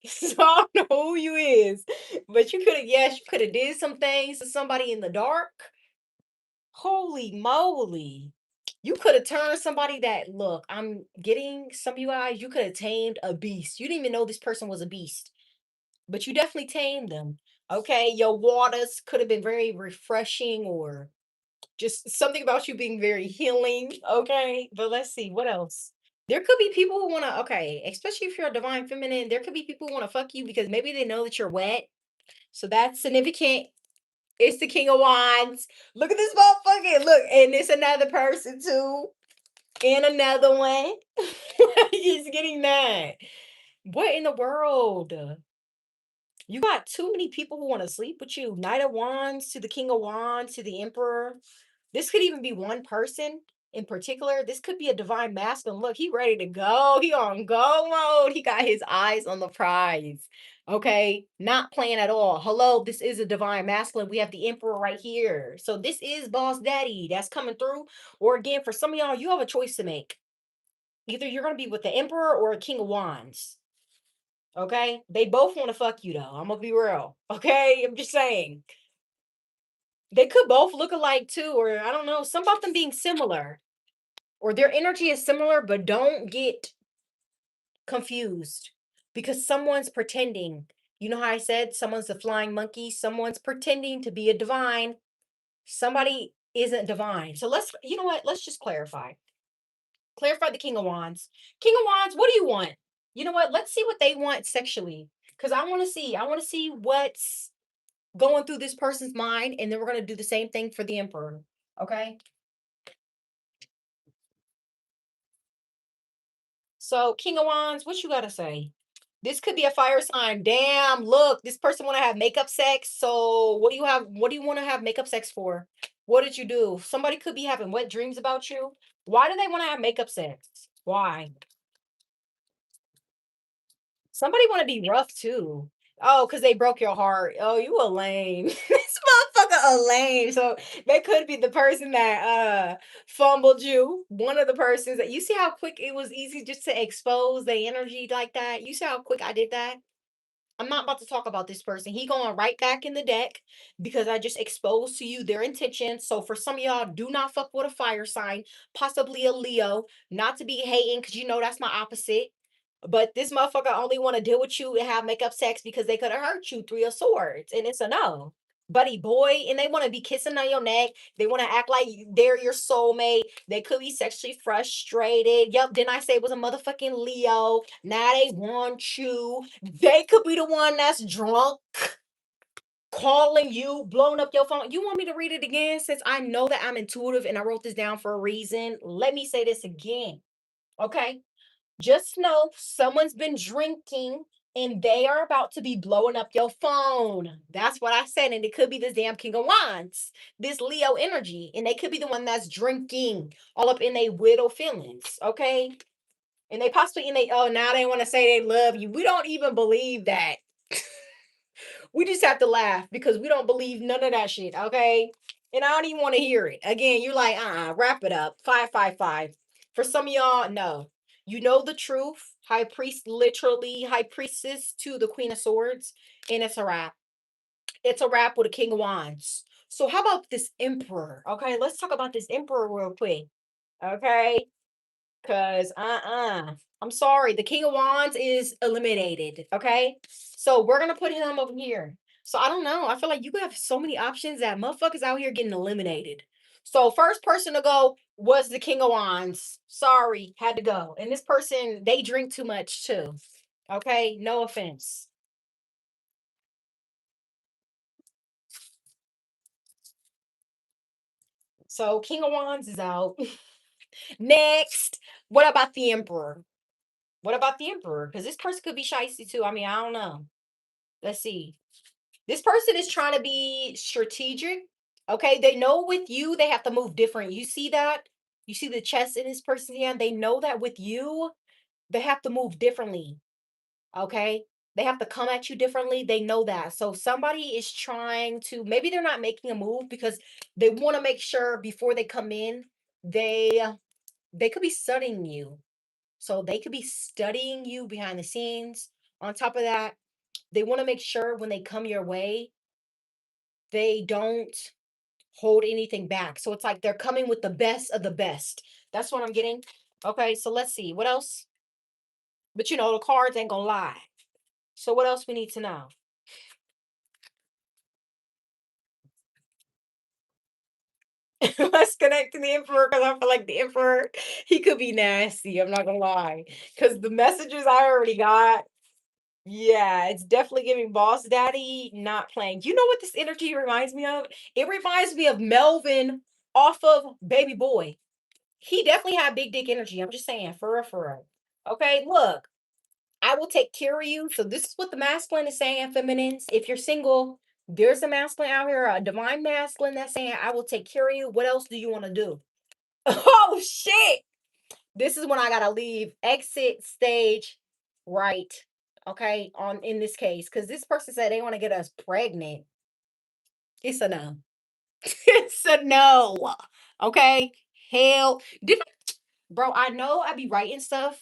So I don't know who you is. But you could have, yes, you could have did some things to somebody in the dark. Holy moly. You could have turned somebody that, look, I'm getting some of you guys, you could have tamed a beast. You didn't even know this person was a beast, but you definitely tamed them. Okay. Your waters could have been very refreshing or just something about you being very healing. Okay. But let's see what else. There could be people who want to, okay, especially if you're a divine feminine, there could be people who want to fuck you because maybe they know that you're wet. So that's significant. It's the King of Wands. Look at this motherfucker. Look, and it's another person too. And another one. He's getting mad. What in the world? You got too many people who want to sleep with you. Knight of Wands to the King of Wands to the Emperor. This could even be one person in particular. This could be a divine masculine. Look, he ready to go. He on go mode. He got his eyes on the prize. Okay, not playing at all. Hello, this is a divine masculine. We have the Emperor right here. So this is Boss Daddy that's coming through. Or again, for some of y'all, you have a choice to make. Either you're going to be with the Emperor or a King of Wands. Okay, they both want to fuck you though. I'm gonna be real. Okay, I'm just saying they could both look alike too, or I don't know, some about them being similar, or their energy is similar, but don't get confused because someone's pretending. You know how I said someone's a flying monkey, someone's pretending to be a divine, somebody isn't divine. So let's, you know what? Let's just clarify. Clarify the King of Wands. King of Wands, what do you want? You know what? Let's see what they want sexually. Because I want to see. I want to see what's going through this person's mind, and then we're going to do the same thing for the Emperor. Okay. So, King of Wands, what you got to say? This could be a fire sign. Damn, look, this person want to have makeup sex. So, what do you have? What do you want to have makeup sex for? What did you do? Somebody could be having wet dreams about you. Why do they want to have makeup sex? Why? Somebody want to be rough too. Oh, because they broke your heart. Oh, you a lame. This motherfucker a lame. So they could be the person that fumbled you. One of the persons that you see how quick it was easy just to expose the energy like that. You see how quick I did that? I'm not about to talk about this person. He going right back in the deck because I just exposed to you their intentions. So for some of y'all, do not fuck with a fire sign, possibly a Leo. Not to be hating, because you know that's my opposite. But this motherfucker only want to deal with you and have makeup sex because they could have hurt you. Three of Swords, and it's a no. Buddy boy, and they want to be kissing on your neck. They want to act like they're your soulmate. They could be sexually frustrated. Yup, didn't I say it was a motherfucking Leo? Now they want you. They could be the one that's drunk, calling you, blowing up your phone. You want me to read it again? Since I know that I'm intuitive and I wrote this down for a reason, let me say this again. Okay. Just know someone's been drinking and they are about to be blowing up your phone. That's what I said. And it could be this damn King of Wands, this Leo energy. And they could be the one that's drinking all up in their widow feelings. Okay. And they possibly, oh, now they want to say they love you. We don't even believe that. We just have to laugh because we don't believe none of that shit. Okay. And I don't even want to hear it. Again, you're like, wrap it up. 555. For some of y'all, no. You know the truth. High priest, literally high priestess to the Queen of Swords. And it's a wrap. It's a wrap with a King of Wands. So how about this Emperor? Okay, let's talk about this Emperor real quick. Okay. Cause I'm sorry, the King of Wands is eliminated. Okay. So we're gonna put him over here. So I don't know. I feel like you have so many options that motherfuckers out here getting eliminated. So first person to go was the King of Wands. Sorry, had to go. And this person, they drink too much too. Okay, no offense. So King of Wands is out. Next, what about the Emperor? What about the Emperor? Because this person could be shicey too. I mean, I don't know. Let's see. This person is trying to be strategic. Okay. They know with you, they have to move different. You see that? You see the chest in this person's hand? They know that with you, they have to move differently. Okay. They have to come at you differently. They know that. So somebody is trying to, maybe they're not making a move because they want to make sure before they come in, they they could be studying you. So they could be studying you behind the scenes. On top of that, they want to make sure when they come your way, they don't hold anything back. So it's like they're coming with the best of the best. That's what I'm getting. Okay, so let's see. What else? But the cards ain't gonna lie. So what else we need to know? Let's connect to the emperor because I feel like the emperor, he could be nasty. I'm not gonna lie. Because the messages I already got, yeah, it's definitely giving boss daddy, not playing. You know what this energy reminds me of? It reminds me of Melvin off of Baby Boy. He definitely had big dick energy. I'm just saying, for real, for real. Okay, look, I will take care of you. So this is what the masculine is saying, feminines. If you're single, there's a masculine out here, a divine masculine that's saying, I will take care of you. What else do you want to do? Oh shit. This is when I gotta leave. Exit stage right. Okay, on in this case. Because this person said they want to get us pregnant. It's a no. It's a no. Okay. Hell. Bro, I know I be writing stuff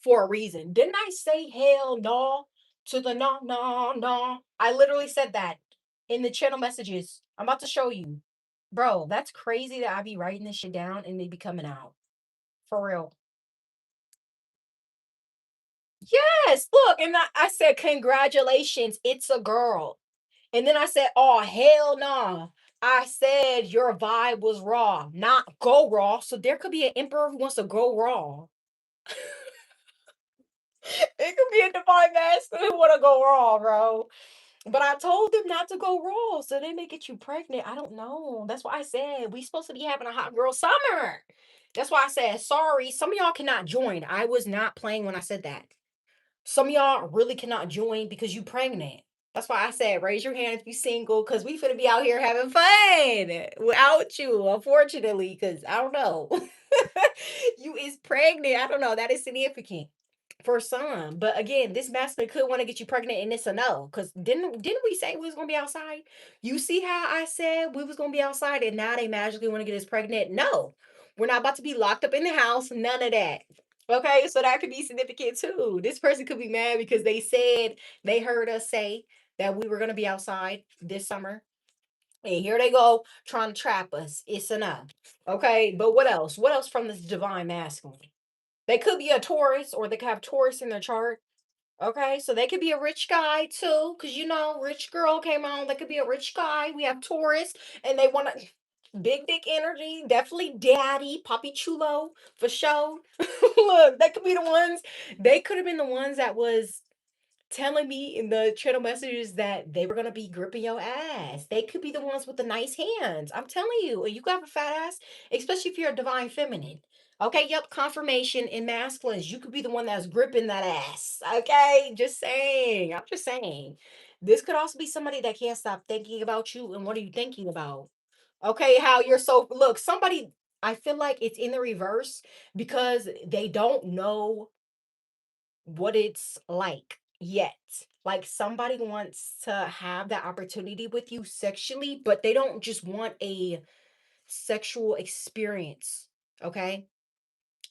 for a reason. Didn't I say hell no to the no, no, no? I literally said that in the channel messages. I'm about to show you. Bro, that's crazy that I be writing this shit down and they be coming out. For real. Yes, look, and I said, congratulations, it's a girl. And then I said, oh, hell no. I said your vibe was raw, not go raw. So there could be an emperor who wants to go raw. It could be a divine masculine who want to go raw, bro. But I told them not to go raw, so they may get you pregnant. I don't know. That's why I said we supposed to be having a hot girl summer. That's why I said sorry. Some of y'all cannot join. I was not playing when I said that. Some of y'all really cannot join because you pregnant. That's why I said raise your hand if you single, because we finna be out here having fun without you, unfortunately, because I don't know. You is pregnant. I don't know. That is significant for some. But again, this masculine could want to get you pregnant and it's a no. Because didn't we say we was gonna be outside? You see how I said we was gonna be outside and now they magically want to get us pregnant? No. We're not about to be locked up in the house. None of that. Okay, so that could be significant too. This person could be mad because they said they heard us say that we were going to be outside this summer. And here they go trying to trap us. It's enough. Okay, but what else? What else from this divine masculine? They could be a Taurus or they could have Taurus in their chart. Okay, so they could be a rich guy too, because rich girl came on. They could be a rich guy. We have Taurus, and they want to big dick energy, definitely daddy, poppy chulo for sure. Look, they could be the ones. They could have been the ones that was telling me in the channel messages that they were gonna be gripping your ass. They could be the ones with the nice hands. I'm telling you, you got a fat ass, especially if you're a divine feminine. Okay, yep, confirmation in masculines. You could be the one that's gripping that ass. Okay, just saying. I'm just saying. This could also be somebody that can't stop thinking about you. And what are you thinking about? Okay, how you're so look, somebody I feel like it's in the reverse because they don't know what it's like yet. Like somebody wants to have that opportunity with you sexually, but they don't just want a sexual experience. Okay.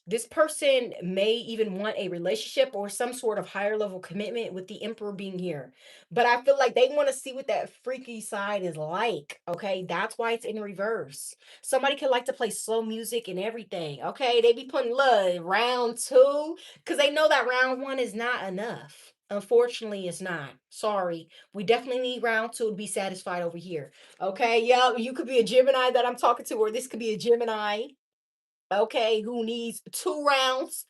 This person may even want a relationship or some sort of higher level commitment with the emperor being here. But I feel like they want to see what that freaky side is like. Okay. That's why it's in reverse. Somebody could like to play slow music and everything. Okay. They be putting love round two because they know that round one is not enough. Unfortunately, it's not. Sorry. We definitely need round two to be satisfied over here. Okay. Yeah. You could be a Gemini that I'm talking to, or this could be a Gemini, okay, who needs 2 rounds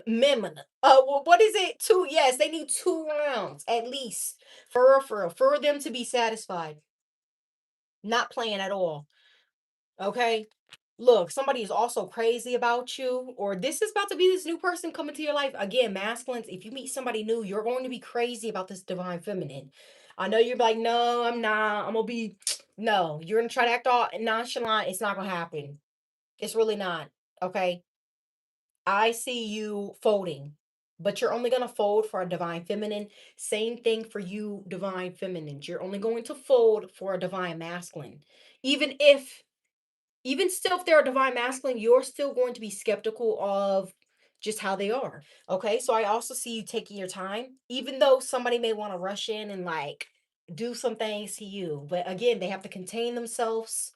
minimum. Well, what is it? Two, yes, they need 2 rounds at least for them to be satisfied. Not playing at all. Okay. Look, somebody is also crazy about you, or this is about to be this new person coming to your life. Again, masculines, if you meet somebody new, you're going to be crazy about this divine feminine. I know you're like, no, I'm not. I'm gonna be no, you're gonna try to act all nonchalant. It's not gonna happen. It's really not. Okay. I see you folding. but you're only going to fold for a divine feminine. Same thing for you, divine feminines. You're only going to fold for a divine masculine. Even if, even still, if they're a divine masculine, you're still going to be skeptical of just how they are. Okay. So I also see you taking your time, even though somebody may want to rush in and like do some things to you. But again, they have to contain themselves.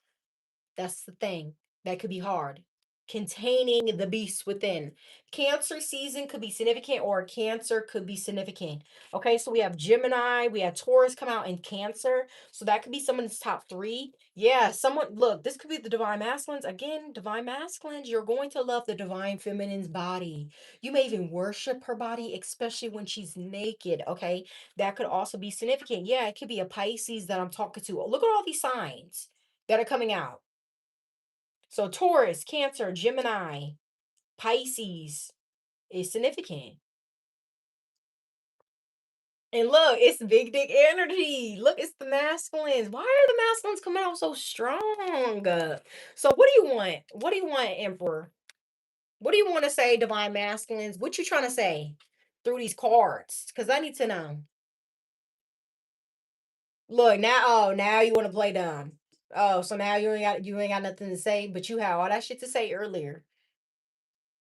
That's the thing. That could be hard. Containing the beast within. Cancer season could be significant, or Cancer could be significant. Okay, so we have Gemini, we have Taurus come out in Cancer. So that could be someone's top three. Yeah, someone, look, this could be the divine masculines. Again, divine masculines, you're going to love the divine feminine's body. You may even worship her body, especially when she's naked. Okay, that could also be significant. Yeah, it could be a Pisces that I'm talking to. Look at all these signs that are coming out. So Taurus, Cancer, Gemini, Pisces is significant. And look, it's big dick energy. Look, it's the masculines. Why are the masculines coming out so strong? So what do you want? What do you want, Emperor? What do you want to say, divine masculines? What you trying to say through these cards? Because I need to know. Look, now, oh, now you want to play dumb. Oh, so now you ain't got nothing to say, but you had all that shit to say earlier.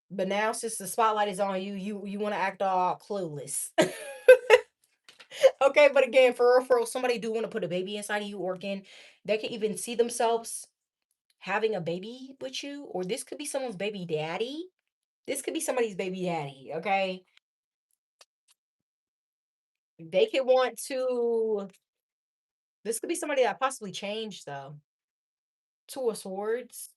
But now since the spotlight is on you, you want to act all clueless. Okay, but again, for real, somebody do want to put a baby inside of you, or again, they can even see themselves having a baby with you, or this could be someone's baby daddy. This could be somebody's baby daddy. Okay, they could want to. This could be somebody that possibly changed though. Two of Swords.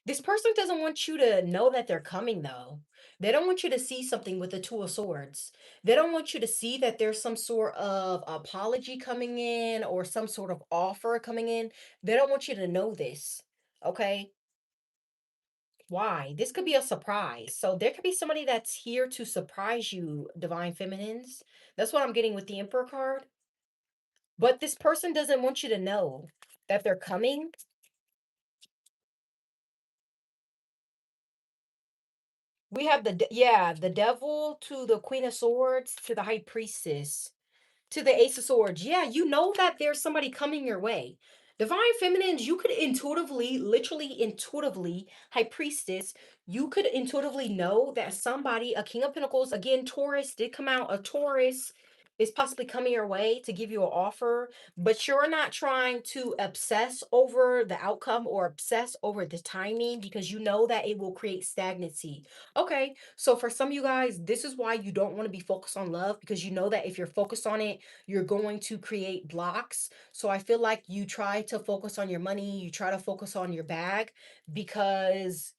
This person doesn't want you to know that they're coming though. They don't want you to see something with the Two of Swords. They don't want you to see that there's some sort of apology coming in or some sort of offer coming in. They don't want you to know this. Okay? Why? This could be a surprise. So there could be somebody that's here to surprise you, divine feminines. That's what I'm getting with the Emperor card. But this person doesn't want you to know that they're coming. We have yeah, the devil to the Queen of Swords to the High Priestess to the Ace of Swords. Yeah, you know that there's somebody coming your way. Divine Feminines, you could intuitively, literally intuitively, High Priestess, you could intuitively know that somebody, a King of Pentacles, again, Taurus did come out, a Taurus is possibly coming your way to give you an offer, but you're not trying to obsess over the outcome or obsess over the timing because you know that it will create stagnancy. Okay, so for some of you guys, this is why you don't want to be focused on love, because you know that if you're focused on it, you're going to create blocks. So I feel like you try to focus on your money, you try to focus on your bag, because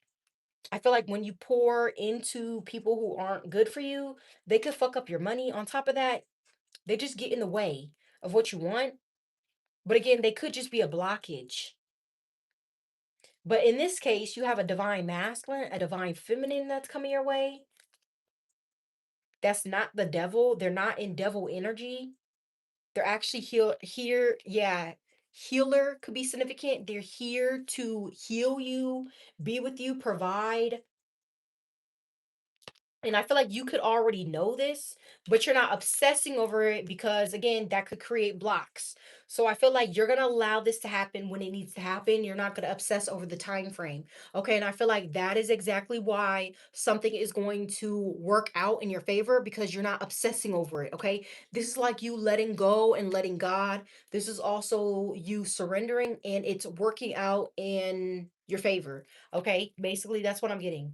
I feel like when you pour into people who aren't good for you, they could fuck up your money. On top of that, they just get in the way of what you want. But again, they could just be a blockage. But in this case, you have a divine masculine, a divine feminine that's coming your way. That's not the devil. They're not in devil energy. They're actually here. Yeah. Healer could be significant. They're here to heal you, be with you, provide. And I feel like you could already know this, but you're not obsessing over it because, again, that could create blocks. So I feel like you're going to allow this to happen when it needs to happen. You're not going to obsess over the time frame. Okay. And I feel like that is exactly why something is going to work out in your favor, because you're not obsessing over it. Okay. This is like you letting go and letting God. This is also you surrendering, and it's working out in your favor. Okay. Basically, that's what I'm getting.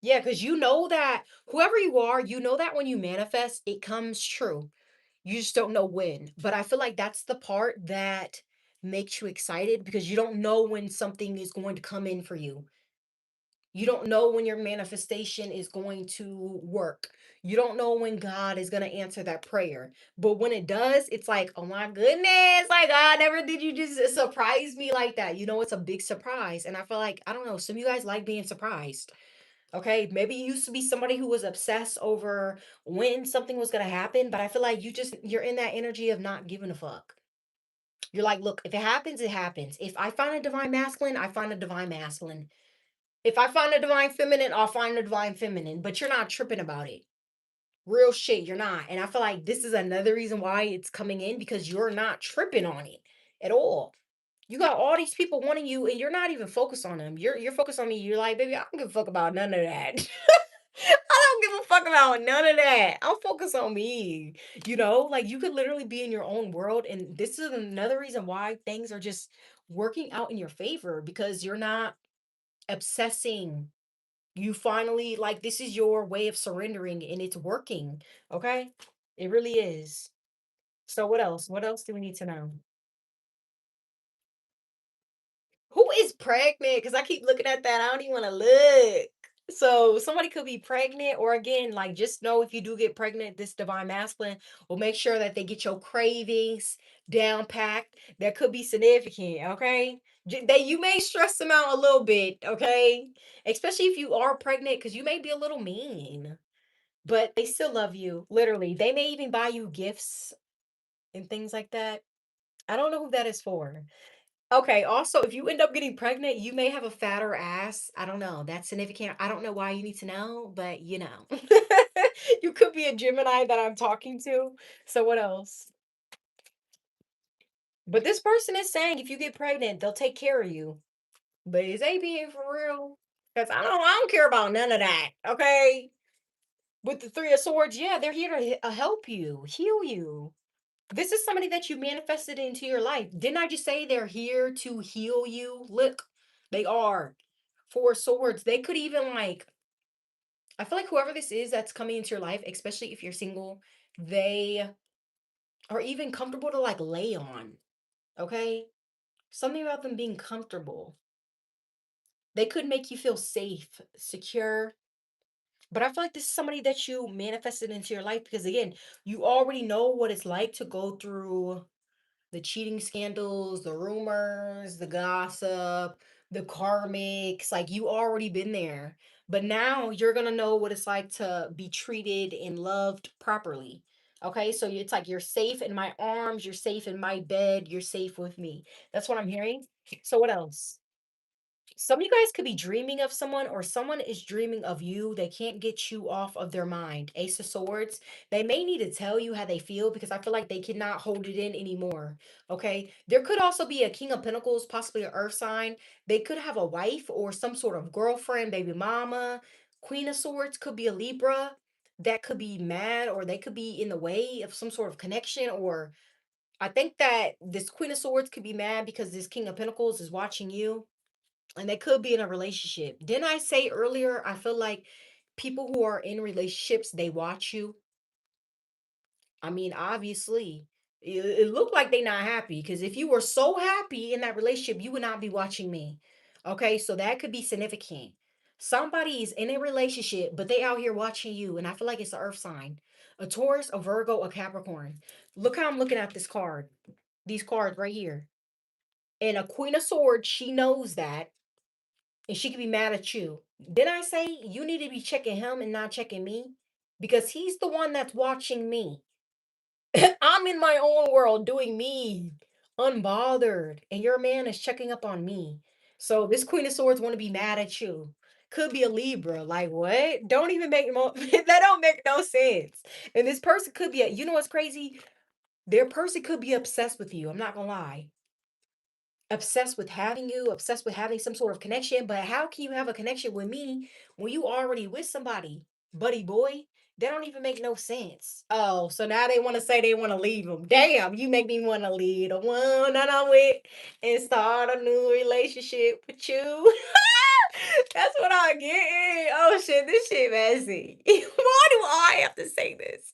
Yeah, because you know that whoever you are, you know that when you manifest, it comes true. You just don't know when. But I feel like that's the part that makes you excited, because you don't know when something is going to come in for you. You don't know when your manifestation is going to work. You don't know when God is going to answer that prayer. But when it does, it's like, oh my goodness, like, God, never did you just surprise me like that. You know, it's a big surprise. And I feel like, I don't know, some of you guys like being surprised. Okay, maybe you used to be somebody who was obsessed over when something was going to happen, but I feel like you're in that energy of not giving a fuck. You're like, look, if it happens, it happens. If I find a divine masculine, I find a divine masculine. If I find a divine feminine, I'll find a divine feminine. But you're not tripping about it. Real shit, you're not. And I feel like this is another reason why it's coming in, because you're not tripping on it at all. You got all these people wanting you, and you're not even focused on them. You're focused on me. You're like, baby, I don't give a fuck about none of that. I don't give a fuck about none of that. I'll focus on me. Like you could literally be in your own world. And this is another reason why things are just working out in your favor, because you're not obsessing. You finally, like, this is your way of surrendering and it's working. Okay. It really is. So, what else? What else do we need to know? Who is pregnant? Because I keep looking at that. I don't even want to look. So somebody could be pregnant, or again, like just know if you do get pregnant, this divine masculine will make sure that they get your cravings down packed. That could be significant, okay? They you may stress them out a little bit, okay? Especially if you are pregnant, because you may be a little mean, but they still love you. Literally, they may even buy you gifts and things like that. I don't know who that is for. Okay, also, if you end up getting pregnant, you may have a fatter ass. I don't know. That's significant. I don't know why you need to know, but you know. You could be a Gemini that I'm talking to. So what else? But this person is saying if you get pregnant, they'll take care of you. But is they being for real? Because I don't care about none of that. Okay. With the Three of Swords, yeah, they're here to help you, heal you. This is somebody that you manifested into your life. Didn't I just say they're here to heal you? Look, they are. Four Swords. They could even like, I feel like whoever this is that's coming into your life, especially if you're single, they are even comfortable to like lay on. Okay? Something about them being comfortable. They could make you feel safe, secure. But I feel like this is somebody that you manifested into your life because, again, you already know what it's like to go through the cheating scandals, the rumors, the gossip, the karmics. Like you already been there. But now you're gonna know what it's like to be treated and loved properly. Okay, so it's like you're safe in my arms, you're safe in my bed, you're safe with me. That's what I'm hearing. So what else? Some of you guys could be dreaming of someone, or someone is dreaming of you. They can't get you off of their mind. Ace of Swords. They may need to tell you how they feel, because I feel like they cannot hold it in anymore. Okay. There could also be a King of Pentacles, possibly an earth sign. They could have a wife or some sort of girlfriend, baby mama. Queen of Swords could be a Libra that could be mad, or they could be in the way of some sort of connection. Or I think that this Queen of Swords could be mad because this King of Pentacles is watching you, and they could be in a relationship. Didn't I say earlier, I feel like people who are in relationships, they watch you? I mean, obviously, it looked like they not happy, because if you were so happy in that relationship, you would not be watching me. Okay, so that could be significant. Somebody's in a relationship, but they out here watching you, and I feel like it's an earth sign. A Taurus, a Virgo, a Capricorn. Look how I'm looking at this card. These cards right here. And a Queen of Swords, she knows that, and she could be mad at you. Did I say you need to be checking him and not checking me? Because he's the one that's watching me. I'm in my own world doing me, unbothered, and your man is checking up on me. So this Queen of Swords want to be mad at you. Could be a Libra. Like what? Don't even make that don't make no sense. And this person could be you know what's crazy? Their person could be obsessed with you. I'm not gonna lie, obsessed with having you, obsessed with having some sort of connection. But how can you have a connection with me when you already with somebody, buddy boy? That don't even make no sense. Oh, so now they want to say they want to leave him. Damn, you make me want to leave the one that I'm with and start a new relationship with you. That's what I get. Oh shit, this shit messy. Why do I have to say this?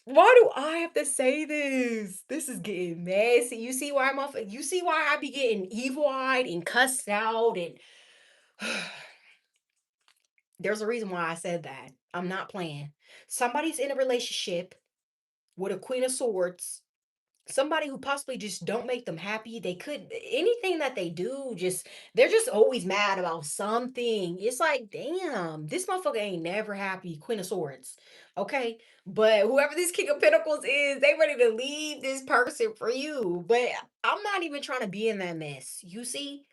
Why do I have to say this? This is getting messy. You see why you see why I be getting evil-eyed and cussed out, and there's a reason why I said that. I'm not playing. Somebody's in a relationship with a Queen of Swords, somebody who possibly just don't make them happy. They could anything that they do, just they're just always mad about something. It's like, damn, this motherfucker ain't never happy. Queen of Swords. Okay. But whoever this King of Pentacles is, they ready to leave this person for you. But I'm not even trying to be in that mess. You see?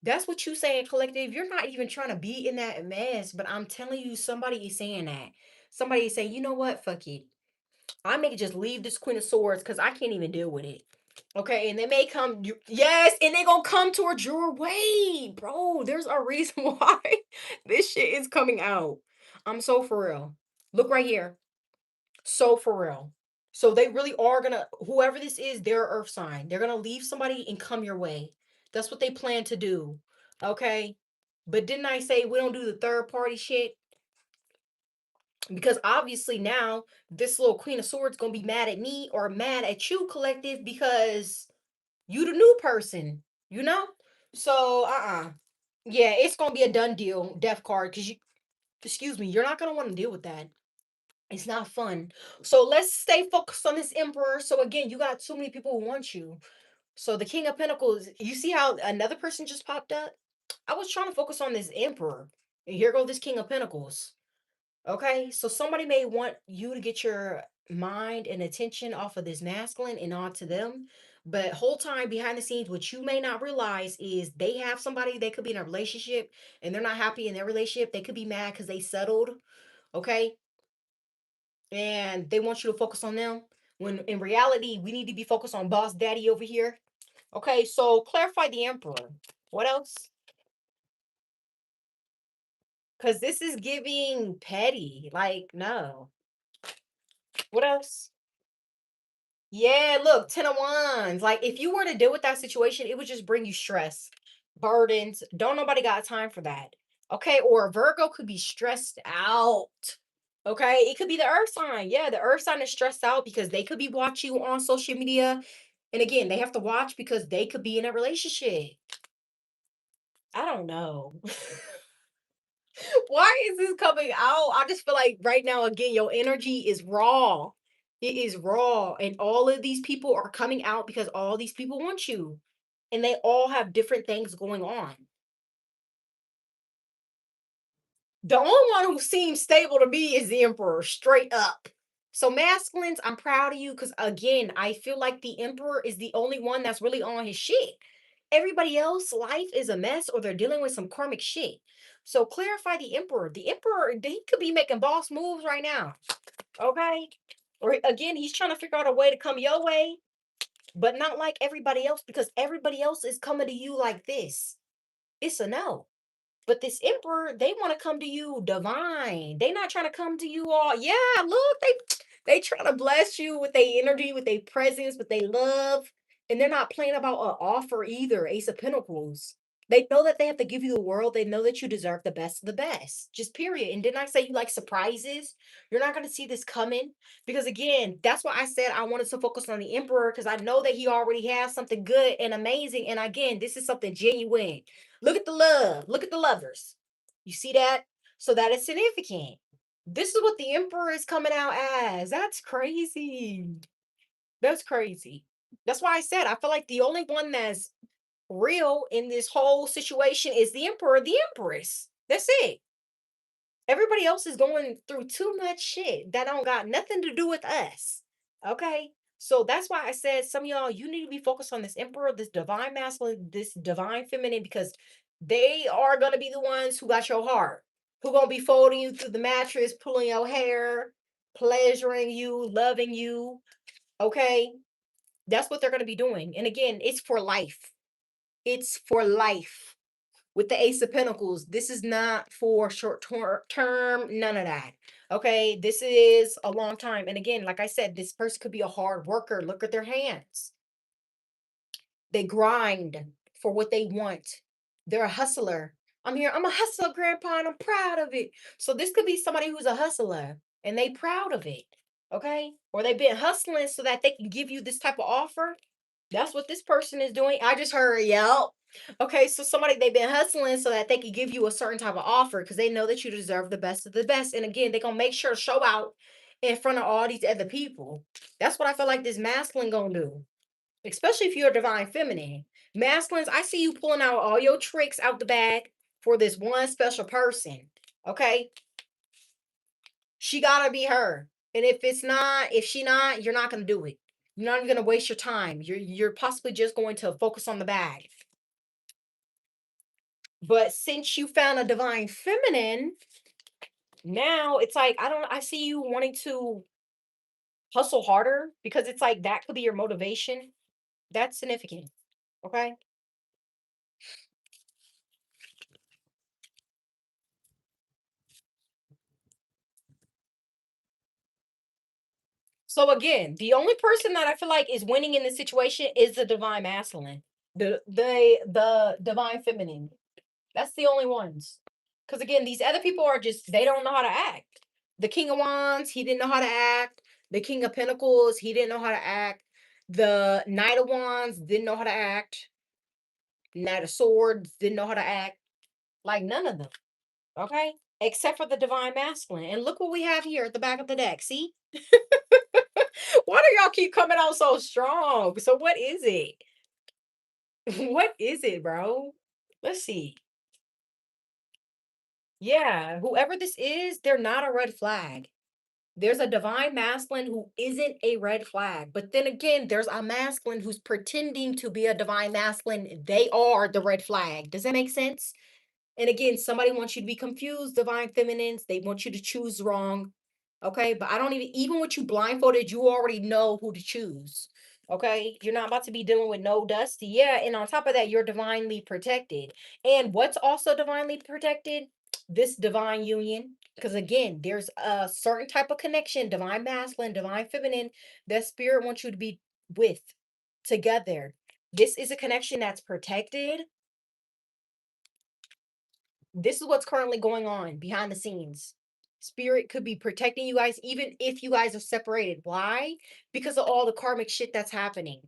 That's what you saying, collective. You're not even trying to be in that mess, but I'm telling you, somebody is saying that. Somebody is saying, you know what? Fuck it. I may just leave this Queen of Swords because I can't even deal with it. Okay, and they may come, yes, and they gonna come towards your way, bro. There's a reason why this shit is coming out. I'm so for real. Look right here. So for real. So they really are gonna, whoever this is, their earth sign. They're gonna leave somebody and come your way. That's what they plan to do. Okay. But didn't I say we don't do the third party shit? Because obviously now this little Queen of Swords gonna be mad at me or mad at you, collective, because you the new person, you know? So yeah, it's gonna be a done deal, death card, because you, excuse me, you're not gonna want to deal with that. It's not fun. So let's stay focused on this Emperor. So again, you got too many people who want you. So the King of Pentacles, you see how another person just popped up? I was trying to focus on this Emperor. And here go this King of Pentacles. Okay, so somebody may want you to get your mind and attention off of this masculine and onto them. But whole time behind the scenes, what you may not realize is they have somebody, they could be in a relationship and they're not happy in their relationship. They could be mad because they settled. Okay. And they want you to focus on them. When in reality, we need to be focused on boss daddy over here. Okay, so clarify the Emperor. What else? Because this is giving petty. Like, no. What else? Yeah, look, 10 of Wands. Like, if you were to deal with that situation, it would just bring you stress, burdens. Don't nobody got time for that. Okay, or Virgo could be stressed out. Okay, it could be the earth sign. Yeah, the earth sign is stressed out because they could be watching you on social media. And again, they have to watch because they could be in a relationship. I don't know. Why is this coming out? I just feel like right now, again, your energy is raw. It is raw. And all of these people are coming out because all these people want you. And they all have different things going on. The only one who seems stable to me is the Emperor, straight up. So, masculines, I'm proud of you because, again, I feel like the Emperor is the only one that's really on his shit. Everybody else, life is a mess or they're dealing with some karmic shit. So, clarify the Emperor. The Emperor, he could be making boss moves right now. Okay. Or again, he's trying to figure out a way to come your way, but not like everybody else because everybody else is coming to you like this. It's a no. But this Emperor, they want to come to you divine. They not trying to come to you all. Yeah, look, they trying to bless you with their energy, with their presence, with their love. And they're not playing about an offer either. Ace of Pentacles. They know that they have to give you the world. They know that you deserve the best of the best. Just period. And didn't I say you like surprises? You're not going to see this coming. Because again, that's why I said I wanted to focus on the Emperor. Because I know that he already has something good and amazing. And again, this is something genuine. Look at the love. Look at the lovers. You see that? So that is significant. This is what the Emperor is coming out as. That's crazy. That's crazy. That's why I said I feel like the only one that's real in this whole situation is the Emperor, the Empress. That's it. Everybody else is going through too much shit that don't got nothing to do with us. Okay. So that's why I said some of y'all, you need to be focused on this Emperor, this divine masculine, this divine feminine, because they are gonna be the ones who got your heart, who gonna be folding you through the mattress, pulling your hair, pleasuring you, loving you. Okay. That's what they're gonna be doing. And again, it's for life. It's for life. With the Ace of Pentacles, this is not for term, none of that. Okay, this is a long time. And again, like I said, this person could be a hard worker. Look at their hands. They grind for what they want. They're a hustler. I'm a hustler, grandpa, and I'm proud of it. So this could be somebody who's a hustler and they proud of it. Okay. Or they've been hustling so that they can give you this type of offer. That's what this person is doing. I just heard, yep. Okay, so somebody they've been hustling so that they can give you a certain type of offer because they know that you deserve the best of the best. And again, they're gonna make sure to show out in front of all these other people. That's what I feel like this masculine gonna do. Especially if you're a divine feminine. Masculines, I see you pulling out all your tricks out the bag for this one special person. Okay? She gotta be her. And if she not, you're not gonna do it. You're not even gonna waste your time. You're possibly just going to focus on the bag. But since you found a divine feminine, now it's like I see you wanting to hustle harder because it's like that could be your motivation. That's significant. Okay. So again, the only person that I feel like is winning in this situation is the divine masculine. The divine feminine. That's the only ones. Because again, these other people are just they don't know how to act. The King of Wands, he didn't know how to act. The King of Pentacles, he didn't know how to act. The Knight of Wands didn't know how to act. Knight of Swords didn't know how to act. Like none of them. Okay? Except for the divine masculine. And look what we have here at the back of the deck. See? Why do y'all keep coming out so strong? So what is it? What is it, bro? Let's see. Yeah, whoever this is, they're not a red flag. There's a divine masculine who isn't a red flag. But then again, there's a masculine who's pretending to be a divine masculine. They are the red flag. Does that make sense? And again, somebody wants you to be confused, divine feminines. They want you to choose wrong. Okay. But I don't even with you blindfolded, you already know who to choose. Okay. You're not about to be dealing with no dusty. Yeah. And on top of that, you're divinely protected. And what's also divinely protected? This divine union. Because again, there's a certain type of connection, divine masculine, divine feminine, that spirit wants you to be with together. This is a connection that's protected. This is what's currently going on behind the scenes. Spirit could be protecting you guys, even if you guys are separated. Why? Because of all the karmic shit that's happening.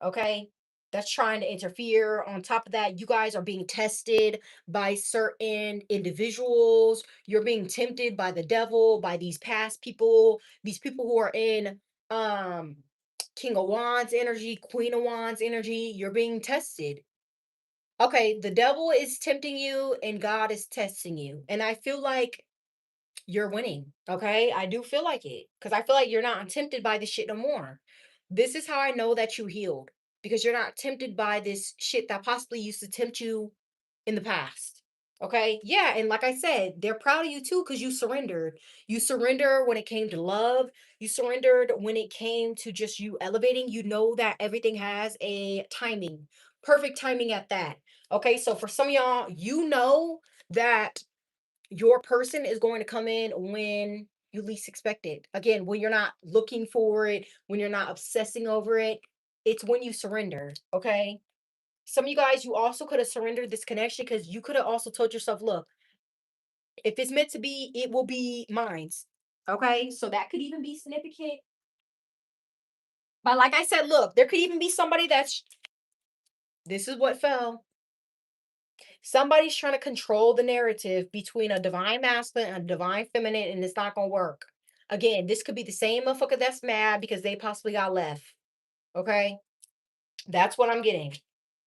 Okay. That's trying to interfere. On top of that, you guys are being tested by certain individuals. You're being tempted by the devil, by these past people, these people who are in um King of Wands energy, Queen of Wands energy. You're being tested. Okay, the devil is tempting you and God is testing you. And I feel like you're winning. Okay. I do feel like it. Because I feel like you're not tempted by this shit no more. This is how I know that you healed. Because you're not tempted by this shit that possibly used to tempt you in the past. Okay. Yeah. And like I said, they're proud of you too because you surrendered. You surrendered when it came to love. You surrendered when it came to just you elevating. You know that everything has a timing, perfect timing at that. Okay. So for some of y'all, you know that your person is going to come in when you least expect it. Again, when you're not looking for it, when you're not obsessing over it, it's when you surrender. Okay. Some of you guys, you also could have surrendered this connection because you could have also told yourself, look, if it's meant to be, it will be mine. Okay. So that could even be significant. But like I said, look, there could even be somebody this is what fell. Somebody's trying to control the narrative between a divine masculine and a divine feminine, and it's not going to work. Again, this could be the same motherfucker that's mad because they possibly got left. Okay. That's what I'm getting.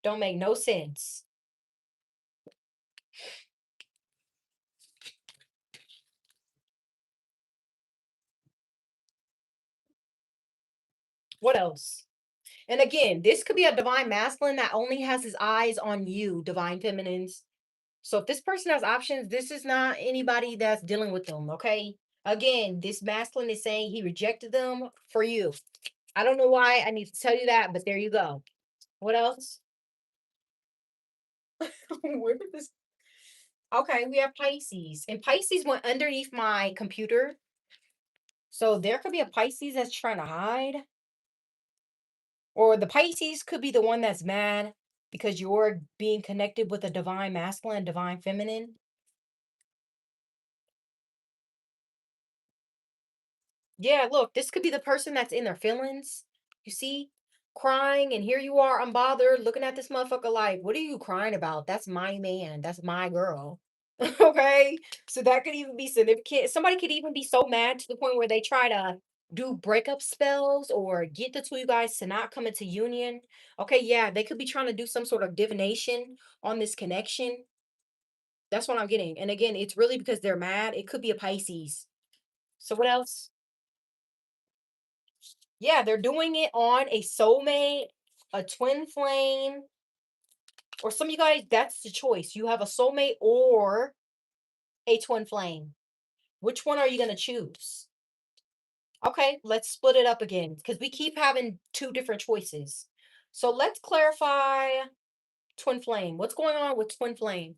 Don't make no sense. What else? And again, this could be a divine masculine that only has his eyes on you, divine feminines. So if this person has options, this is not anybody that's dealing with them, okay? Again, this masculine is saying he rejected them for you. I don't know why I need to tell you that, but there you go. What else? Where did this? Okay, we have Pisces. And Pisces went underneath my computer. So there could be a Pisces that's trying to hide. Or the Pisces could be the one that's mad because you're being connected with a divine masculine, divine feminine. Yeah, look, this could be the person that's in their feelings. You see, crying, and here you are, unbothered, looking at this motherfucker like, what are you crying about? That's my man. That's my girl. Okay, so that could even be significant. Somebody could even be so mad to the point where they try to do breakup spells or get the two of you guys to not come into union. Okay, yeah, they could be trying to do some sort of divination on this connection. That's what I'm getting. And again, it's really because they're mad. It could be a Pisces. So what else? Yeah, they're doing it on a soulmate, a twin flame, or some of you guys, that's the choice. You have a soulmate or a twin flame. Which one are you going to choose? Okay, let's split it up again because we keep having two different choices. So let's clarify twin flame. What's going on with twin flame?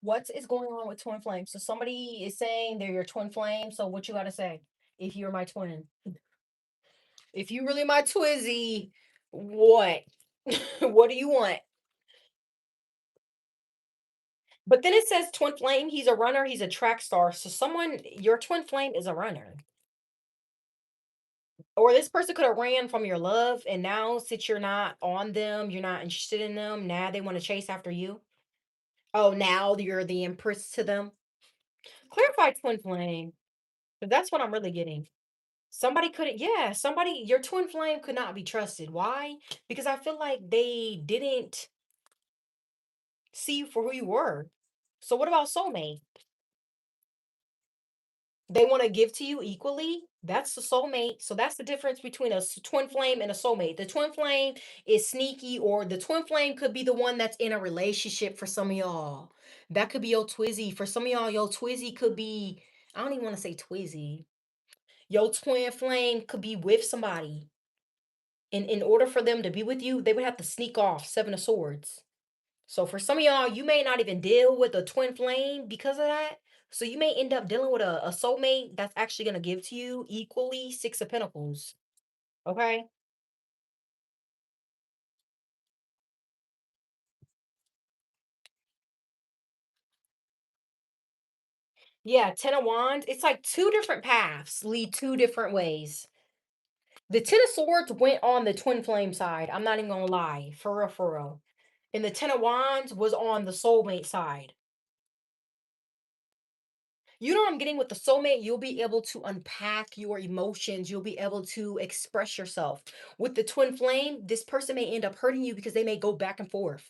What is going on with twin flame? So somebody is saying they're your twin flame. So what you got to say? If you're my twin, if you really my twizzy, what? What do you want? But then it says twin flame. He's a runner. He's a track star. So someone, your twin flame is a runner. Or this person could have ran from your love, and now since you're not on them, you're not interested in them, now they want to chase after you. Oh, now you're the empress to them. Clarify twin flame. But that's what I'm really getting. Somebody could, yeah, somebody, your twin flame could not be trusted. Why? Because I feel like they didn't see you for who you were. So what about soulmate? They want to give to you equally. That's the soulmate. So that's the difference between a twin flame and a soulmate. The twin flame is sneaky, or the twin flame could be the one that's in a relationship for some of y'all. That could be your twizzy. For some of y'all, your twizzy could be, I don't even want to say twizzy. Your twin flame could be with somebody. And in order for them to be with you, they would have to sneak off, Seven of Swords. So for some of y'all, you may not even deal with a twin flame because of that. So you may end up dealing with a soulmate that's actually going to give to you equally Six of Pentacles. Okay. Yeah, Ten of Wands. It's like two different paths lead two different ways. The Ten of Swords went on the twin flame side. I'm not even going to lie. For real, for real. And the Ten of Wands was on the soulmate side. You know what I'm getting with the soulmate? You'll be able to unpack your emotions. You'll be able to express yourself. With the twin flame, this person may end up hurting you because they may go back and forth.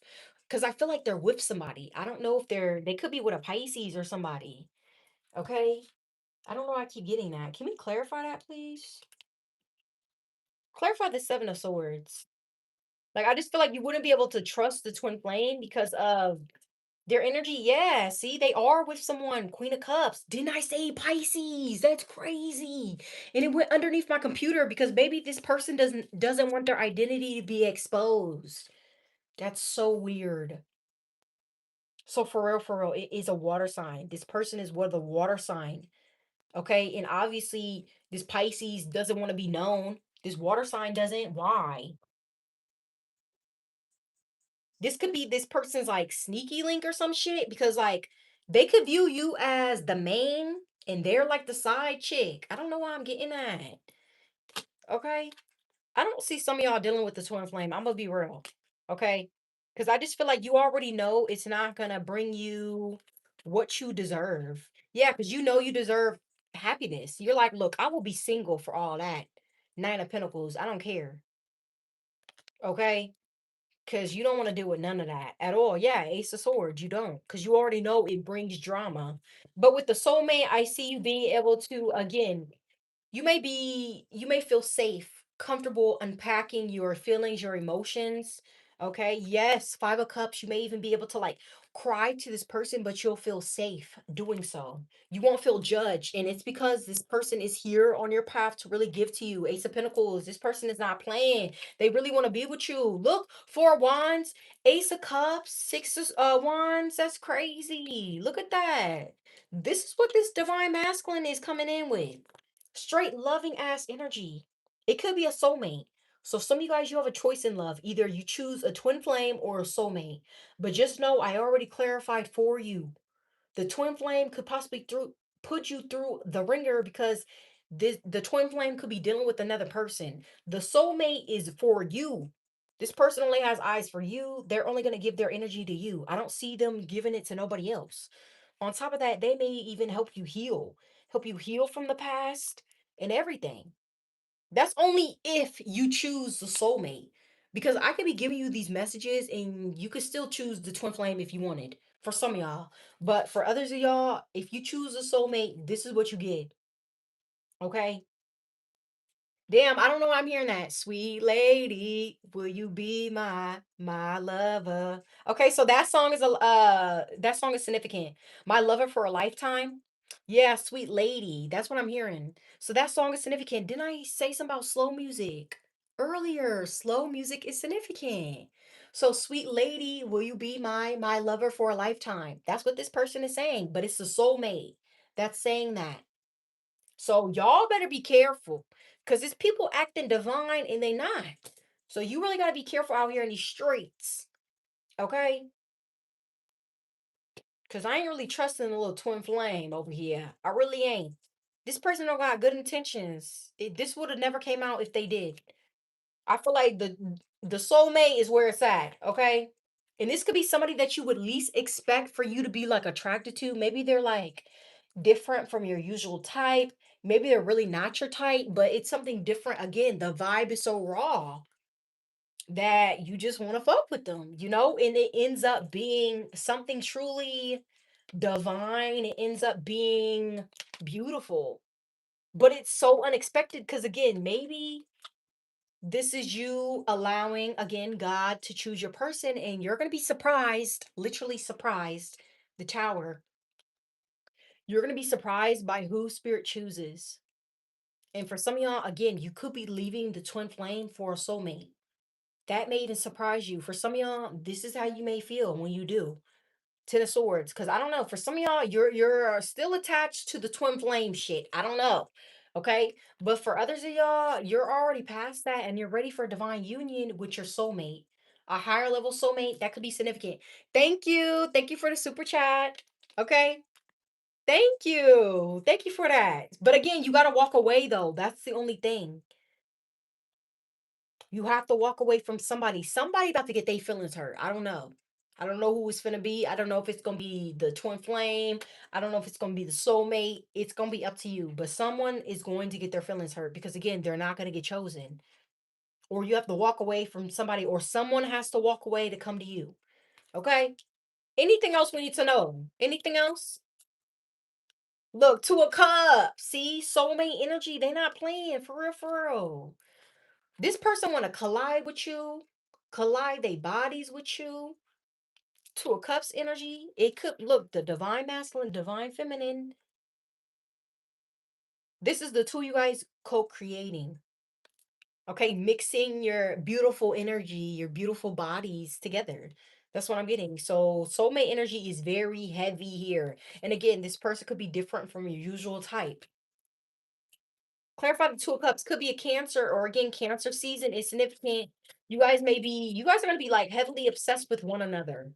Because I feel like they're with somebody. I don't know if they could be with a Pisces or somebody. Okay. I don't know why I keep getting that. Can we clarify that, please? Clarify the Seven of Swords. Like, I just feel like you wouldn't be able to trust the twin flame because of their energy. Yeah, see, they are with someone. Queen of Cups. Didn't I say Pisces? That's crazy. And it went underneath my computer because maybe this person doesn't want their identity to be exposed. That's so weird. So for real, it is a water sign. This person is what the water sign. Okay, and obviously this Pisces doesn't want to be known. This water sign doesn't. Why? This could be this person's like sneaky link or some shit because like they could view you as the main and they're like the side chick. I don't know why I'm getting that. Okay. I don't see some of y'all dealing with the twin flame. I'm gonna be real. Okay. Because I just feel like you already know it's not gonna bring you what you deserve. Yeah, because you know you deserve happiness. You're like, look, I will be single for all that. Nine of Pentacles. I don't care. Okay. Because you don't want to deal with none of that at all. Yeah, Ace of Swords, you don't. Because you already know it brings drama. But with the soulmate, I see you being able to, again, you may feel safe, comfortable unpacking your feelings, your emotions. Okay. Yes, Five of Cups. You may even be able to like cry to this person, but you'll feel safe doing so. You won't feel judged. And it's because this person is here on your path to really give to you. Ace of Pentacles. This person is not playing. They really want to be with you. Look, Four of Wands, Ace of Cups, Six of Wands. That's crazy. Look at that. This is what this divine masculine is coming in with. Straight loving ass energy. It could be a soulmate. So some of you guys, you have a choice in love. Either you choose a twin flame or a soulmate. But just know I already clarified for you. The twin flame could possibly put you through the ringer because the twin flame could be dealing with another person. The soulmate is for you. This person only has eyes for you. They're only going to give their energy to you. I don't see them giving it to nobody else. On top of that, they may even help you heal from the past and everything. That's only if you choose the soulmate. Because I could be giving you these messages and you could still choose the twin flame if you wanted. For some of y'all. But for others of y'all, if you choose a soulmate, this is what you get. Okay? Damn, I don't know why I'm hearing that. Sweet lady, will you be my lover? Okay, so that song is significant. My lover for a lifetime. Yeah, sweet lady. That's what I'm hearing. So that song is significant. Didn't I say something about slow music earlier? Slow music is significant. So sweet lady, will you be my lover for a lifetime? That's what this person is saying, but it's the soulmate that's saying that. So y'all better be careful because it's people acting divine and they not. So you really got to be careful out here in these streets. Okay? Because I ain't really trusting the little twin flame over here. I really ain't. This person don't got good intentions. This would have never came out if they did. I feel like the soulmate is where it's at, okay? And this could be somebody that you would least expect for you to be like attracted to. Maybe they're like different from your usual type. Maybe they're really not your type, but it's something different. Again, the vibe is so raw that you just want to fuck with them, and it ends up being something truly divine. It ends up being beautiful, but it's so unexpected because, again, maybe this is you allowing, again, God to choose your person, and you're going to be surprised, literally surprised. The tower, you're going to be surprised by who spirit chooses. And for some of y'all, again, you could be leaving the twin flame for a soulmate. That may even surprise you. For some of y'all, this is how you may feel when you do. Ten of Swords. Because I don't know. For some of y'all, you're still attached to the twin flame shit. I don't know. Okay. But for others of y'all, you're already past that and you're ready for a divine union with your soulmate. A higher level soulmate that could be significant. Thank you. Thank you for the super chat. Okay. Thank you. Thank you for that. But again, you got to walk away though. That's the only thing. You have to walk away from somebody. Somebody about to get their feelings hurt. I don't know. I don't know who it's gonna be. I don't know if it's gonna be the twin flame. I don't know if it's gonna be the soulmate. It's gonna be up to you. But someone is going to get their feelings hurt because again, they're not gonna get chosen. Or you have to walk away from somebody, or someone has to walk away to come to you. Okay? Anything else we need to know? Anything else? Look, Two of Cups. See, soulmate energy. They not playing for real, for real. This person want to collide with you, collide their bodies with you. Two of Cups energy. It could look the divine masculine, divine feminine. This is the two of you guys co-creating. Okay, mixing your beautiful energy, your beautiful bodies together. That's what I'm getting. So soulmate energy is very heavy here. And again, this person could be different from your usual type. Clarify the Two of Cups could be a Cancer, or again, Cancer season is significant. You guys are going to be like heavily obsessed with one another.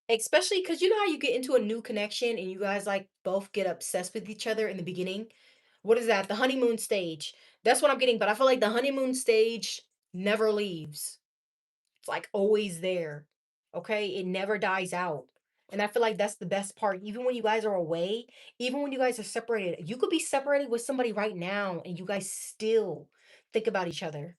Especially because you know how you get into a new connection and you guys like both get obsessed with each other in the beginning? What is that? The honeymoon stage. That's what I'm getting, but I feel like the honeymoon stage never leaves. It's like always there. Okay? It never dies out. And I feel like that's the best part. Even when you guys are away, even when you guys are separated, you could be separated with somebody right now and you guys still think about each other.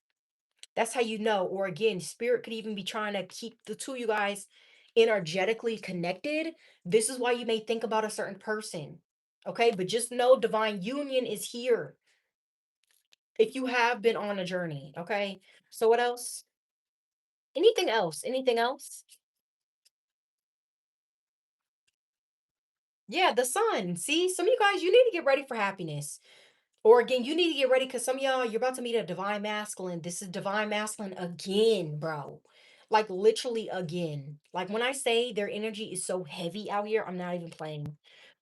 That's how you know. Or again, spirit could even be trying to keep the two of you guys energetically connected. This is why you may think about a certain person. Okay, but just know divine union is here if you have been on a journey. Okay, so what else? Anything else? Anything else? Yeah, the sun. See, some of you guys, you need to get ready for happiness. Or again, you need to get ready because some of y'all, you're about to meet a divine masculine. This is divine masculine again, bro. Like literally again. Like when I say their energy is so heavy out here, I'm not even playing.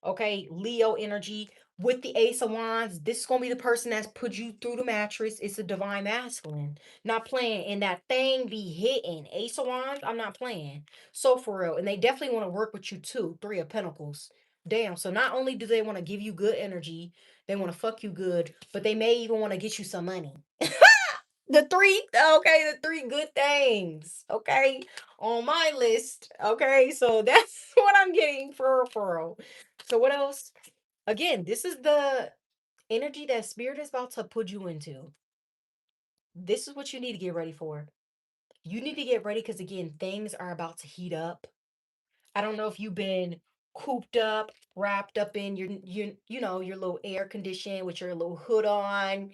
Okay, Leo energy with the Ace of Wands. This is gonna be the person that's put you through the mattress. It's a divine masculine. Not playing. And that thing be hitting. Ace of Wands, I'm not playing. So for real. And they definitely want to work with you too. Three of Pentacles. Damn. So not only do they want to give you good energy, they want to fuck you good, but they may even want to get you some money. The three good things, okay, on my list. Okay, so that's what I'm getting for real. So what else? Again, this is the energy that spirit is about to put you into. This is what you need to get ready for. You need to get ready because again, things are about to heat up. I don't know if you've been cooped up, wrapped up in your little air condition with your little hood on.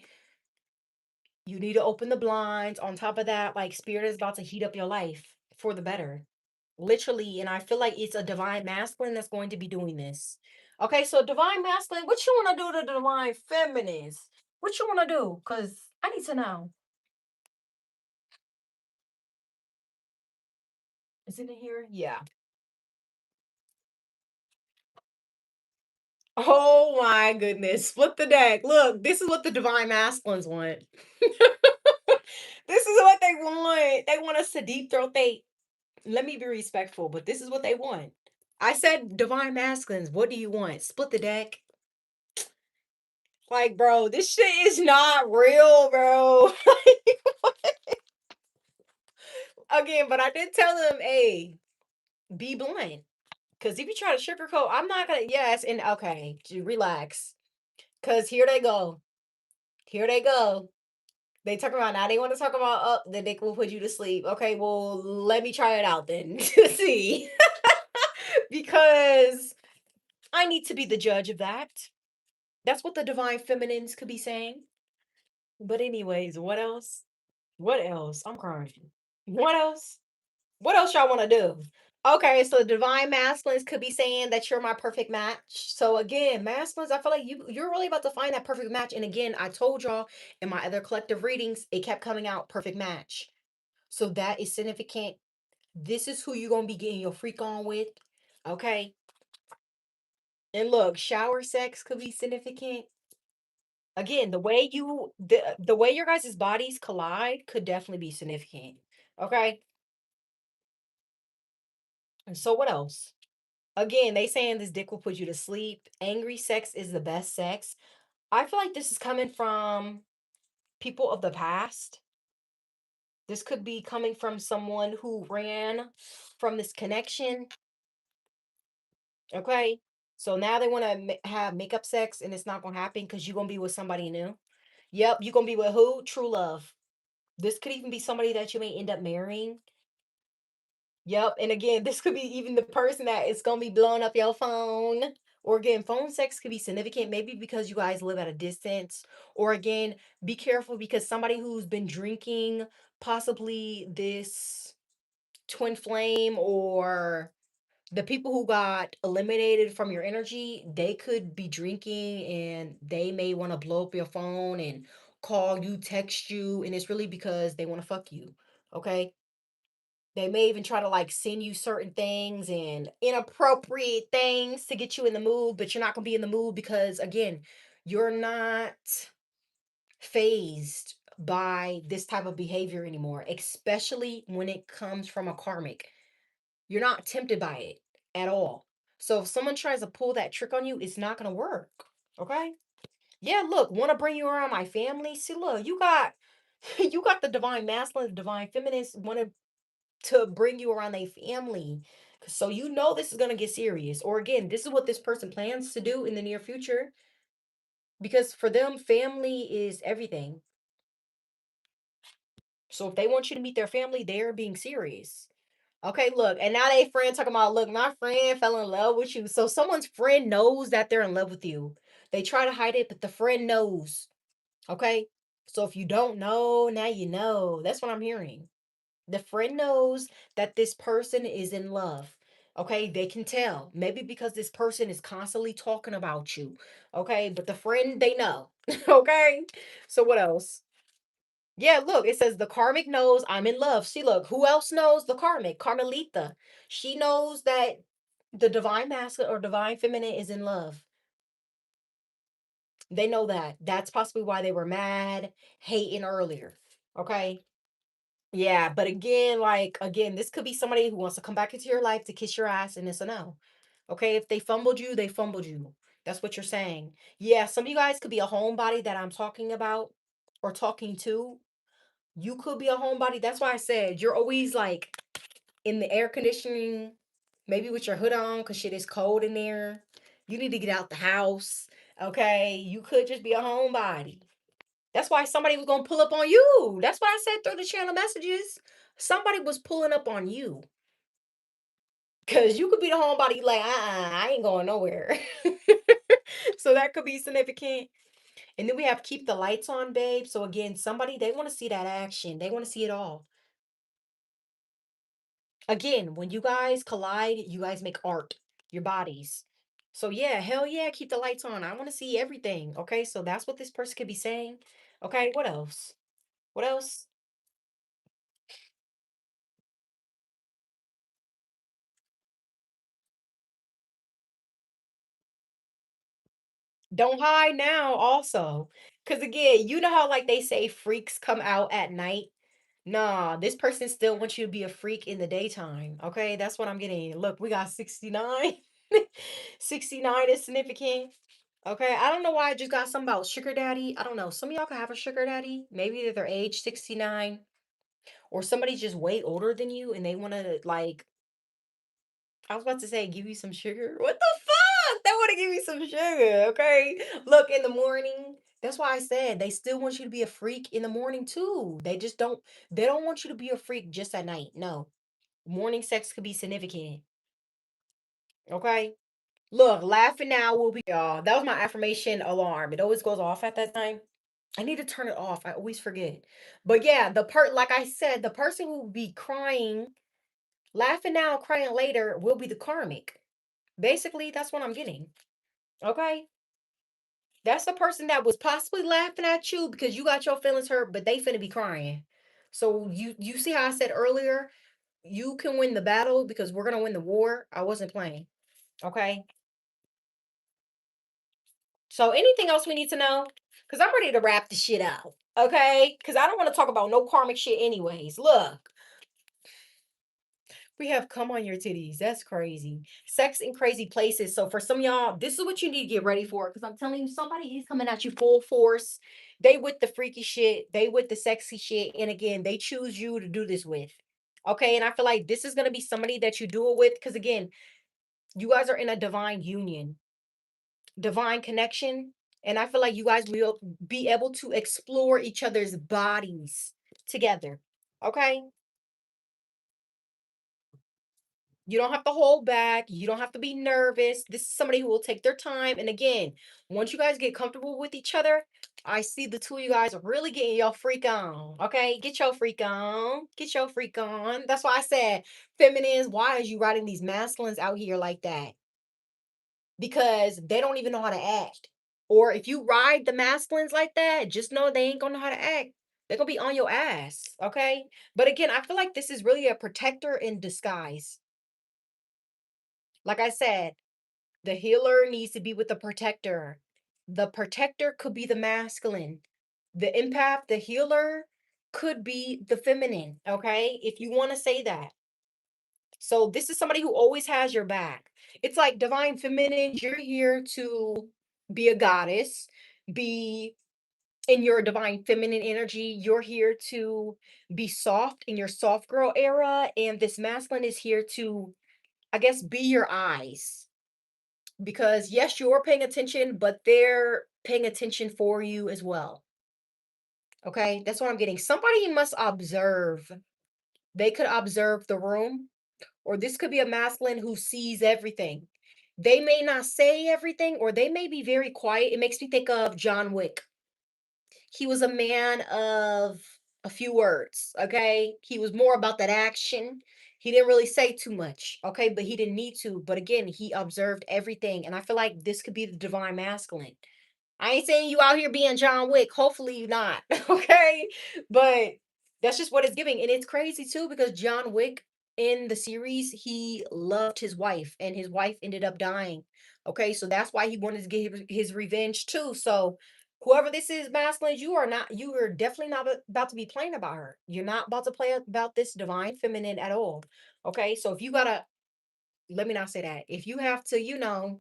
You need to open the blinds. On top of that, like spirit is about to heat up your life for the better. Literally, and I feel like it's a divine masculine that's going to be doing this. Okay, so divine masculine, what you want to do to divine feminines? What you want to do? Because I need to know. Is it in here? Yeah. Oh my goodness. Flip the deck. Look, this is what the divine masculines want. This is what they want. They want us to deep throat they. Let me be respectful, but this is what they want. I said divine masculines. What do you want? Split the deck. Like, bro, this shit is not real, bro. Again, but I did tell them, hey, be blunt. Because if you try to sugarcoat, I'm not gonna. Yes, and okay, relax. Because here they go. Here they go. They talk about now. They want to talk about the dick will put you to sleep. Okay, well, let me try it out then to see. Because I need to be the judge of that. That's what the divine feminines could be saying. But anyways, what else? What else? I'm crying. What else? What else y'all want to do? Okay, so the divine masculines could be saying that you're my perfect match. So again, masculines, I feel like you're really about to find that perfect match. And again, I told y'all in my other collective readings, it kept coming out perfect match. So that is significant. This is who you're gonna be getting your freak on with. Okay. And look, shower sex could be significant. Again, the way your guys' bodies collide could definitely be significant. Okay. And so what else? Again, they saying this dick will put you to sleep. Angry sex is the best sex. I feel like this is coming from people of the past. This could be coming from someone who ran from this connection. Okay. So now they want to have makeup sex and it's not going to happen because you're going to be with somebody new. Yep. You're going to be with who? True love. This could even be somebody that you may end up marrying. Yep. And again, this could be even the person that is going to be blowing up your phone. Or again, phone sex could be significant, maybe because you guys live at a distance. Or again, be careful because somebody who's been drinking, possibly this twin flame or the people who got eliminated from your energy, they could be drinking and they may want to blow up your phone and call you, text you, and it's really because they want to fuck you. Okay? They may even try to like send you certain things and inappropriate things to get you in the mood, but you're not going to be in the mood because again, you're not phased by this type of behavior anymore, especially when it comes from a karmic. You're not tempted by it at all. So if someone tries to pull that trick on you, it's not going to work. Okay? Yeah, look, want to bring you around my family? See, look, you got you got the divine masculine, the divine feminist want to bring you around their family. So you know this is going to get serious. Or again, this is what this person plans to do in the near future because for them family is everything. So if they want you to meet their family, they're being serious. Okay, look, and now they friend talking about, look, my friend fell in love with you. So someone's friend knows that they're in love with you. They try to hide it, but the friend knows. Okay. So if you don't know, now you know. That's what I'm hearing. The friend knows that this person is in love. Okay, they can tell. Maybe because this person is constantly talking about you. Okay, but the friend, they know. Okay, so what else? Yeah, look, it says the karmic knows I'm in love. See, look, who else knows the karmic? Carmelita. She knows that the divine masculine or divine feminine is in love. They know that. That's possibly why they were mad, hating earlier. Okay. Yeah, but again, like again, this could be somebody who wants to come back into your life to kiss your ass, and it's a no. Okay, if they fumbled you, they fumbled you. That's what you're saying. Yeah, some of you guys could be a homebody that I'm talking about or talking to. You could be a homebody. That's why I said you're always like in the air conditioning, maybe with your hood on because shit is cold in there. You need to get out the house. Okay. You could just be a homebody. That's why somebody was gonna pull up on you. That's what I said through the channel messages. Somebody was pulling up on you. Cause you could be the homebody like, I ain't going nowhere. So that could be significant. And then we have keep the lights on, babe. So again, somebody they want to see that action. They want to see it all. Again, when you guys collide, you guys make art, your bodies. So yeah, hell yeah, keep the lights on. I want to see everything. Okay, so that's what this person could be saying. Okay, what else? What else? Don't hide now, also. Because again, you know how like they say freaks come out at night? Nah, this person still wants you to be a freak in the daytime. Okay, that's what I'm getting. Look, we got 69. 69 is significant. Okay, I don't know why I just got something about sugar daddy. I don't know. Some of y'all could have a sugar daddy. Maybe that they're age 69 or somebody's just way older than you and they want to like I was about to say give you some sugar. What the fuck? They want to give you some sugar, okay? Look, in the morning, that's why I said they still want you to be a freak in the morning too. They don't want you to be a freak just at night. No. Morning sex could be significant, okay? Look, laughing now will be y'all. That was my affirmation alarm. It always goes off at that time. I need to turn it off. I always forget. But yeah, like I said, the person who will be crying, laughing now, crying later will be the karmic. Basically, that's what I'm getting. Okay? That's the person that was possibly laughing at you because you got your feelings hurt, but they finna be crying. So you see how I said earlier, you can win the battle because we're gonna win the war. I wasn't playing. Okay. So anything else we need to know? Because I'm ready to wrap the shit out. Okay? Because I don't want to talk about no karmic shit anyways. Look, we have come on your titties. That's crazy. Sex in crazy places. So for some of y'all, this is what you need to get ready for. Because I'm telling you, somebody is coming at you full force. They with the freaky shit. They with the sexy shit. And again, they choose you to do this with. Okay. And I feel like this is going to be somebody that you do it with. Because again, you guys are in a divine union, divine connection. And I feel like you guys will be able to explore each other's bodies together. Okay. You don't have to hold back. You don't have to be nervous. This is somebody who will take their time. And again, once you guys get comfortable with each other, I see the two of you guys are really getting your freak on. Okay. Get your freak on. Get your freak on. That's why I said, feminines, why is you riding these masculines out here like that? Because they don't even know how to act. Or if you ride the masculines like that, just know they ain't gonna know how to act. They're gonna be on your ass. Okay. But again, I feel like this is really a protector in disguise. Like I said, the healer needs to be with the protector. The protector could be the masculine. The empath, the healer could be the feminine. Okay. If you want to say that. So this is somebody who always has your back. It's like divine feminine, you're here to be a goddess, be in your divine feminine energy. You're here to be soft in your soft girl era. And this masculine is here to, I guess, be your eyes. Because yes, you're paying attention, but they're paying attention for you as well. Okay, that's what I'm getting. Somebody must observe. They could observe the room, or this could be a masculine who sees everything. They may not say everything, or they may be very quiet. It makes me think of John Wick. He was a man of a few words, okay? He was more about that action. He didn't really say too much, okay? But he didn't need to. But again, he observed everything. And I feel like this could be the divine masculine. I ain't saying you out here being John Wick. Hopefully you not. Okay. But that's just what it's giving. And it's crazy too, because John Wick in the series, he loved his wife and his wife ended up dying. Okay. So that's why he wanted to get his revenge too. So whoever this is, masculine, you are definitely not about to be playing about her. You're not about to play about this divine feminine at all. Okay. So if you gotta, let me not say that. If you have to,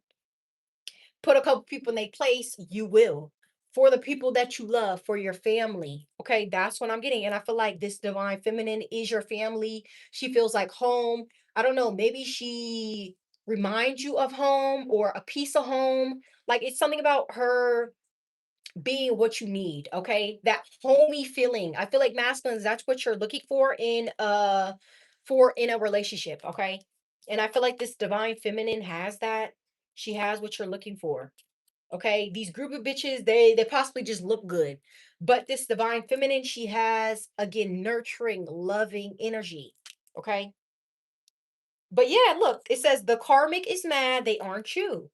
put a couple people in their place, you will. for the people that you love, for your family. Okay, that's what I'm getting. And I feel like this divine feminine is your family. She feels like home. I don't know, maybe she reminds you of home or a piece of home. Like it's something about her being what you need. Okay, that homey feeling. I feel like masculines, that's what you're looking for in a relationship. Okay, and I feel like this divine feminine has that. She has what you're looking for. Okay, these group of bitches, they possibly just look good, but this divine feminine, she has again nurturing, loving energy. Okay, but yeah, look, it says the karmic is mad, they aren't you.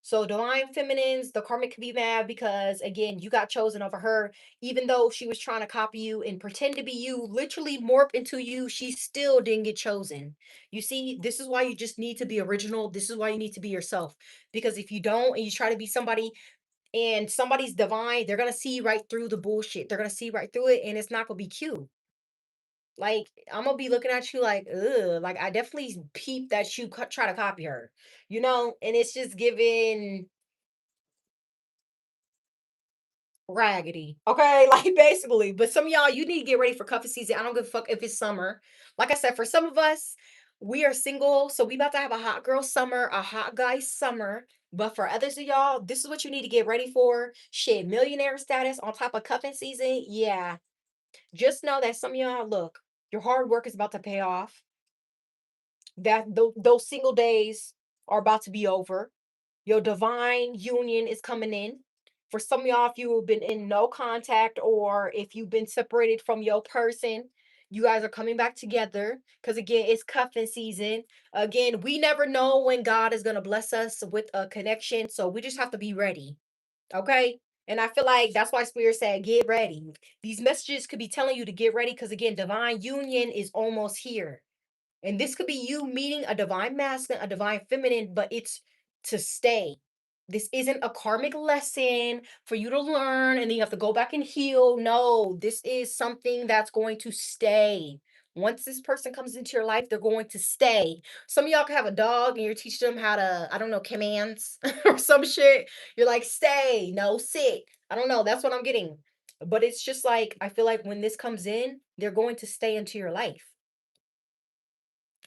So divine feminines, the karmic could be mad because again, you got chosen over her, even though she was trying to copy you and pretend to be you, literally morph into you, she still didn't get chosen. You see, this is why you just need to be original. This is why you need to be yourself. Because if you don't and you try to be somebody and somebody's divine, they're gonna see right through the bullshit. They're gonna see right through it, and it's not gonna be cute. Like I'm gonna be looking at you like, ugh. Like I definitely peep that you try to copy her, and it's just giving raggedy. Okay, like basically. But some of y'all, you need to get ready for cuffing season. I don't give a fuck if it's summer. Like I said, for some of us, we are single, so we about to have a hot girl summer, a hot guy summer. But for others of y'all, this is what you need to get ready for. Shit, millionaire status on top of cuffing season. Yeah. Just know that some of y'all, look, your hard work is about to pay off. That those single days are about to be over. Your divine union is coming in. For some of y'all, if you've been in no contact or if you've been separated from your person, you guys are coming back together. Because again, it's cuffing season. Again, we never know when God is going to bless us with a connection. So we just have to be ready. Okay. And I feel like that's why Spirit said, get ready. These messages could be telling you to get ready because, again, divine union is almost here. And this could be you meeting a divine masculine, a divine feminine, but it's to stay. This isn't a karmic lesson for you to learn and then you have to go back and heal. No, this is something that's going to stay. Once this person comes into your life, they're going to stay. Some of y'all can have a dog and you're teaching them how to, I don't know, commands or some shit. You're like, stay, no, sit. I don't know. That's what I'm getting. But it's just like, I feel like when this comes in, they're going to stay into your life.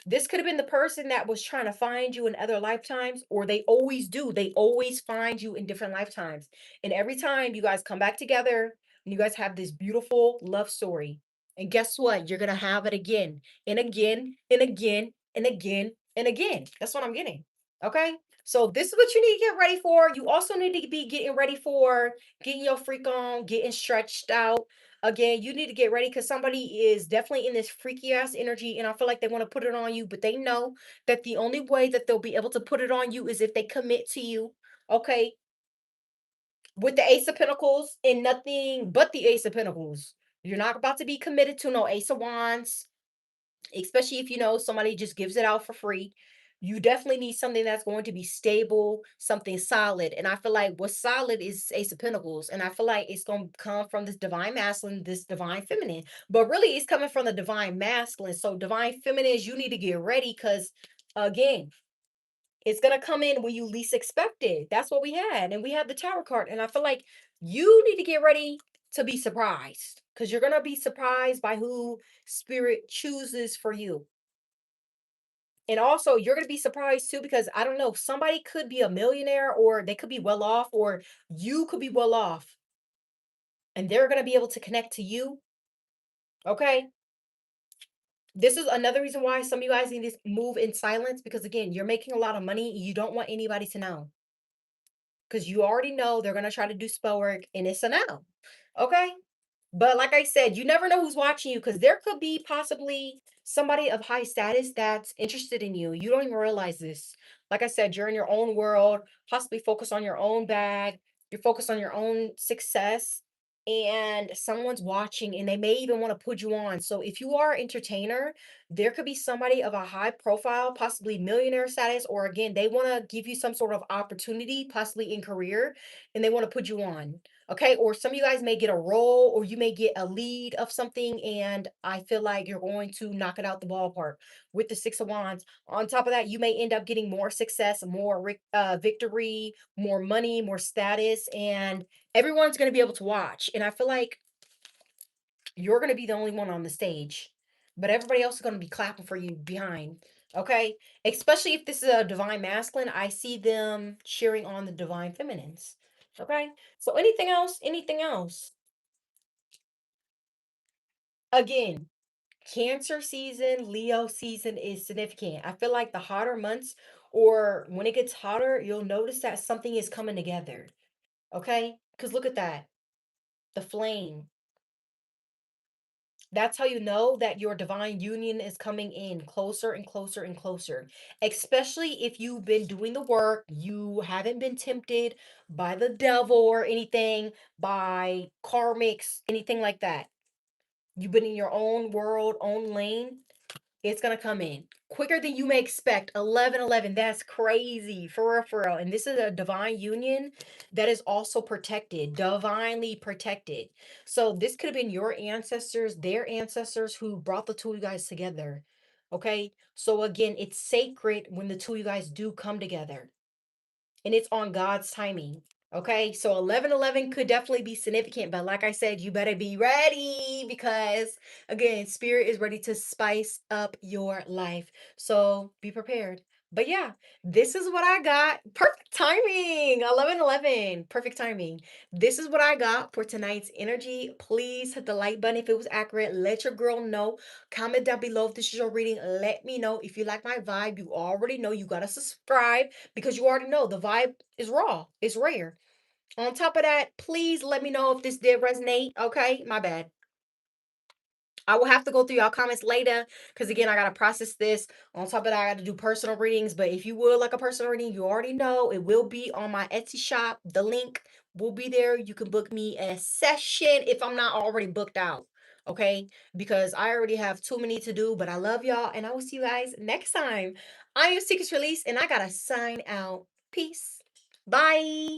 This could have been the person that was trying to find you in other lifetimes, or they always do. They always find you in different lifetimes. And every time you guys come back together and you guys have this beautiful love story. And guess what? You're going to have it again and again and again and again and again. That's what I'm getting. Okay. So this is what you need to get ready for. You also need to be getting ready for getting your freak on, getting stretched out. Again, you need to get ready because somebody is definitely in this freaky ass energy, and I feel like they want to put it on you, but they know that the only way that they'll be able to put it on you is if they commit to you. Okay, with the Ace of Pentacles and nothing but the Ace of Pentacles. You're not about to be committed to no Ace of Wands, especially if you know somebody just gives it out for free. You definitely need something that's going to be stable, something solid. And I feel like what's solid is Ace of Pentacles. And I feel like it's going to come from this divine masculine, this divine feminine. But really, it's coming from the divine masculine. So, divine feminines, you need to get ready because, again, it's going to come in when you least expect it. That's what we had. And we had the Tower card. And I feel like you need to get ready to be surprised because you're going to be surprised by who Spirit chooses for you. And also, you're going to be surprised too, because I don't know, somebody could be a millionaire or they could be well off, or you could be well off, and they're going to be able to connect to you. Okay. This is another reason why some of you guys need to move in silence because, again, you're making a lot of money. You don't want anybody to know because you already know they're going to try to do spell work and it's a no. Okay. But like I said, you never know who's watching you because there could be possibly somebody of high status that's interested in you. You don't even realize this. Like I said, you're in your own world, possibly focus on your own bag, you're focused on your own success, and someone's watching and they may even want to put you on. So if you are an entertainer, there could be somebody of a high profile, possibly millionaire status, or again, they want to give you some sort of opportunity, possibly in career, and they want to put you on. Okay, or some of you guys may get a role or you may get a lead of something, and I feel like you're going to knock it out the ballpark with the Six of Wands. On top of that, you may end up getting more success, more victory, more money, more status, and everyone's going to be able to watch. And I feel like you're going to be the only one on the stage, but everybody else is going to be clapping for you behind. Okay, especially if this is a divine masculine, I see them cheering on the divine feminines. Okay, so anything else? Anything else? Again, Cancer season, Leo season is significant. I feel like the hotter months, or when it gets hotter, you'll notice that something is coming together. Okay, because look at that, the flame. That's how you know that your divine union is coming in closer and closer and closer. Especially if you've been doing the work, you haven't been tempted by the devil or anything, by karmics, anything like that. You've been in your own world, own lane. It's gonna come in quicker than you may expect. 11, 11. That's crazy. For real, for real. And this is a divine union that is also protected, divinely protected. So this could have been your ancestors, their ancestors who brought the two of you guys together. Okay. So again, it's sacred when the two of you guys do come together, and it's on God's timing. Okay, so 11, 11 could definitely be significant, but like I said, you better be ready because, again, spirit is ready to spice up your life. So be prepared. But yeah, this is what I got. Perfect timing. 11, 11. Perfect timing. This is what I got for tonight's energy. Please hit the like button if it was accurate. Let your girl know. Comment down below if this is your reading. Let me know if you like my vibe. You already know you got to subscribe because you already know the vibe is raw, it's rare. On top of that, please let me know if this did resonate. Okay, my bad. I will have to go through y'all comments later because again, I gotta process this. On top of that, I gotta do personal readings. But if you would like a personal reading, you already know it will be on my Etsy shop. The link will be there. You can book me a session if I'm not already booked out. Okay, because I already have too many to do. But I love y'all, and I will see you guys next time. I am Secrets Release, and I gotta sign out. Peace. Bye.